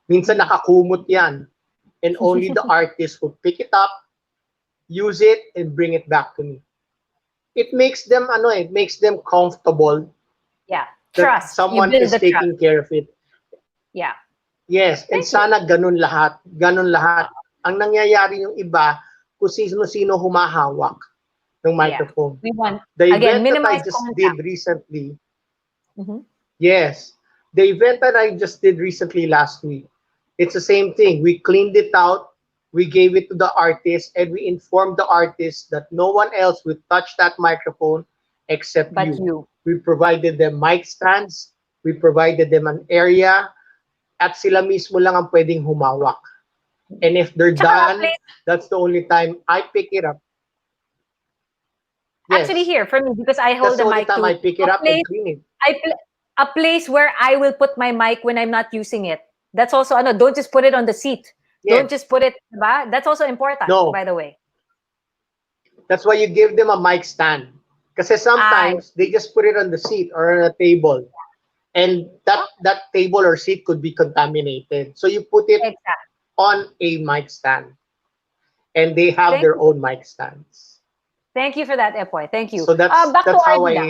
Minsan nakakumot yan. And only the artist will pick it up, use it, and bring it back to me. It makes them comfortable. Yeah, trust. Someone is taking care of it. Yeah. Yes, and sana ganun lahat. Ang nangyayari yung iba, kung sino-sino humahawak ng microphone. We want, the again, event that I just did recently, yes, the event that I just did recently last week, it's the same thing. We cleaned it out, we gave it to the artist, and we informed the artist that no one else would touch that microphone except you. We provided them mic stands, we provided them an area, at sila mismo lang ang pwedeng humawak. And if they're done, that's the only time I pick it up. Yes. Actually, here for me, because I hold the mic too. I pick it up and clean it. A place where I will put my mic when I'm not using it. That's also don't just put it on the seat. Yes. Don't just put it. That's also important. No. By the way. That's why you give them a mic stand. Because sometimes they just put it on the seat or on a table. And that table or seat could be contaminated. So you put it on a mic stand. and they have Thank their own mic stands. Thank you for that, Epoy. Thank you. So that's Back to how RD now.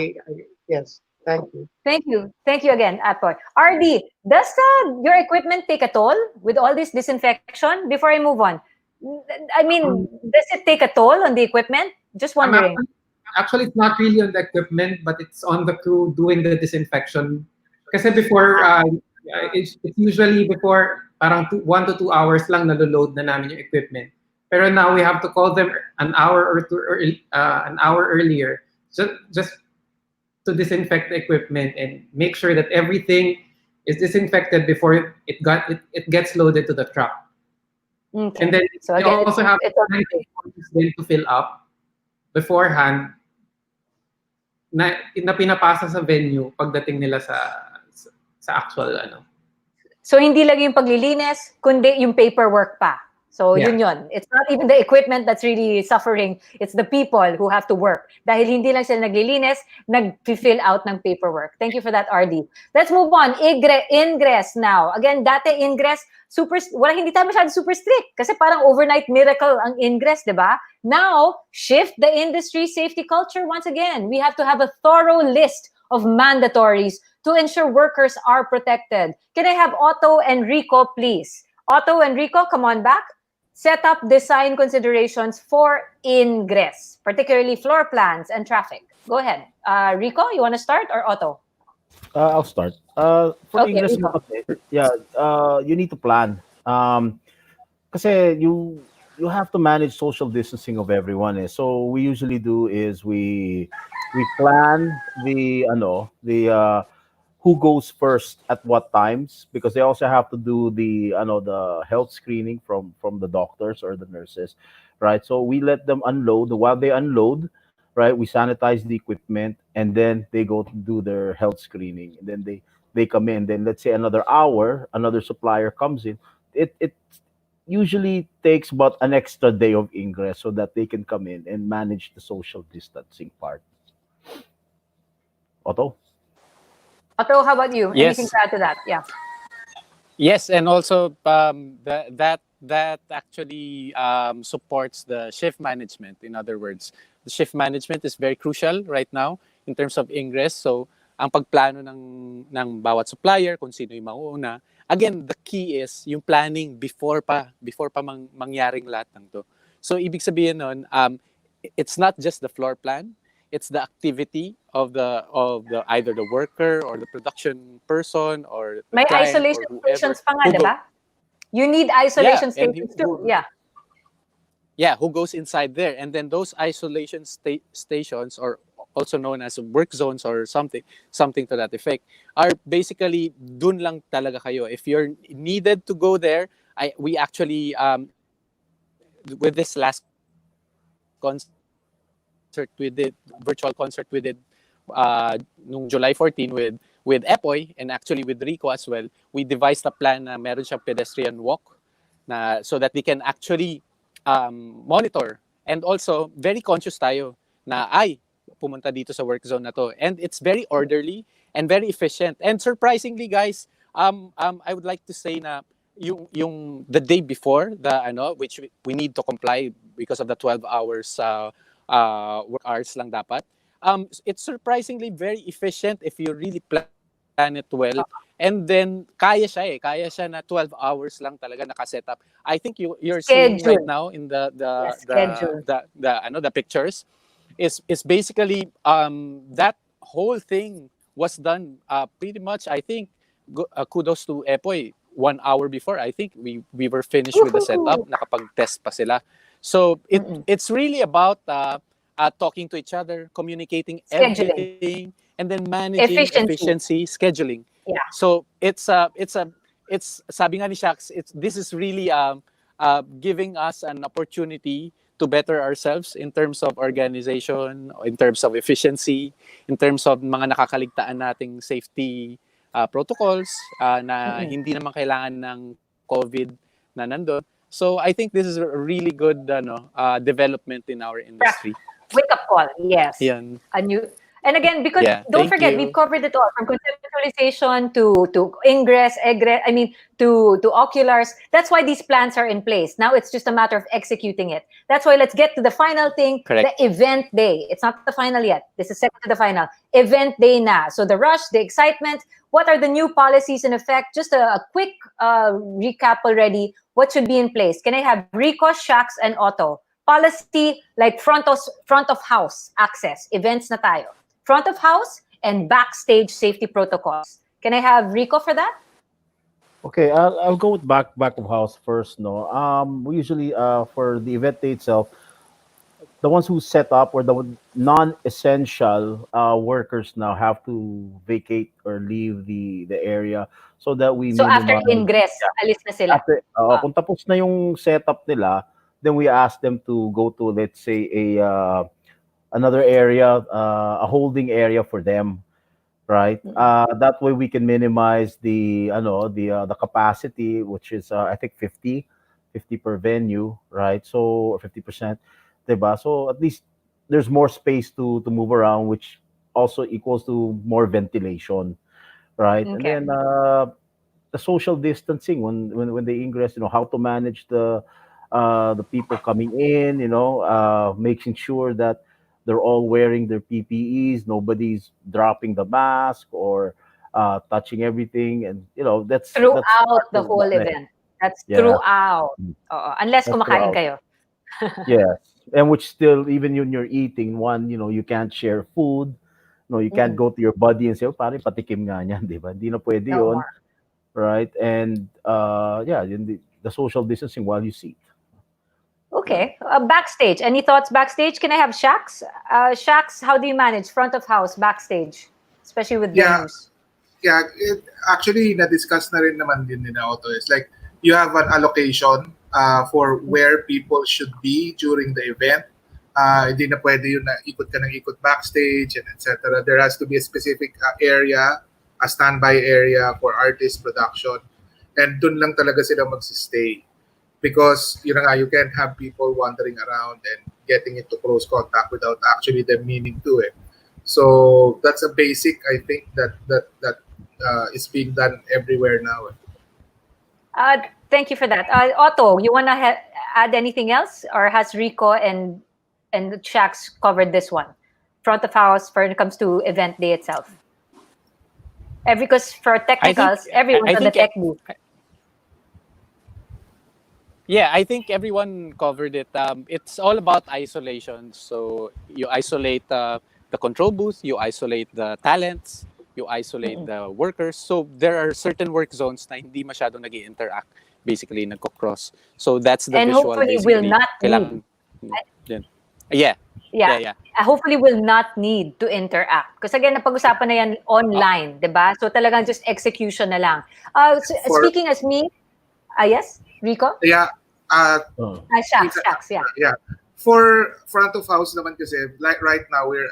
yes, thank you. Thank you. Thank you again, Apoy. RD, does your equipment take a toll with all this disinfection? Before I move on, I mean, does it take a toll on the equipment? Just wondering. Actually, it's not really on the equipment, but it's on the crew doing the disinfection. Kasi before, it's usually before parang 1 to 2 hours lang naloload na namin yung equipment. Pero now we have to call them an hour or two, or an hour earlier, just to disinfect the equipment and make sure that everything is disinfected before it gets loaded to the truck. Okay. And then So we again, also have it's 90 minutes then to fill up beforehand na pinapasa sa venue pagdating nila sa actual ano. So hindi lang yung paglilinis, kundi yung paperwork pa. So Yeah. yun. It's not even the equipment that's really suffering. It's the people who have to work. Dahil hindi lang sila naglilinis, nag-fill out ng paperwork. Thank you for that, RD. Let's move on. Ingress now. Again, dati ingress, hindi tayo masyado super strict. Kasi parang overnight miracle ang ingress, di ba? Now, shift the industry safety culture once again. We have to have a thorough list of mandatories to ensure workers are protected. Can I have Otto and Rico, please? Otto and Rico, come on back. Set up design considerations for ingress, particularly floor plans and traffic. Go ahead. Rico, you want to start, or Otto? I'll start. For Okay, ingress Rico. mo kasi, you need to plan. Kasi you have to manage social distancing of everyone. So we usually do is we plan the who goes first at what times, because they also have to do the health screening from the doctors or the nurses, right? So we let them unload. While they unload, right, we sanitize the equipment, and then they go to do their health screening, and then they come in. Then let's say another hour, another supplier comes in. It usually takes about an extra day of ingress so that they can come in and manage the social distancing part. Otto? Otto, how about you? Yes. Anything to add to that? Yeah. Yes, and also that actually supports the shift management. In other words, the shift management is very crucial right now in terms of ingress. So, ang pagplano ng bawat supplier, kung sino yung mauuna. Again, the key is yung planning before pa mangyaring lahat ng to. So, ibig sabihin nun, it's not just the floor plan, it's the activity of the either the worker or the production person or the May client isolation or whoever. stations pa nga, di ba? You need isolation stations too. Yeah, who goes inside there, and then those isolation stations, or also known as work zones or something to that effect, are basically dun lang talaga kayo. If you're needed to go there, we actually with this last concert we did, virtual concert we did nung July 14 with Epoy, and actually with Rico as well, we devised a plan na meron siyang pedestrian walk na so that we can actually monitor, and also very conscious tayo na pumunta dito sa work zone na to, and it's very orderly and very efficient. And surprisingly, guys, I would like to say na yung the day before which we need to comply because of the 12 hours work hours lang dapat. It's surprisingly very efficient if you really plan it well. And then kaya siya na 12 hours lang talaga naka-set up. I think you're seeing right now in the pictures is basically that whole thing was done pretty much, I think, kudos to Epoy. 1 hour before, I think we were finished with the setup, nakapag-test pa sila. So it's really about talking to each other, communicating everything, and then managing efficiency, scheduling. Yeah. So it's sabi nga ni Shax, this is really giving us an opportunity to better ourselves in terms of organization, in terms of efficiency, in terms of mga nakakaligtaan nating safety protocols na hindi naman kailangan ng COVID na nandun. So I think this is a really good development in our industry. Wake up call, yes. Yan. And again, because Yeah, don't thank forget, we've you. covered it all from conceptualization to ingress, egress, I mean, to oculars. That's why these plans are in place. Now it's just a matter of executing it. That's why let's get to the final thing, Correct. the event day. It's not the final yet. This is second to the final. Event day na. So the rush, the excitement, what are the new policies in effect? Just a quick recap already. What should be in place? Can I have Rico, Shax, and Otto? Policy like front of house access. Events na tayo. Front of house and backstage safety protocols. Can I have Rico for that? Okay, I'll go with back of house first. No, we usually for the event day itself, the ones who set up or the non-essential workers now have to vacate or leave the area so that we So after minimize. ingress, alis na sila. After, Ah. kung tapos na yung setup nila, then we ask them to go to, let's say, a another area, a holding area for them, right? That way we can minimize the capacity, which is I think 50 per venue, right? So, or 50%, diba? So at least there's more space to move around, which also equals to more ventilation, right? And Okay. then the social distancing when they ingress, how to manage the people coming in, making sure that they're all wearing their PPEs, nobody's dropping the mask or touching everything, and that's part Throughout the of whole ano eh. event. That's Yeah, throughout. Oo. Unless that's kumakain throughout. kayo. Yes, and which still, even when you're eating, you can't share food. No, you can't Mm-mm. go to your buddy and say, oh, pare, patikim nga niyan, di ba? Hindi na pwede No yun, more. right? And yeah, the social distancing while you see. Okay. Backstage. Any thoughts backstage? Can I have Shax? Shax, how do you manage front of house, backstage, especially with Yeah, venues? yeah. Actually, na-discuss na rin naman din nila Otto. It's like you have an allocation for where people should be during the event. Hindi na pwede yun na ikot ka ng ikot backstage and etc. There has to be a specific area, a standby area for artist production. And dun lang talaga sila magsistay. Because you can't have people wandering around and getting into close contact without actually them meaning to it. So that's a basic, I think, that is being done everywhere now. Thank you for that. Otto, you want to add anything else? Or has Rico and Shax covered this one? Front of house when it comes to event day itself. Because for technicals, everyone's I on the think tech booth. Yeah, I think everyone covered it. It's all about isolation. So you isolate the control booth, you isolate the talents, you isolate the workers. So there are certain work zones na hindi masyadong nag-interact, basically nagko-cross. So that's the And visual hopefully will basically. not need. Kailangan, yun. Yeah, Yeah. yeah. Hopefully will not need to interact. Because again, napag-usapan na yan online, di ba? So talagang just execution na lang. For Speaking as me, yes, Rico? yeah, Oh. Shax, yeah. yeah. For front of house naman kasi, like right now we're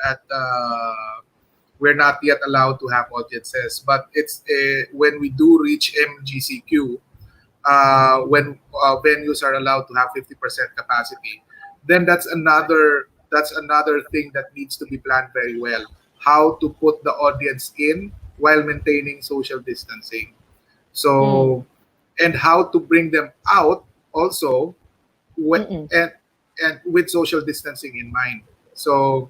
not yet allowed to have audiences, but it's when we do reach MGCQ, when venues are allowed to have 50% capacity, then that's another thing that needs to be planned very well. How to put the audience in while maintaining social distancing. So, and how to bring them out also with, Mm-mm. and with social distancing in mind. So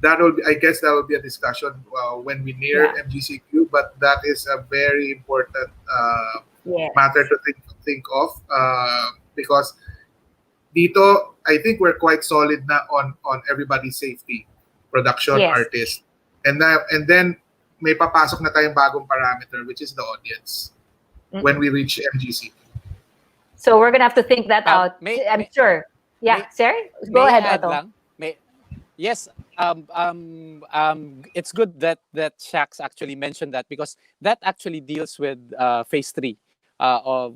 that will be, I guess that will be a discussion when we near Yeah. MGCQ, but that is a very important Yes. matter to think of because dito I think we're quite solid na on everybody's safety, production, Yes. artist, and then may papasok na tayong bagong parameter, which is the audience when we reach MGCQ. So we're gonna have to think that out. I'm May, sure. Yeah, may, Sari? Go may I ahead, add Otto. lang? Yes, it's good that Shax actually mentioned that because that actually deals with phase 3 of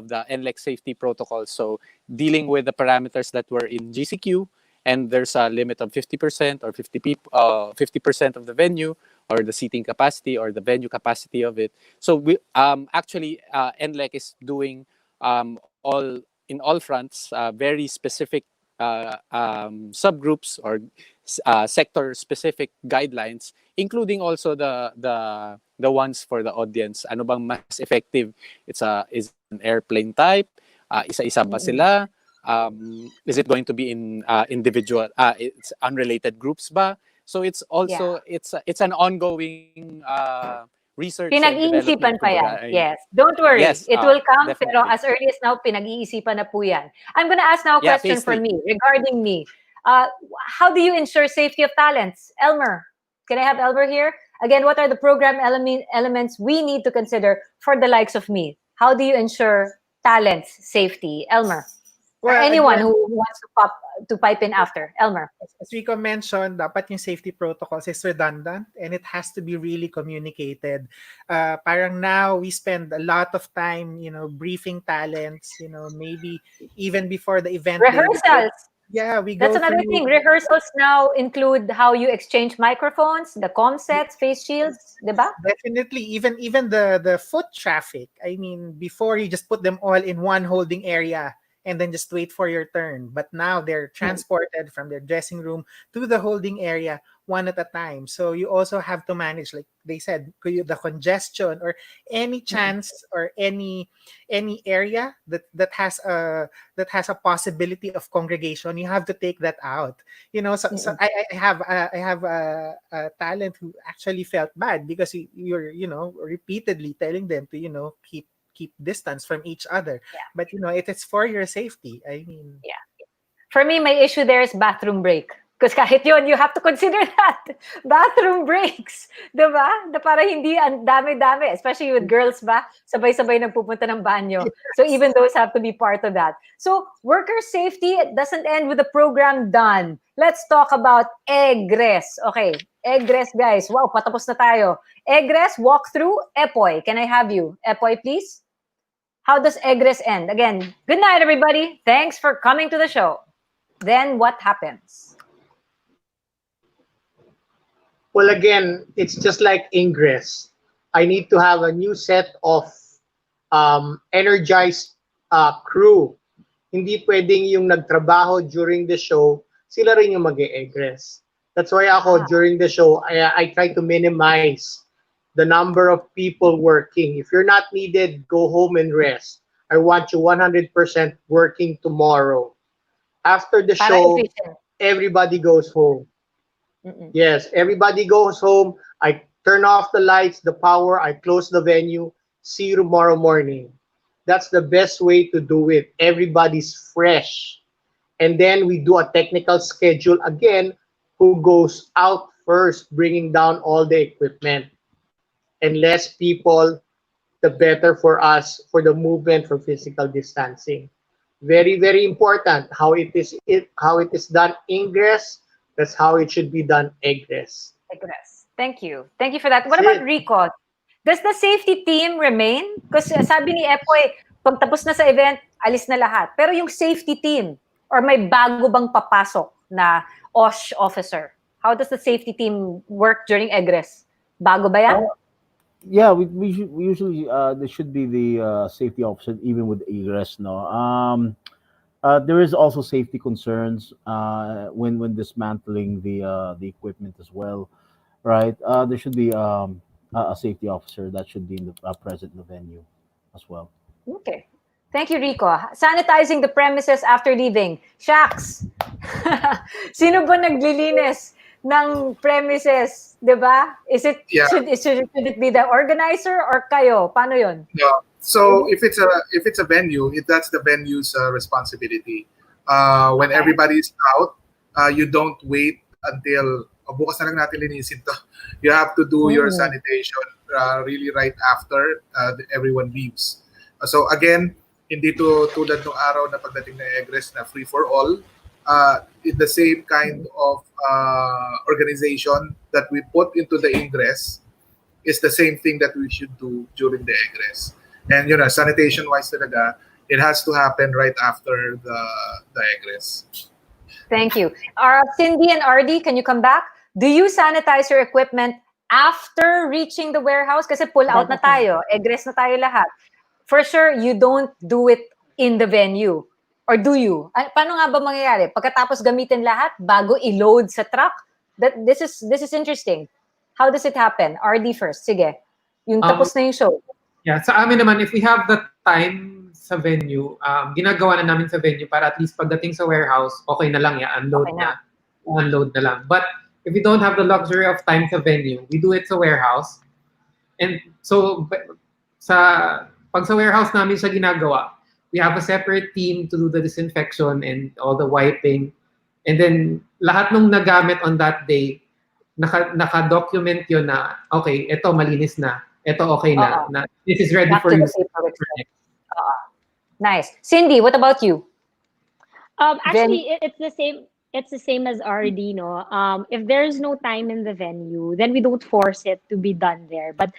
the NLEC safety protocol. So dealing with the parameters that were in GCQ, and there's a limit of 50% or 50% of the venue or the seating capacity or the venue capacity of it. So we actually NLEC is doing all in all fronts very specific subgroups or sector specific guidelines including also the ones for the audience. Ano bang mas effective? Is it an airplane type? Isa-isa ba sila? Is it going to be in individual? It's unrelated groups ba? So it's also it's an ongoing research and Pinag-iisipan development. pa yan. Kumbaga, Yes. Don't worry. yes, It will come, pero definitely. as early as now, pinag-iisipan na po yan. I'm gonna ask now a Yeah, question phase for three. me, regarding me. How do you ensure safety of talents? Elmer, can I have Elmer here? Again, what are the program elements we need to consider for the likes of me? How do you ensure talents safety? Elmer, or Well, anyone again, who wants to pipe in after. Elmer. as Rico mentioned, dapat yung safety protocols is redundant and it has to be really communicated. Parang now we spend a lot of time, briefing talents, maybe even before the event day. Rehearsals. Yeah, we That's go another through. thing. Rehearsals now include how you exchange microphones, the comm sets, face shields, diba? Definitely, even the foot traffic. I mean, before you just put them all in one holding area and then just wait for your turn. But now they're transported from their dressing room to the holding area one at a time. So you also have to manage, like they said, the congestion or any chance or any area that has a possibility of congregation. You have to take that out. So I have a talent who actually felt bad because you're repeatedly telling them to keep distance from each other. Yeah. But it is for your safety. I mean, Yeah. For me, my issue there is bathroom break. Because kahit yun, you have to consider that. Bathroom breaks. Diba? Na para hindi ang dami-dami. Especially with girls ba? Sabay-sabay nagpupunta ng banyo. So even those have to be part of that. So worker safety doesn't end with the program done. Let's talk about egress. Okay. Egress, guys. Wow, patapos na tayo. Egress, walkthrough, Epoy. Can I have you? Epoy, please? How does egress end? Again, good night, everybody. Thanks for coming to the show. Then what happens? Well, again, it's just like ingress. I need to have a new set of energized crew. Hindi pwedeng yung nagtrabaho during the show, sila rin yung mag-egress. That's why ako, during the show, I try to minimize the number of people working. If you're not needed, go home and rest. I want you 100% working tomorrow. After the Para show, efficient. everybody goes home. Yes, everybody goes home. I turn off the lights, the power, I close the venue. See you tomorrow morning. That's the best way to do it. Everybody's fresh. And then we do a technical schedule again. Who goes out first, bringing down all the equipment. And less people, the better for us for the movement for physical distancing. Very, very important how it is done ingress. That's how it should be done egress. Egress. Thank you. Thank you for that. What about Rico? Does the safety team remain? Because sabi ni Epoy, pag tapos na sa event, alis na lahat. Pero yung safety team, or may bago bang papasok na OSH officer? How does the safety team work during egress? Bago ba yan? Yeah, we usually there should be the safety officer even with egress. No, there is also safety concerns when dismantling the equipment as well, right? There should be a safety officer that should be present in the venue as well. Okay. Thank you, Rico. Sanitizing the premises after leaving. Shaks! Sino ba naglilinis ng premises, di ba? Should it be the organizer or kayo? Paano yun? Yeah. So if it's a venue, that's the venue's responsibility. When everybody's out, you don't wait until bukas na lang natin linisin to. You have to do your sanitation really right after everyone leaves. So again, hindi to tulad ng araw na pagdating na egress na free for all. The same kind of organization that we put into the ingress is the same thing that we should do during the egress. And sanitation-wise talaga, it has to happen right after the egress. Thank you. Cindy and RD, can you come back? Do you sanitize your equipment after reaching the warehouse? Kasi pull out na tayo, egress na tayo lahat. For sure, you don't do it in the venue. Or do you? Paano nga ba mangyayari? Pagkatapos gamitin lahat bago i-load sa truck? This is interesting. How does it happen? RD first. Sige. Yung tapos na yung show. Yeah, sa amin naman, if we have the time sa venue, ginagawa na namin sa venue para at least pagdating sa warehouse, okay na lang yan, unload Okay na. na. Unload na lang. But if we don't have the luxury of time sa venue, we do it sa warehouse. And so, pag sa warehouse namin siya ginagawa, we have a separate team to do the disinfection and all the wiping. And then, lahat ng nagamit on that day, naka-document yun na, okay, ito malinis na. Ito okay na. Na this is ready Back for to the use. paperwork step. Nice. Cindy, what about you? Actually, it's the same. It's the same as RD, no. If there's no time in the venue, then we don't force it to be done there. But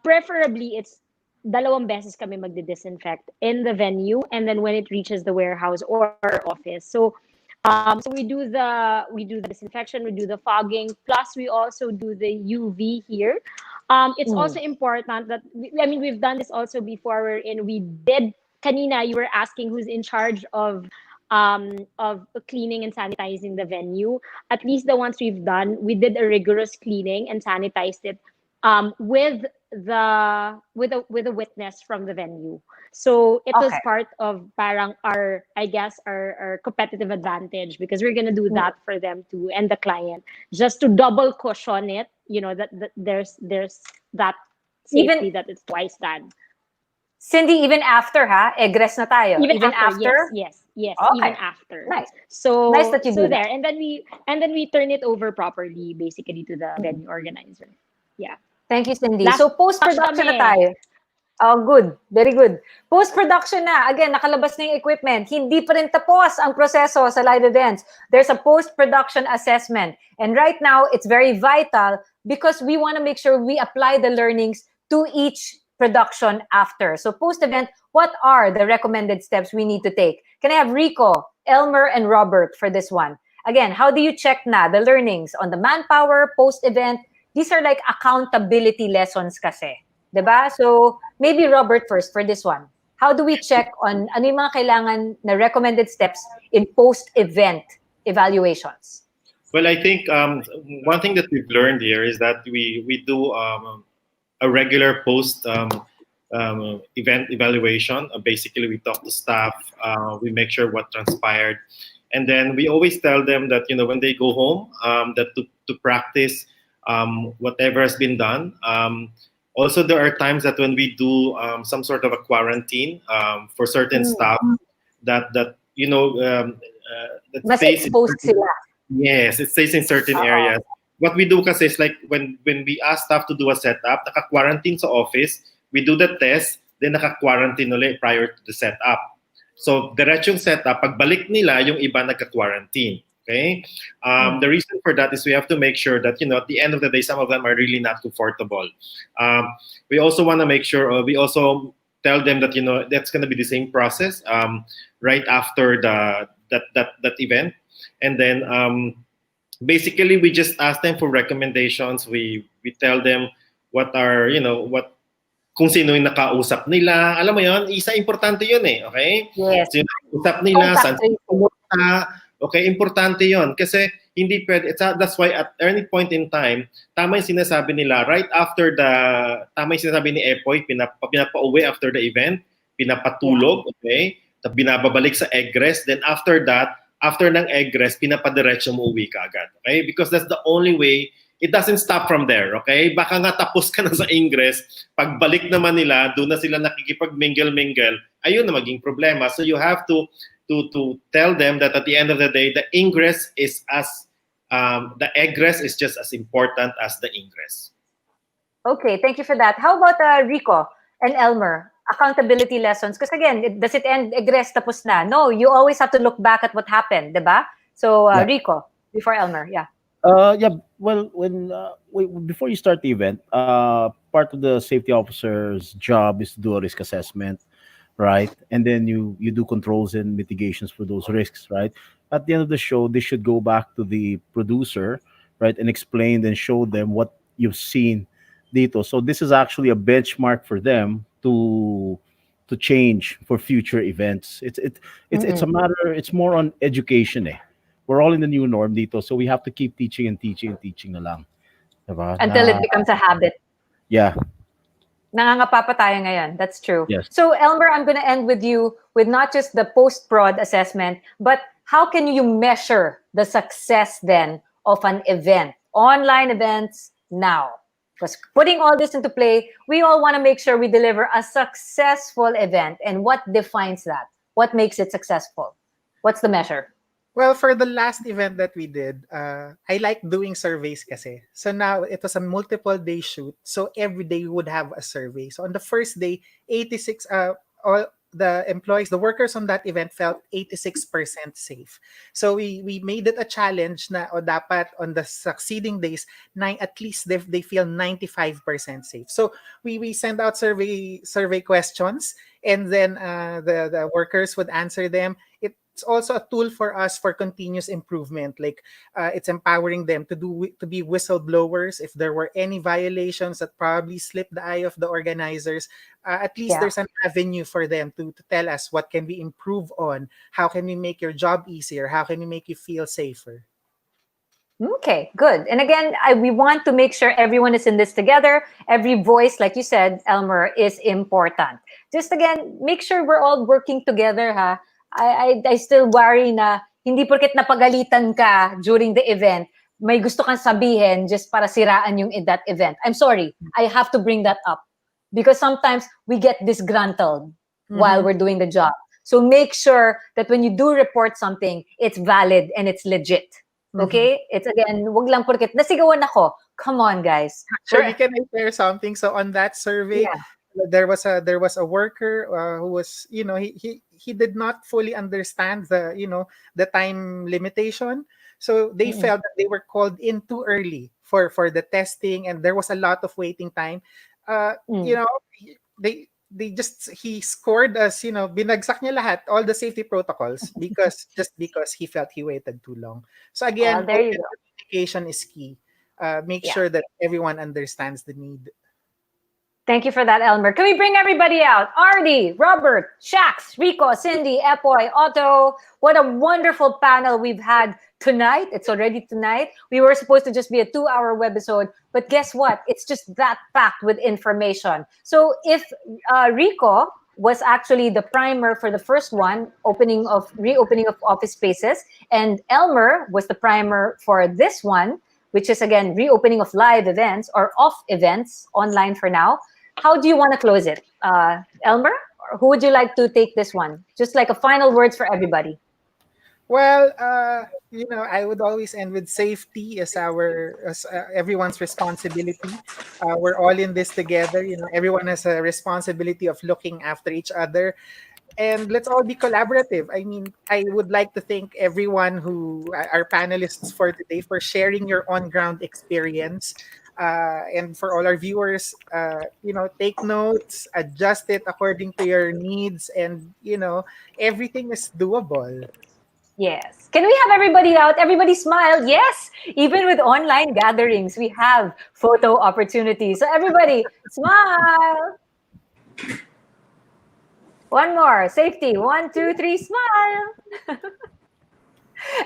preferably, it's dalawang beses kami magdi-disinfect in the venue, and then when it reaches the warehouse or office. So we do the disinfection, we do the fogging, plus we also do the UV here. It's also important that we've done this also before, wherein we did. Kanina, you were asking who's in charge of cleaning and sanitizing the venue. At least the ones we've done, we did a rigorous cleaning and sanitized it with a witness from the venue. So it was part of parang our competitive advantage, because we're gonna do that for them too, and the client, just to double cushion it. That there's that safety, that it's twice done. Cindy, even after egress na tayo. Even after? Yes. Okay. Even after. Nice. So nice that you do there, that. and then we turn it over properly, basically, to the venue organizer. Yeah. Thank you, Cindy. Last So post-production na kami. tayo. Oh, good. Very good. Post-production na. Again, nakalabas na yung equipment. Hindi pa rin tapos ang proseso sa live events. There's a post-production assessment. And right now, it's very vital because we want to make sure we apply the learnings to each production after. So post-event, what are the recommended steps we need to take? Can I have Rico, Elmer, and Robert for this one? Again, how do you check na the learnings on the manpower, post-event? These are like accountability lessons kasi. Diba? So maybe Robert first for this one. How do we check on ano yung mga kailangan na recommended steps in post-event evaluations? Well, I think one thing that we've learned here is that we do a regular post event evaluation. Basically, we talk to staff, we make sure what transpired, and then we always tell them that when they go home, that to practice whatever has been done. Also, there are times that when we do some sort of a quarantine for certain staff that Mas exposed sila. Yes, it stays in certain areas. What we do kasi is like when we ask staff to do a setup, naka-quarantine sa office, we do the test, then naka-quarantine ulit prior to the setup. So, diretsong setup, pagbalik nila, yung iba nagka-quarantine. Okay? The reason for that is we have to make sure that, at the end of the day, some of them are really not comfortable. We also want to make sure, we also tell them that, that's going to be the same process right after that event. And then, basically, we just ask them for recommendations. We tell them what are, kung sino yung nakausap nila. Alam mo yun, isa importante yun okay? Yes. Sino nakausap nila, saan pumunta. Okay, importante yun. Kasi hindi pwede, that's why at any point in time, tama yung sinasabi nila, right after tama yung sinasabi ni Epoy, pinapauwi after the event, pinapatulog, okay? Binababalik sa egress, then after that, after ng egress, pinapadiretso mo uwi ka agad. Okay? Because that's the only way. It doesn't stop from there. Okay? Baka nga tapos ka na sa ingress, pagbalik naman nila, doon na sila nakikipag-mingle-mingle, ayun na maging problema. So you have to tell them that at the end of the day, the egress is just as important as the ingress. Okay, thank you for that. How about Rico and Elmer? Accountability lessons. Because again, does it end egress tapos na? No, you always have to look back at what happened, diba? So Rico, before Elmer, yeah. Well, before you start the event, part of the safety officer's job is to do a risk assessment, right? And then you do controls and mitigations for those risks, right? At the end of the show, they should go back to the producer, right, and explain and show them what you've seen dito. So this is actually a benchmark for them to change for future events. It's a matter. It's more on education. We're all in the new norm dito, so we have to keep teaching and teaching and teaching na lang. Diba? Until it Na, becomes a habit. yeah, Nangangapa pa tayo ngayon. That's true. yes. So, Elmer, I'm going to end with you with not just the post-prod assessment, but how can you measure the success then of an event, online events now? Because putting all this into play, we all want to make sure we deliver a successful event. And what defines that? What makes it successful? What's the measure? Well, for the last event that we did, I like doing surveys kasi. So now it was a multiple day shoot. So every day we would have a survey. So on the first day, 86 all the employees, the workers on that event felt 86% safe. So we made it a challenge na o dapat on the succeeding days, at least they feel 95% safe. So we send out survey questions, and then the workers would answer them. It's also a tool for us for continuous improvement. Like it's empowering them to be whistleblowers if there were any violations that probably slipped the eye of the organizers. At least there's an avenue for them to tell us what can we improve on, how can we make your job easier, how can we make you feel safer. Okay, good. And again, we want to make sure everyone is in this together. Every voice, like you said, Elmer, is important. Just again, make sure we're all working together, ha? I still worry na hindi porket napagalitan ka during the event, may gusto kang sabihin just para siraan yung that event. I'm sorry, I have to bring that up because sometimes we get disgruntled while we're doing the job. So make sure that when you do report something, it's valid and it's legit. Okay? It's again, wag lang porket nasigawan ako. Come on, guys. Actually, can I share something? So on that survey, there was a worker who was, he did not fully understand the time limitation. So they felt that they were called in too early for the testing, and there was a lot of waiting time. He scored us, binagsak niya lahat, all the safety protocols because he felt he waited too long. So again, there you go. communication is key. Make sure that everyone understands the need. Thank you for that, Elmer. Can we bring everybody out? Artie, Robert, Shax, Rico, Cindy, Epoy, Otto. What a wonderful panel we've had tonight. It's already tonight. We were supposed to just be a 2-hour webisode, but guess what? It's just that packed with information. So if Rico was actually the primer for the first one, reopening of office spaces, and Elmer was the primer for this one, which is again reopening of live events or off events online for now. How do you want to close it, Elmer? Or who would you like to take this one? Just like a final words for everybody. Well, I would always end with safety as everyone's responsibility. We're all in this together. Everyone has a responsibility of looking after each other. And let's all be collaborative. I mean, I would like to thank everyone our panelists for today, for sharing your on-ground experience. And for all our viewers, take notes, adjust it according to your needs, and, everything is doable. Yes. Can we have everybody out? Everybody smile. Yes. Even with online gatherings, we have photo opportunities. So everybody smile. One more. Safety. 1, 2, 3, smile.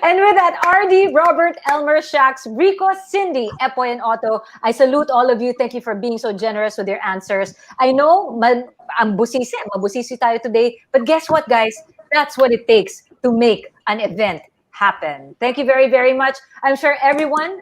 And with that, RD, Robert, Elmer, Shax, Rico, Cindy, Epoy, and Otto, I salute all of you. Thank you for being so generous with your answers. I know, mabusisi tayo today, but guess what, guys? That's what it takes to make an event happen. Thank you very, very much. I'm sure everything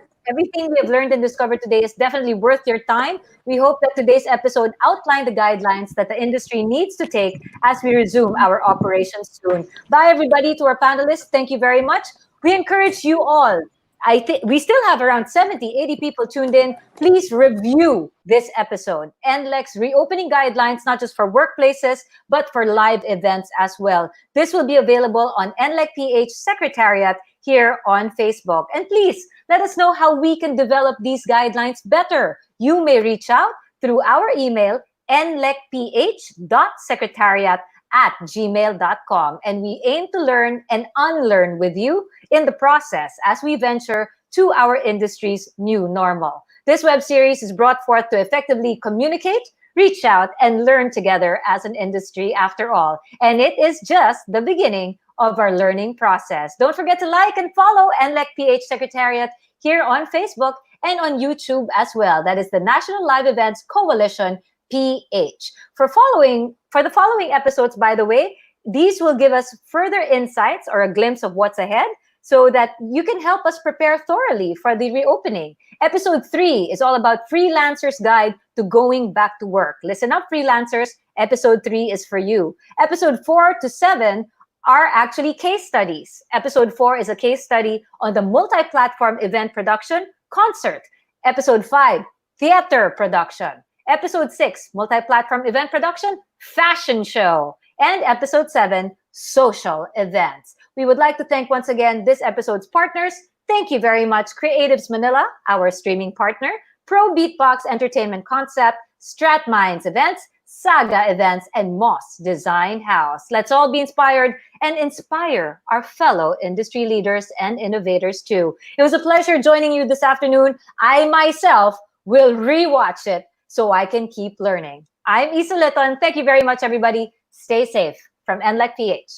we have learned and discovered today is definitely worth your time. We hope that today's episode outlined the guidelines that the industry needs to take as we resume our operations soon. Bye, everybody. To our panelists, thank you very much. We encourage you all. I think we still have around 70, 80 people tuned in. Please review this episode. NLEC's reopening guidelines, not just for workplaces, but for live events as well. This will be available on NLEC Ph Secretariat here on Facebook. And please, let us know how we can develop these guidelines better. You may reach out through our email, nlecph.secretariat@gmail.com. And we aim to learn and unlearn with you in the process as we venture to our industry's new normal. This web series is brought forth to effectively communicate, reach out, and learn together as an industry after all. And it is just the beginning of our learning process. Don't forget to like and follow NLEC PH Secretariat here on Facebook and on YouTube as well. That is the National Live Events Coalition PH. For the following episodes, by the way, these will give us further insights or a glimpse of what's ahead so that you can help us prepare thoroughly for the reopening. Episode 3 is all about Freelancers' Guide to Going Back to Work. Listen up, freelancers. Episode 3 is for you. Episode 4 to 7 are actually case studies. Episode 4 is a case study on the multi-platform event production concert. Episode 5, theater production. Episode 6, multi-platform event production fashion show. And episode 7, social events. We would like to thank once again this episode's partners. Thank you very much, Creatives Manila, our streaming partner, Pro Beatbox Entertainment Concept, Stratminds Events, Saga Events, and Moss Design House. Let's all be inspired and inspire our fellow industry leaders and innovators too. It was a pleasure joining you this afternoon. I myself will rewatch it so I can keep learning. I'm Isa Leton. Thank you very much, everybody. Stay safe from NLEC PH.